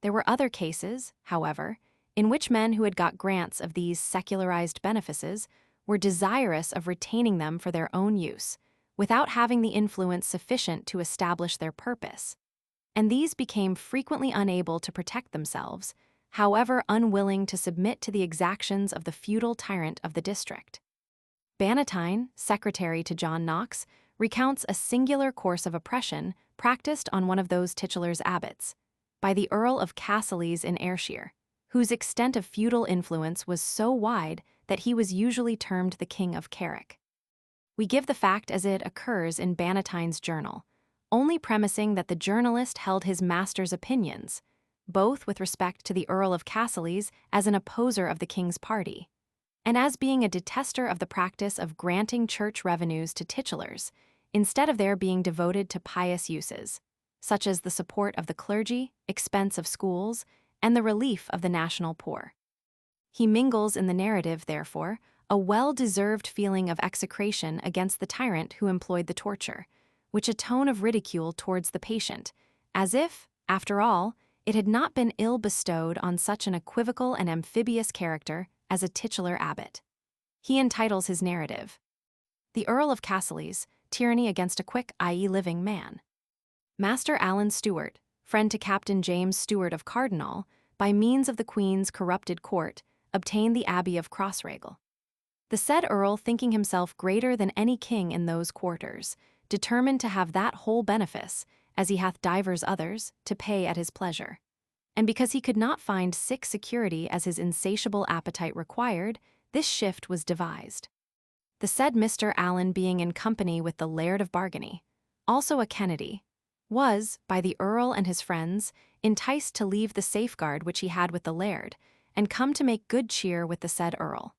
There were other cases, however, in which men who had got grants of these secularized benefices were desirous of retaining them for their own use, without having the influence sufficient to establish their purpose, and these became frequently unable to protect themselves, however unwilling to submit to the exactions of the feudal tyrant of the district. Bannatyne, secretary to John Knox, recounts a singular course of oppression practiced on one of those titulars abbots, by the Earl of Cassilis in Ayrshire, whose extent of feudal influence was so wide that he was usually termed the King of Carrick. We give the fact as it occurs in Bannatyne's journal, only premising that the journalist held his master's opinions, both with respect to the Earl of Cassilis as an opposer of the king's party, and as being a detester of the practice of granting church revenues to titulars, instead of their being devoted to pious uses, such as the support of the clergy, expense of schools, and the relief of the national poor. He mingles in the narrative, therefore, a well-deserved feeling of execration against the tyrant who employed the torture, which a tone of ridicule towards the patient, as if, after all, it had not been ill bestowed on such an equivocal and amphibious character as a titular abbot. He entitles his narrative, "The Earl of Cassilies, Tyranny Against a Quick, i.e. Living Man." Master Alan Stewart, friend to Captain James Stewart of Cardinal, by means of the Queen's corrupted court, obtained the abbey of Crossraguel. The said earl, thinking himself greater than any king in those quarters, determined to have that whole benefice, as he hath divers others, to pay at his pleasure. And because he could not find sick security as his insatiable appetite required, this shift was devised. The said Mr. Allen, being in company with the Laird of Bargany, also a Kennedy, was, by the earl and his friends, enticed to leave the safeguard which he had with the laird, and come to make good cheer with the said earl.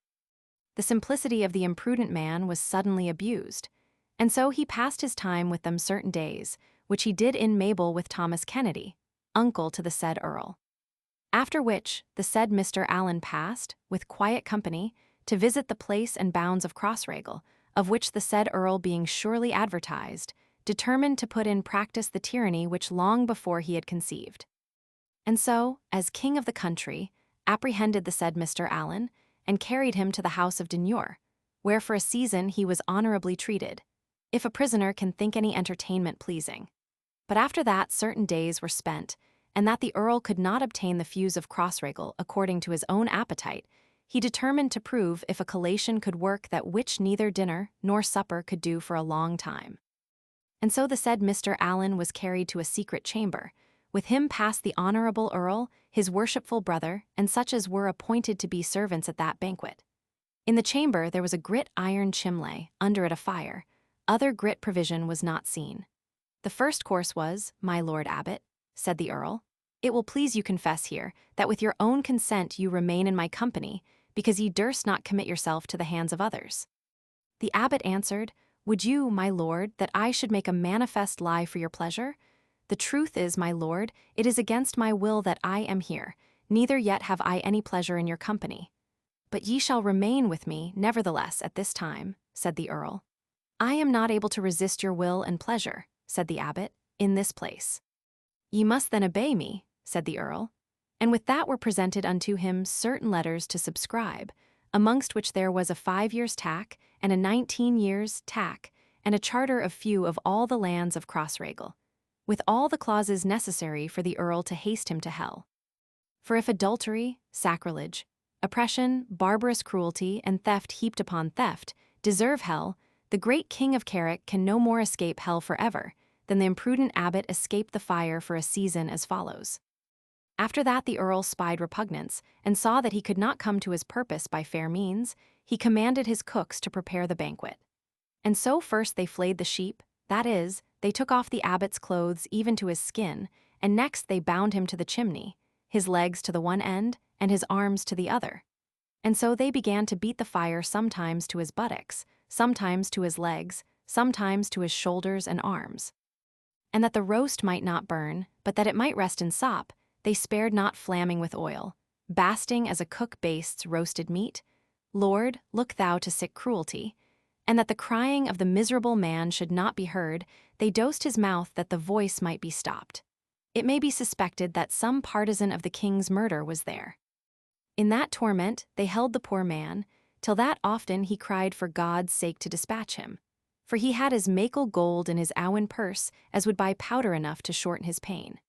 The simplicity of the imprudent man was suddenly abused, and so he passed his time with them certain days, which he did in Mabel with Thomas Kennedy, uncle to the said earl. After which, the said Mr. Allen passed, with quiet company, to visit the place and bounds of Crossraguel, of which the said earl, being surely advertised, determined to put in practice the tyranny which long before he had conceived. And so, as king of the country, apprehended the said Mr. Allen, and carried him to the house of Dunure, where for a season he was honorably treated, if a prisoner can think any entertainment pleasing. But after that certain days were spent, and that the earl could not obtain the fuse of Crossraguel according to his own appetite, he determined to prove if a collation could work that which neither dinner nor supper could do for a long time. And so the said Mr. Allen was carried to a secret chamber. With him passed the honorable earl, his worshipful brother, and such as were appointed to be servants at that banquet. In the chamber there was a grit iron chimley, under it a fire. Other grit provision was not seen. The first course was, "My lord abbot," said the earl, "it will please you confess here, that with your own consent you remain in my company, because ye durst not commit yourself to the hands of others." The abbot answered, "Would you, my lord, that I should make a manifest lie for your pleasure? The truth is, my lord, it is against my will that I am here, neither yet have I any pleasure in your company. But ye shall remain with me, nevertheless, at this time," said the earl. "I am not able to resist your will and pleasure," said the abbot, "in this place." "Ye must then obey me," said the earl. And with that were presented unto him certain letters to subscribe, amongst which there was a 5 years' tack, and a 19 years' tack, and a charter of few of all the lands of Crossraguel, with all the clauses necessary for the earl to haste him to hell. For if adultery, sacrilege, oppression, barbarous cruelty, and theft heaped upon theft deserve hell, the great king of Carrick can no more escape hell forever than the imprudent abbot escaped the fire for a season, as follows. After that the earl spied repugnance, and saw that he could not come to his purpose by fair means, he commanded his cooks to prepare the banquet. And so first they flayed the sheep, that is, they took off the abbot's clothes even to his skin, and next they bound him to the chimney, his legs to the one end, and his arms to the other. And so they began to beat the fire sometimes to his buttocks, sometimes to his legs, sometimes to his shoulders and arms. And that the roast might not burn, but that it might rest in sop, they spared not flamming with oil, basting as a cook bastes roasted meat. Lord, look thou to sick cruelty. And that the crying of the miserable man should not be heard, they dosed his mouth that the voice might be stopped. It may be suspected that some partisan of the king's murder was there. In that torment they held the poor man, till that often he cried for God's sake to dispatch him. For he had as meikle gold in his owen purse as would buy powder enough to shorten his pain.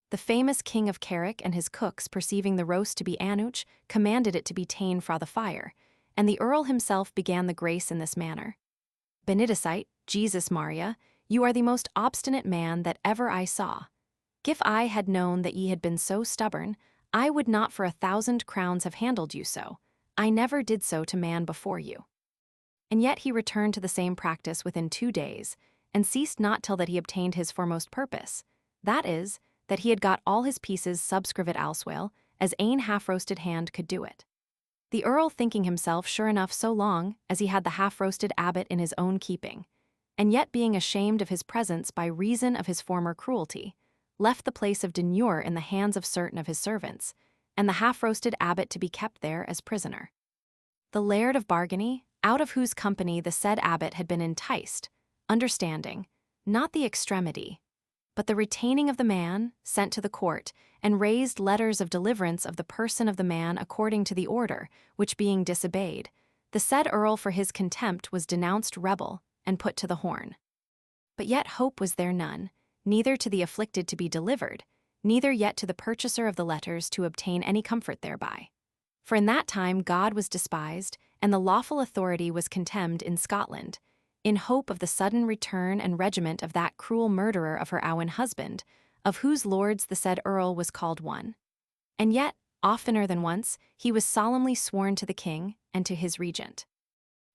The famous king of Carrick and his cooks, perceiving the roast to be anouch, commanded it to be ta'en fra the fire, and the earl himself began the grace in this manner. "Benedicite, Jesus Maria, you are the most obstinate man that ever I saw. If I had known that ye had been so stubborn, I would not for 1,000 crowns have handled you so. I never did so to man before you." And yet he returned to the same practice within 2 days, and ceased not till that he obtained his foremost purpose, that is, that he had got all his pieces subscrivet elsewhere, as ane half-roasted hand could do it. The earl, thinking himself sure enough so long as he had the half-roasted abbot in his own keeping, and yet being ashamed of his presence by reason of his former cruelty, left the place of Dunure in the hands of certain of his servants, and the half-roasted abbot to be kept there as prisoner. The Laird of Bargany, out of whose company the said abbot had been enticed, understanding, not the extremity, but the retaining of the man, sent to the court, and raised letters of deliverance of the person of the man according to the order, which being disobeyed, the said earl for his contempt was denounced rebel, and put to the horn. But yet hope was there none, neither to the afflicted to be delivered, neither yet to the purchaser of the letters to obtain any comfort thereby. For in that time God was despised, and the lawful authority was contemned in Scotland, in hope of the sudden return and regiment of that cruel murderer of her own husband, of whose lords the said earl was called one. And yet, oftener than once, he was solemnly sworn to the king and to his regent.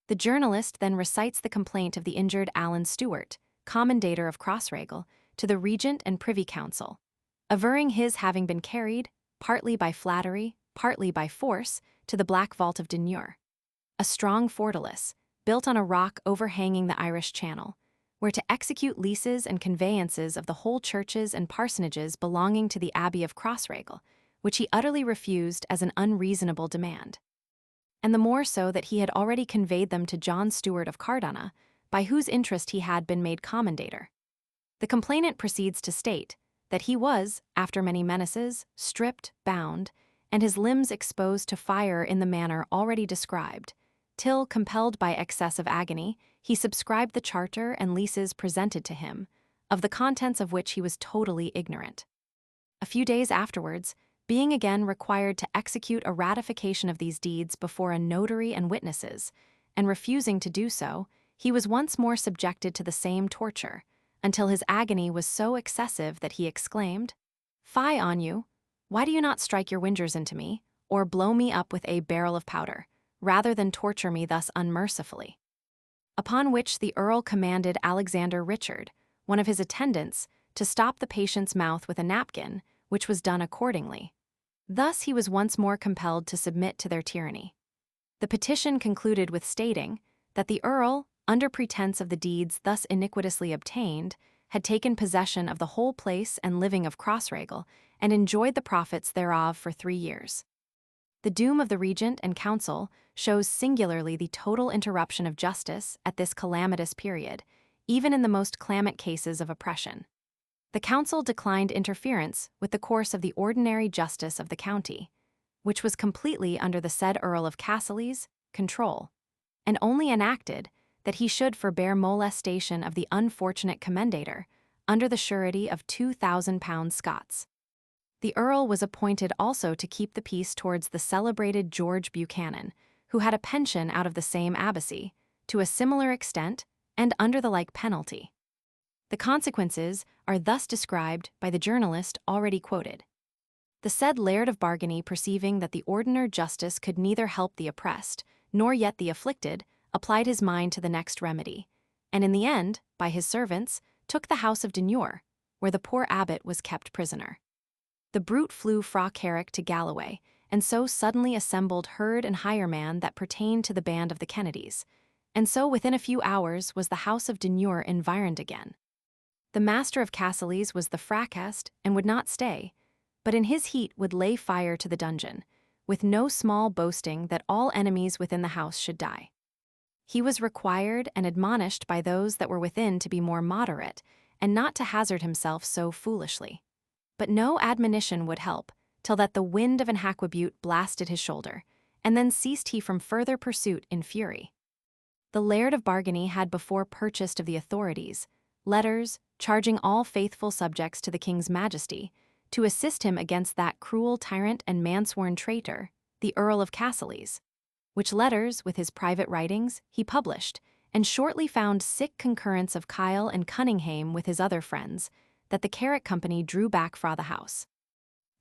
The journalist then recites the complaint of the injured Alan Stewart, commendator of Crossraguel, to the regent and privy council, averring his having been carried, partly by flattery, partly by force, to the Black Vault of Dunure, a strong fortalice, built on a rock overhanging the Irish Channel, where to execute leases and conveyances of the whole churches and parsonages belonging to the Abbey of Crossraguel, which he utterly refused as an unreasonable demand. And the more so that he had already conveyed them to John Stewart of Cardona, by whose interest he had been made commendator. The complainant proceeds to state that he was, after many menaces, stripped, bound, and his limbs exposed to fire in the manner already described, till, compelled by excess of agony, he subscribed the charter and leases presented to him, of the contents of which he was totally ignorant. A few days afterwards, being again required to execute a ratification of these deeds before a notary and witnesses, and refusing to do so, he was once more subjected to the same torture, until his agony was so excessive that he exclaimed, "Fie on you! Why do you not strike your whingers into me, or blow me up with a barrel of powder, rather than torture me thus unmercifully?" Upon which the earl commanded Alexander Richard, one of his attendants, to stop the patient's mouth with a napkin, which was done accordingly. Thus he was once more compelled to submit to their tyranny. The petition concluded with stating that the earl, under pretense of the deeds thus iniquitously obtained, had taken possession of the whole place and living of Crossraguel, and enjoyed the profits thereof for 3 years. The doom of the regent and council shows singularly the total interruption of justice at this calamitous period, even in the most clamant cases of oppression. The council declined interference with the course of the ordinary justice of the county, which was completely under the said Earl of Cassely's control, and only enacted that he should forbear molestation of the unfortunate commendator, under the surety of £2,000 Scots. The earl was appointed also to keep the peace towards the celebrated George Buchanan, who had a pension out of the same abbacy, to a similar extent, and under the like penalty. The consequences are thus described by the journalist already quoted. The said Laird of Bargany, perceiving that the ordinary justice could neither help the oppressed, nor yet the afflicted, applied his mind to the next remedy, and in the end, by his servants, took the house of Dunure, where the poor abbot was kept prisoner. The brute flew fra Carrick to Galloway, and so suddenly assembled herd and hireman that pertained to the band of the Kennedys, and so within a few hours was the house of Dunure environed again. The master of Cassely's was the fracast and would not stay, but in his heat would lay fire to the dungeon, with no small boasting that all enemies within the house should die. He was required and admonished by those that were within to be more moderate, and not to hazard himself so foolishly. But no admonition would help, till that the wind of an hackbut blasted his shoulder, and then ceased he from further pursuit in fury. The Laird of Bargany had before purchased of the authorities letters charging all faithful subjects to the king's majesty to assist him against that cruel tyrant and mansworn traitor, the Earl of Cassely's, which letters, with his private writings, he published, and shortly found sick concurrence of Kyle and Cunningham with his other friends, that the Carrick company drew back fra the house.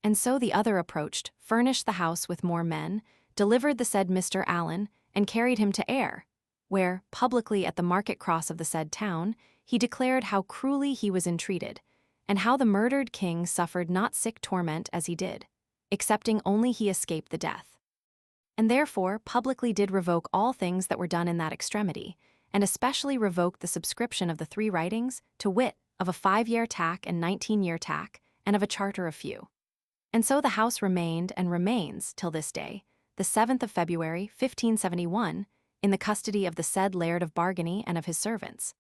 And so the other approached, furnished the house with more men, delivered the said Mr. Allen, and carried him to Ayr, where, publicly at the market cross of the said town, he declared how cruelly he was entreated, and how the murdered king suffered not sick torment as he did, excepting only he escaped the death. And therefore publicly did revoke all things that were done in that extremity, and especially revoked the subscription of the 3 writings, to wit, of a 5-year tack and 19-year tack, and of a charter of few. And so the house remained and remains, till this day, the 7th of February, 1571, in the custody of the said Laird of Bargany and of his servants.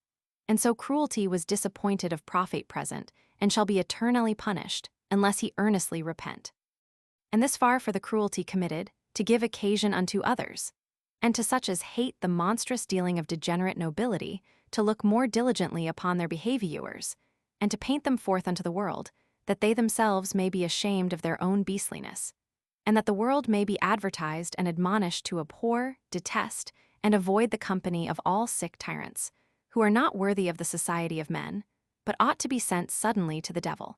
And so cruelty was disappointed of profit present, and shall be eternally punished, unless he earnestly repent. And this far for the cruelty committed, to give occasion unto others, and to such as hate the monstrous dealing of degenerate nobility, to look more diligently upon their behaviours, and to paint them forth unto the world, that they themselves may be ashamed of their own beastliness, and that the world may be advertised and admonished to abhor, detest, and avoid the company of all sick tyrants, who are not worthy of the society of men, but ought to be sent suddenly to the devil,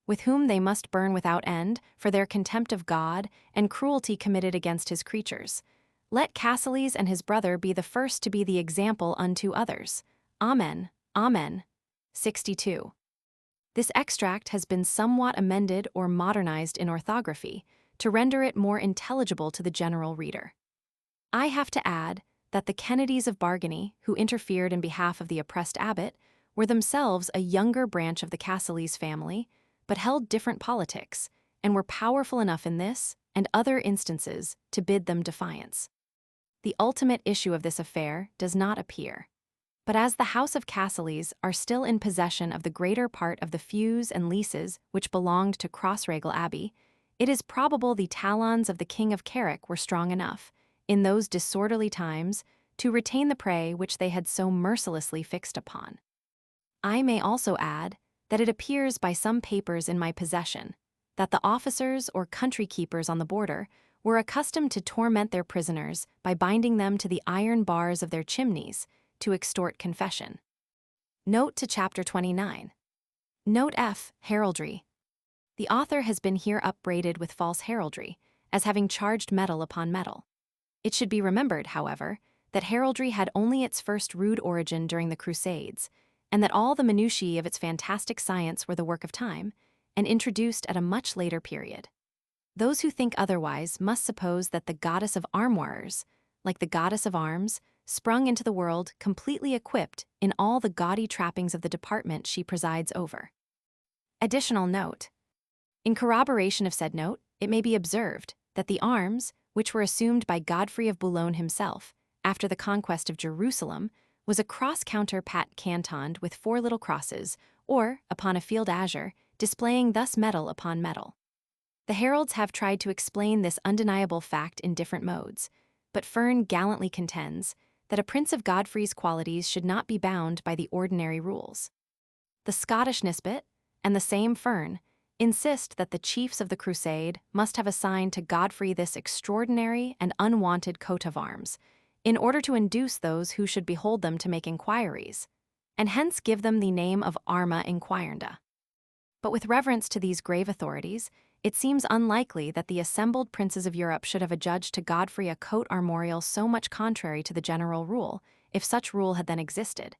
with whom they must burn without end for their contempt of God and cruelty committed against his creatures. Let Cassilis and his brother be the first to be the example unto others. Amen. Amen. 62. This extract has been somewhat amended or modernized in orthography to render it more intelligible to the general reader. I have to add that the Kennedys of Bargany, who interfered in behalf of the oppressed abbot, were themselves a younger branch of the Cassilis family, but held different politics, and were powerful enough in this and other instances to bid them defiance. The ultimate issue of this affair does not appear, but as the House of Cassilis are still in possession of the greater part of the feus and leases which belonged to Crossraguel Abbey, it is probable the talons of the King of Carrick were strong enough, in those disorderly times, to retain the prey which they had so mercilessly fixed upon. I may also add that it appears by some papers in my possession that the officers or country keepers on the border were accustomed to torment their prisoners by binding them to the iron bars of their chimneys to extort confession. Note to Chapter 29. Note F. Heraldry. The author has been here upbraided with false heraldry, as having charged metal upon metal. It should be remembered, however, that heraldry had only its first rude origin during the Crusades, and that all the minutiae of its fantastic science were the work of time, and introduced at a much later period. Those who think otherwise must suppose that the goddess of armoirers, like the goddess of arms, sprung into the world completely equipped in all the gaudy trappings of the department she presides over. Additional note. In corroboration of said note, it may be observed that the arms, which were assumed by Godfrey of Boulogne himself, after the conquest of Jerusalem, was a cross-counter-pat cantoned with 4 little crosses, or, upon a field azure, displaying thus metal upon metal. The heralds have tried to explain this undeniable fact in different modes, but Fern gallantly contends that a prince of Godfrey's qualities should not be bound by the ordinary rules. The Scottish Nisbet, and the same Fern, insist that the chiefs of the crusade must have assigned to Godfrey this extraordinary and unwanted coat of arms, in order to induce those who should behold them to make inquiries, and hence give them the name of arma inquirenda. But with reverence to these grave authorities, it seems unlikely that the assembled princes of Europe should have adjudged to Godfrey a coat armorial so much contrary to the general rule, if such rule had then existed.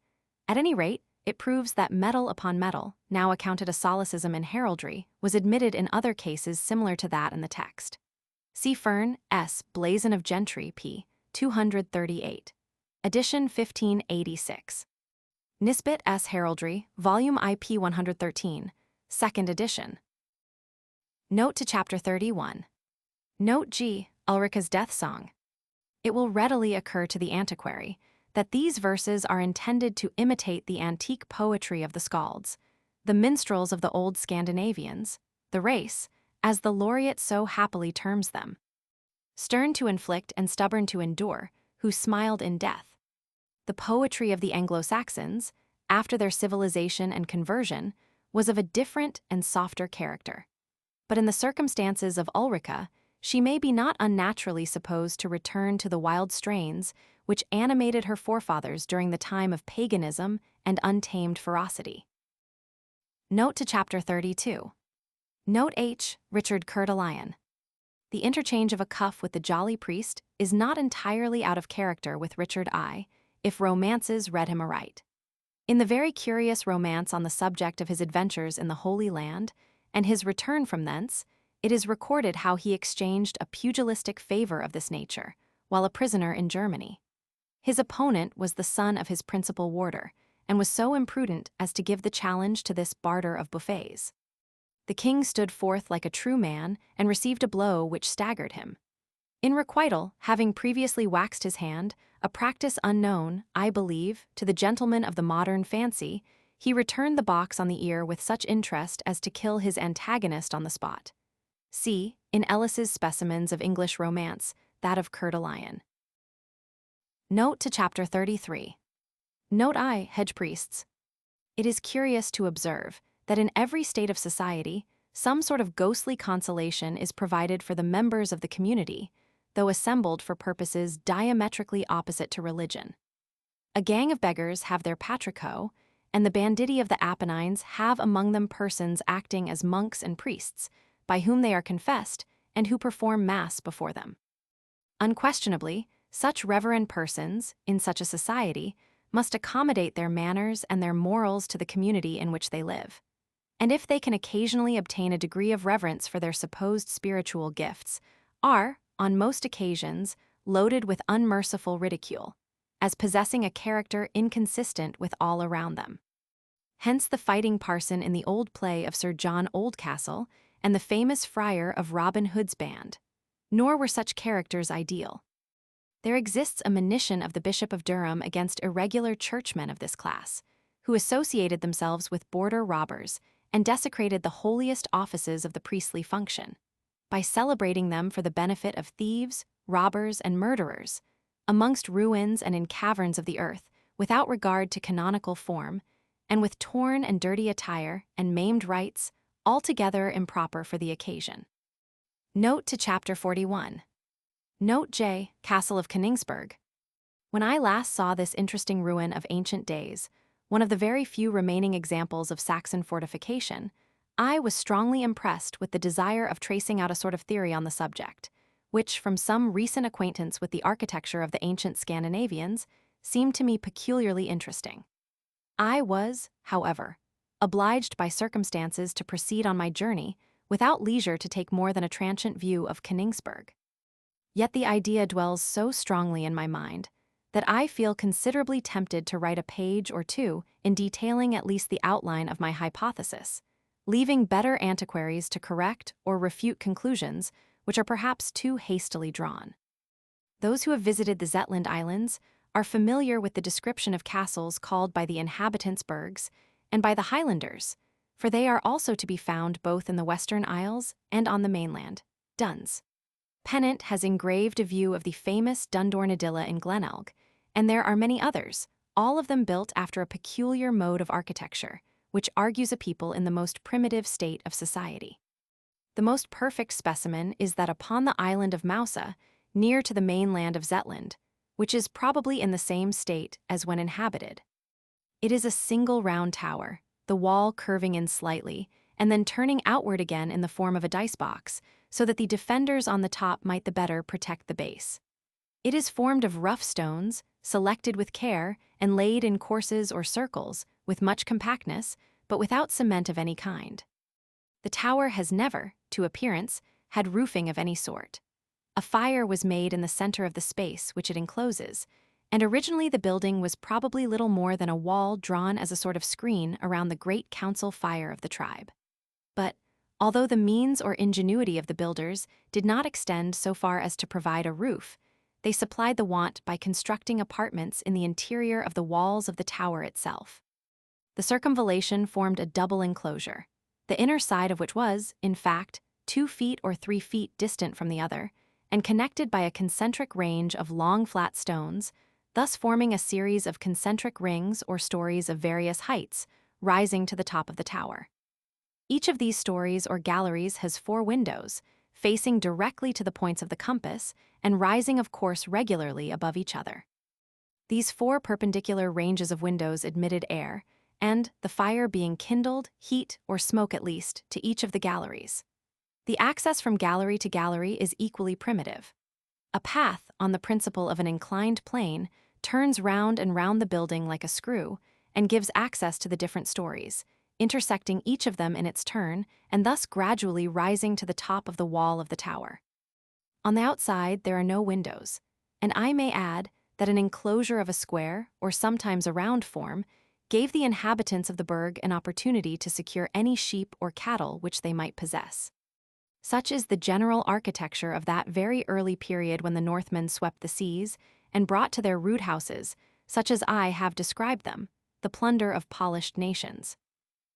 At any rate, it proves that metal upon metal, now accounted a solecism in heraldry, was admitted in other cases similar to that in the text. See Fern, S. Blazon of Gentry, p. 238. Edition 1586. Nisbet S. Heraldry, Volume IP 113, 2nd edition. Note to Chapter 31. Note G. Ulrica's Death Song. It will readily occur to the antiquary that these verses are intended to imitate the antique poetry of the Skalds, the minstrels of the old Scandinavians, the race, as the laureate so happily terms them. Stern to inflict and stubborn to endure, who smiled in death. The poetry of the Anglo-Saxons, after their civilization and conversion, was of a different and softer character. But in the circumstances of Ulrica, she may be not unnaturally supposed to return to the wild strains which animated her forefathers during the time of paganism and untamed ferocity. Note to Chapter 32. Note H. Richard Coeur de Lion. The interchange of a cuff with the jolly priest is not entirely out of character with Richard I, if romances read him aright. In the very curious romance on the subject of his adventures in the Holy Land, and his return from thence, it is recorded how he exchanged a pugilistic favor of this nature, while a prisoner in Germany. His opponent was the son of his principal warder, and was so imprudent as to give the challenge to this barter of buffets. The king stood forth like a true man, and received a blow which staggered him. In requital, having previously waxed his hand, a practice unknown, I believe, to the gentleman of the modern fancy, he returned the box on the ear with such interest as to kill his antagonist on the spot. See, in Ellis's Specimens of English Romance, that of Coeur de Lion. Note to Chapter 33. Note I, hedge priests. It is curious to observe that in every state of society, some sort of ghostly consolation is provided for the members of the community, though assembled for purposes diametrically opposite to religion. A gang of beggars have their patrico, and the banditti of the Apennines have among them persons acting as monks and priests, by whom they are confessed and who perform mass before them. Unquestionably, such reverend persons, in such a society, must accommodate their manners and their morals to the community in which they live. And if they can occasionally obtain a degree of reverence for their supposed spiritual gifts, are, on most occasions, loaded with unmerciful ridicule, as possessing a character inconsistent with all around them. Hence the fighting parson in the old play of Sir John Oldcastle and the famous friar of Robin Hood's band. Nor were such characters ideal. There exists a monition of the Bishop of Durham against irregular churchmen of this class, who associated themselves with border robbers and desecrated the holiest offices of the priestly function, by celebrating them for the benefit of thieves, robbers, and murderers, amongst ruins and in caverns of the earth, without regard to canonical form, and with torn and dirty attire and maimed rites, altogether improper for the occasion. Note to Chapter 41. Note J. Castle of Königsberg. When I last saw this interesting ruin of ancient days, one of the very few remaining examples of Saxon fortification, I was strongly impressed with the desire of tracing out a sort of theory on the subject, which, from some recent acquaintance with the architecture of the ancient Scandinavians, seemed to me peculiarly interesting. I was, however, obliged by circumstances to proceed on my journey without leisure to take more than a transient view of Königsberg. Yet the idea dwells so strongly in my mind that I feel considerably tempted to write a page or two in detailing at least the outline of my hypothesis, leaving better antiquaries to correct or refute conclusions which are perhaps too hastily drawn. Those who have visited the Zetland Islands are familiar with the description of castles called by the inhabitants burgs and by the Highlanders, for they are also to be found both in the Western Isles and on the mainland, duns. Pennant has engraved a view of the famous Dundornadilla in Glenelg, and there are many others, all of them built after a peculiar mode of architecture, which argues a people in the most primitive state of society. The most perfect specimen is that upon the island of Mousa, near to the mainland of Zetland, which is probably in the same state as when inhabited. It is a single round tower, the wall curving in slightly, and then turning outward again in the form of a dice box, so that the defenders on the top might the better protect the base. It is formed of rough stones, selected with care, and laid in courses or circles, with much compactness, but without cement of any kind. The tower has never, to appearance, had roofing of any sort. A fire was made in the center of the space which it encloses, and originally the building was probably little more than a wall drawn as a sort of screen around the great council fire of the tribe. But, although the means or ingenuity of the builders did not extend so far as to provide a roof, they supplied the want by constructing apartments in the interior of the walls of the tower itself. The circumvallation formed a double enclosure, the inner side of which was, in fact, 2 feet or 3 feet distant from the other, and connected by a concentric range of long flat stones, thus forming a series of concentric rings or stories of various heights, rising to the top of the tower. Each of these stories or galleries has 4 windows, facing directly to the points of the compass and rising of course regularly above each other. These 4 perpendicular ranges of windows admitted air, and, the fire being kindled, heat, or smoke at least, to each of the galleries. The access from gallery to gallery is equally primitive. A path, on the principle of an inclined plane, turns round and round the building like a screw, and gives access to the different stories, intersecting each of them in its turn, and thus gradually rising to the top of the wall of the tower. On the outside there are no windows, and I may add that an enclosure of a square, or sometimes a round form, gave the inhabitants of the burg an opportunity to secure any sheep or cattle which they might possess. Such is the general architecture of that very early period when the Northmen swept the seas and brought to their rude houses, such as I have described them, the plunder of polished nations.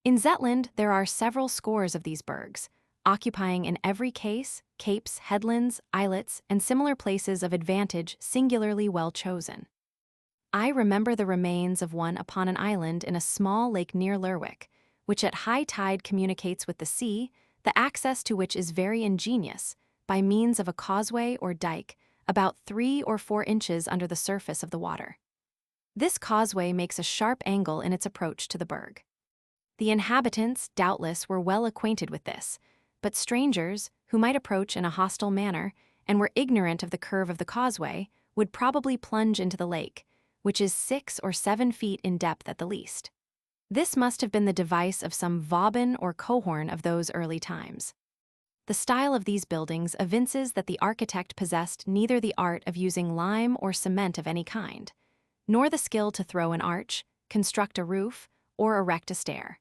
In Zetland there are several scores of these burgs, occupying in every case capes, headlands, islets, and similar places of advantage singularly well chosen. I remember the remains of one upon an island in a small lake near Lerwick, which at high tide communicates with the sea, the access to which is very ingenious, by means of a causeway or dike, about 3 or 4 inches under the surface of the water. This causeway makes a sharp angle in its approach to the burg. The inhabitants, doubtless, were well acquainted with this, but strangers, who might approach in a hostile manner and were ignorant of the curve of the causeway, would probably plunge into the lake, which is 6 or 7 feet in depth at the least. This must have been the device of some vauban or cohorn of those early times. The style of these buildings evinces that the architect possessed neither the art of using lime or cement of any kind, nor the skill to throw an arch, construct a roof, or erect a stair.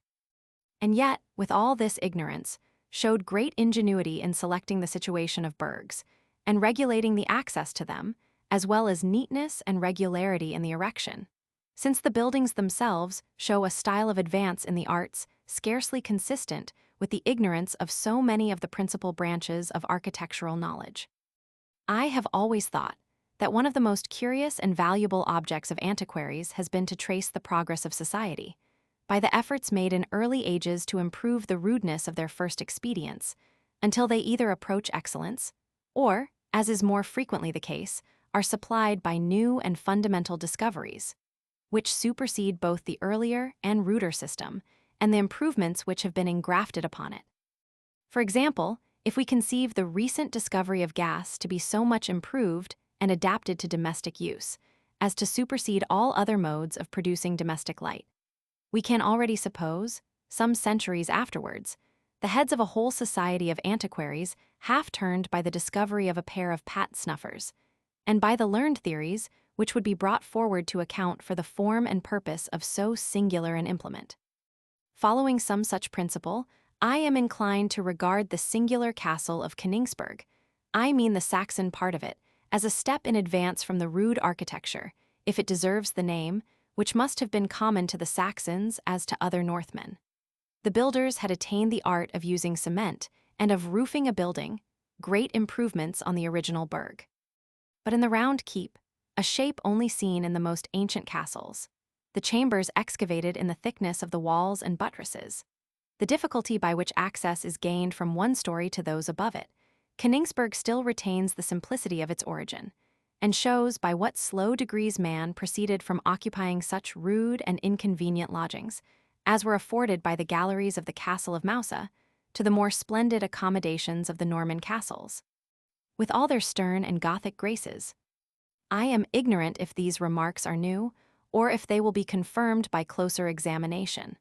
And yet, with all this ignorance, showed great ingenuity in selecting the situation of burgs, and regulating the access to them, as well as neatness and regularity in the erection, since the buildings themselves show a style of advance in the arts scarcely consistent with the ignorance of so many of the principal branches of architectural knowledge. I have always thought that one of the most curious and valuable objects of antiquaries has been to trace the progress of society, by the efforts made in early ages to improve the rudeness of their first expedients, until they either approach excellence, or, as is more frequently the case, are supplied by new and fundamental discoveries, which supersede both the earlier and ruder system, and the improvements which have been engrafted upon it. For example, if we conceive the recent discovery of gas to be so much improved and adapted to domestic use, as to supersede all other modes of producing domestic light, we can already suppose, some centuries afterwards, the heads of a whole society of antiquaries half turned by the discovery of a pair of pat snuffers, and by the learned theories which would be brought forward to account for the form and purpose of so singular an implement. Following some such principle, I am inclined to regard the singular castle of Königsberg, I mean the Saxon part of it, as a step in advance from the rude architecture, if it deserves the name, which must have been common to the Saxons as to other Northmen. The builders had attained the art of using cement and of roofing a building, great improvements on the original burg. But in the round keep, a shape only seen in the most ancient castles, the chambers excavated in the thickness of the walls and buttresses, the difficulty by which access is gained from one story to those above it, Königsberg still retains the simplicity of its origin, and shows by what slow degrees man proceeded from occupying such rude and inconvenient lodgings, as were afforded by the galleries of the Castle of Mausa, to the more splendid accommodations of the Norman castles, with all their stern and Gothic graces. I am ignorant if these remarks are new, or if they will be confirmed by closer examination.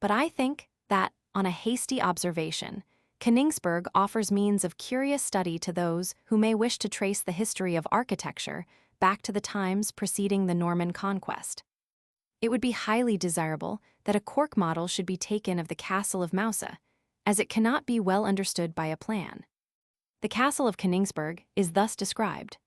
But I think that, on a hasty observation, Königsberg offers means of curious study to those who may wish to trace the history of architecture back to the times preceding the Norman conquest. It would be highly desirable that a cork model should be taken of the Castle of Mausa, as it cannot be well understood by a plan. The Castle of Königsberg is thus described.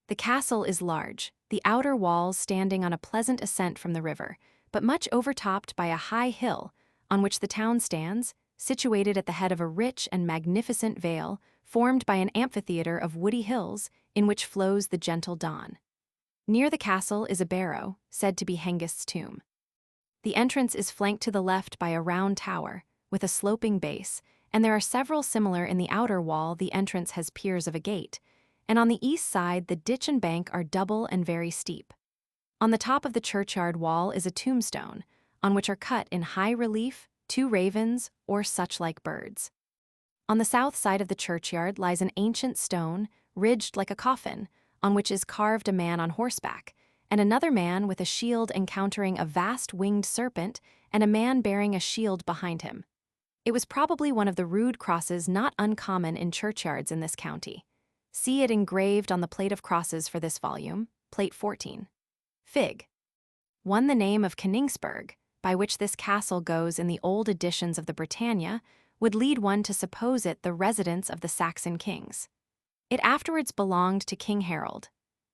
The castle is large, the outer walls standing on a pleasant ascent from the river, but much overtopped by a high hill, on which the town stands, situated at the head of a rich and magnificent vale, formed by an amphitheater of woody hills, in which flows the gentle Don. Near the castle is a barrow, said to be Hengist's tomb. The entrance is flanked to the left by a round tower, with a sloping base, and there are several similar in the outer wall. The entrance has piers of a gate, and on the east side the ditch and bank are double and very steep. On the top of the churchyard wall is a tombstone, on which are cut in high relief 2 ravens or such-like birds. On the south side of the churchyard lies an ancient stone, ridged like a coffin, on which is carved a man on horseback, and another man with a shield encountering a vast winged serpent and a man bearing a shield behind him. It was probably one of the rude crosses not uncommon in churchyards in this county. See it engraved on the plate of crosses for this volume, plate 14. Fig. 1. The name of Königsberg, by which this castle goes in the old editions of the Britannia, would lead one to suppose it the residence of the Saxon kings. It afterwards belonged to King Harold.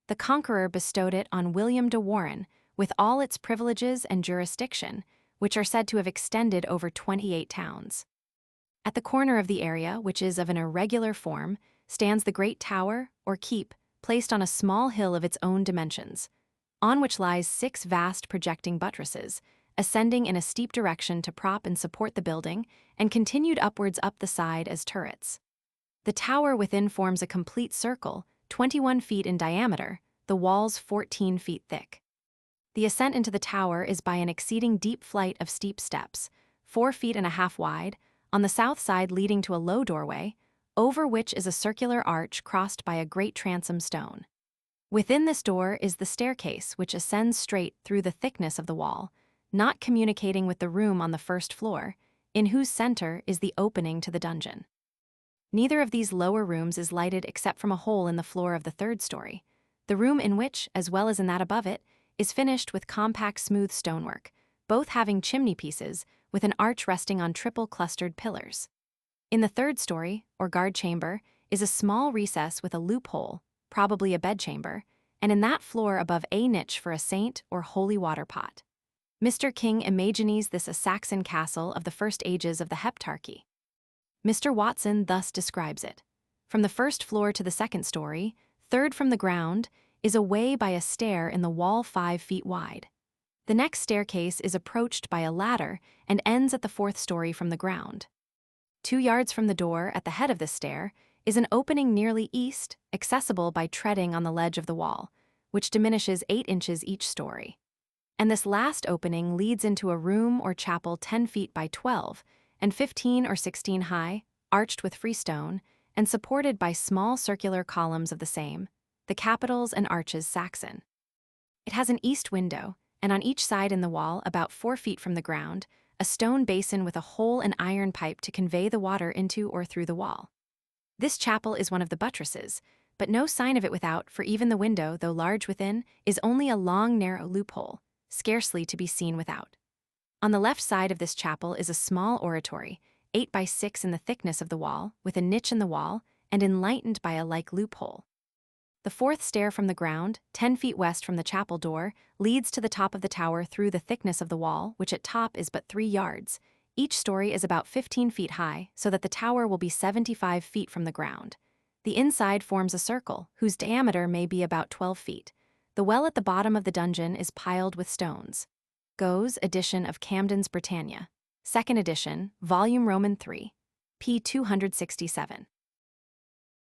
The conqueror bestowed it on William de Warenne, with all its privileges and jurisdiction, which are said to have extended over 28 towns. At the corner of the area, which is of an irregular form, stands the great tower, or keep, placed on a small hill of its own dimensions, on which lies 6 vast projecting buttresses, ascending in a steep direction to prop and support the building, and continued upwards up the side as turrets. The tower within forms a complete circle, 21 feet in diameter, the walls 14 feet thick. The ascent into the tower is by an exceeding deep flight of steep steps, 4.5 feet wide, on the south side leading to a low doorway, over which is a circular arch crossed by a great transom stone. Within this door is the staircase which ascends straight through the thickness of the wall, not communicating with the room on the first floor, in whose center is the opening to the dungeon. Neither of these lower rooms is lighted except from a hole in the floor of the 3rd story, the room in which, as well as in that above it, is finished with compact smooth stonework, both having chimney pieces, with an arch resting on triple clustered pillars. In the 3rd story, or guard chamber, is a small recess with a loophole, probably a bedchamber, and in that floor above a niche for a saint or holy water pot. Mr. King imagines this a Saxon castle of the first ages of the Heptarchy. Mr. Watson thus describes it. From the 1st floor to the 2nd story, 3rd from the ground, is a way by a stair in the wall 5 feet wide. The next staircase is approached by a ladder and ends at the 4th story from the ground. 2 yards from the door, at the head of the stair, is an opening nearly east, accessible by treading on the ledge of the wall, which diminishes 8 inches each story. And this last opening leads into a room or chapel 10 feet by 12, and 15 or 16 high, arched with freestone, and supported by small circular columns of the same, the capitals and arches Saxon. It has an east window, and on each side in the wall, about 4 feet from the ground, a stone basin with a hole and iron pipe to convey the water into or through the wall. This chapel is one of the buttresses, but no sign of it without, for even the window, though large within, is only a long narrow loophole, scarcely to be seen without. On the left side of this chapel is a small oratory, 8 by 6 in the thickness of the wall, with a niche in the wall, and enlightened by a like loophole. The 4th stair from the ground, 10 feet west from the chapel door, leads to the top of the tower through the thickness of the wall, which at top is but 3 yards. Each story is about 15 feet high, so that the tower will be 75 feet from the ground. The inside forms a circle, whose diameter may be about 12 feet. The well at the bottom of the dungeon is piled with stones. Goes, edition of Camden's Britannia. 2nd edition, volume Roman 3. p. 267.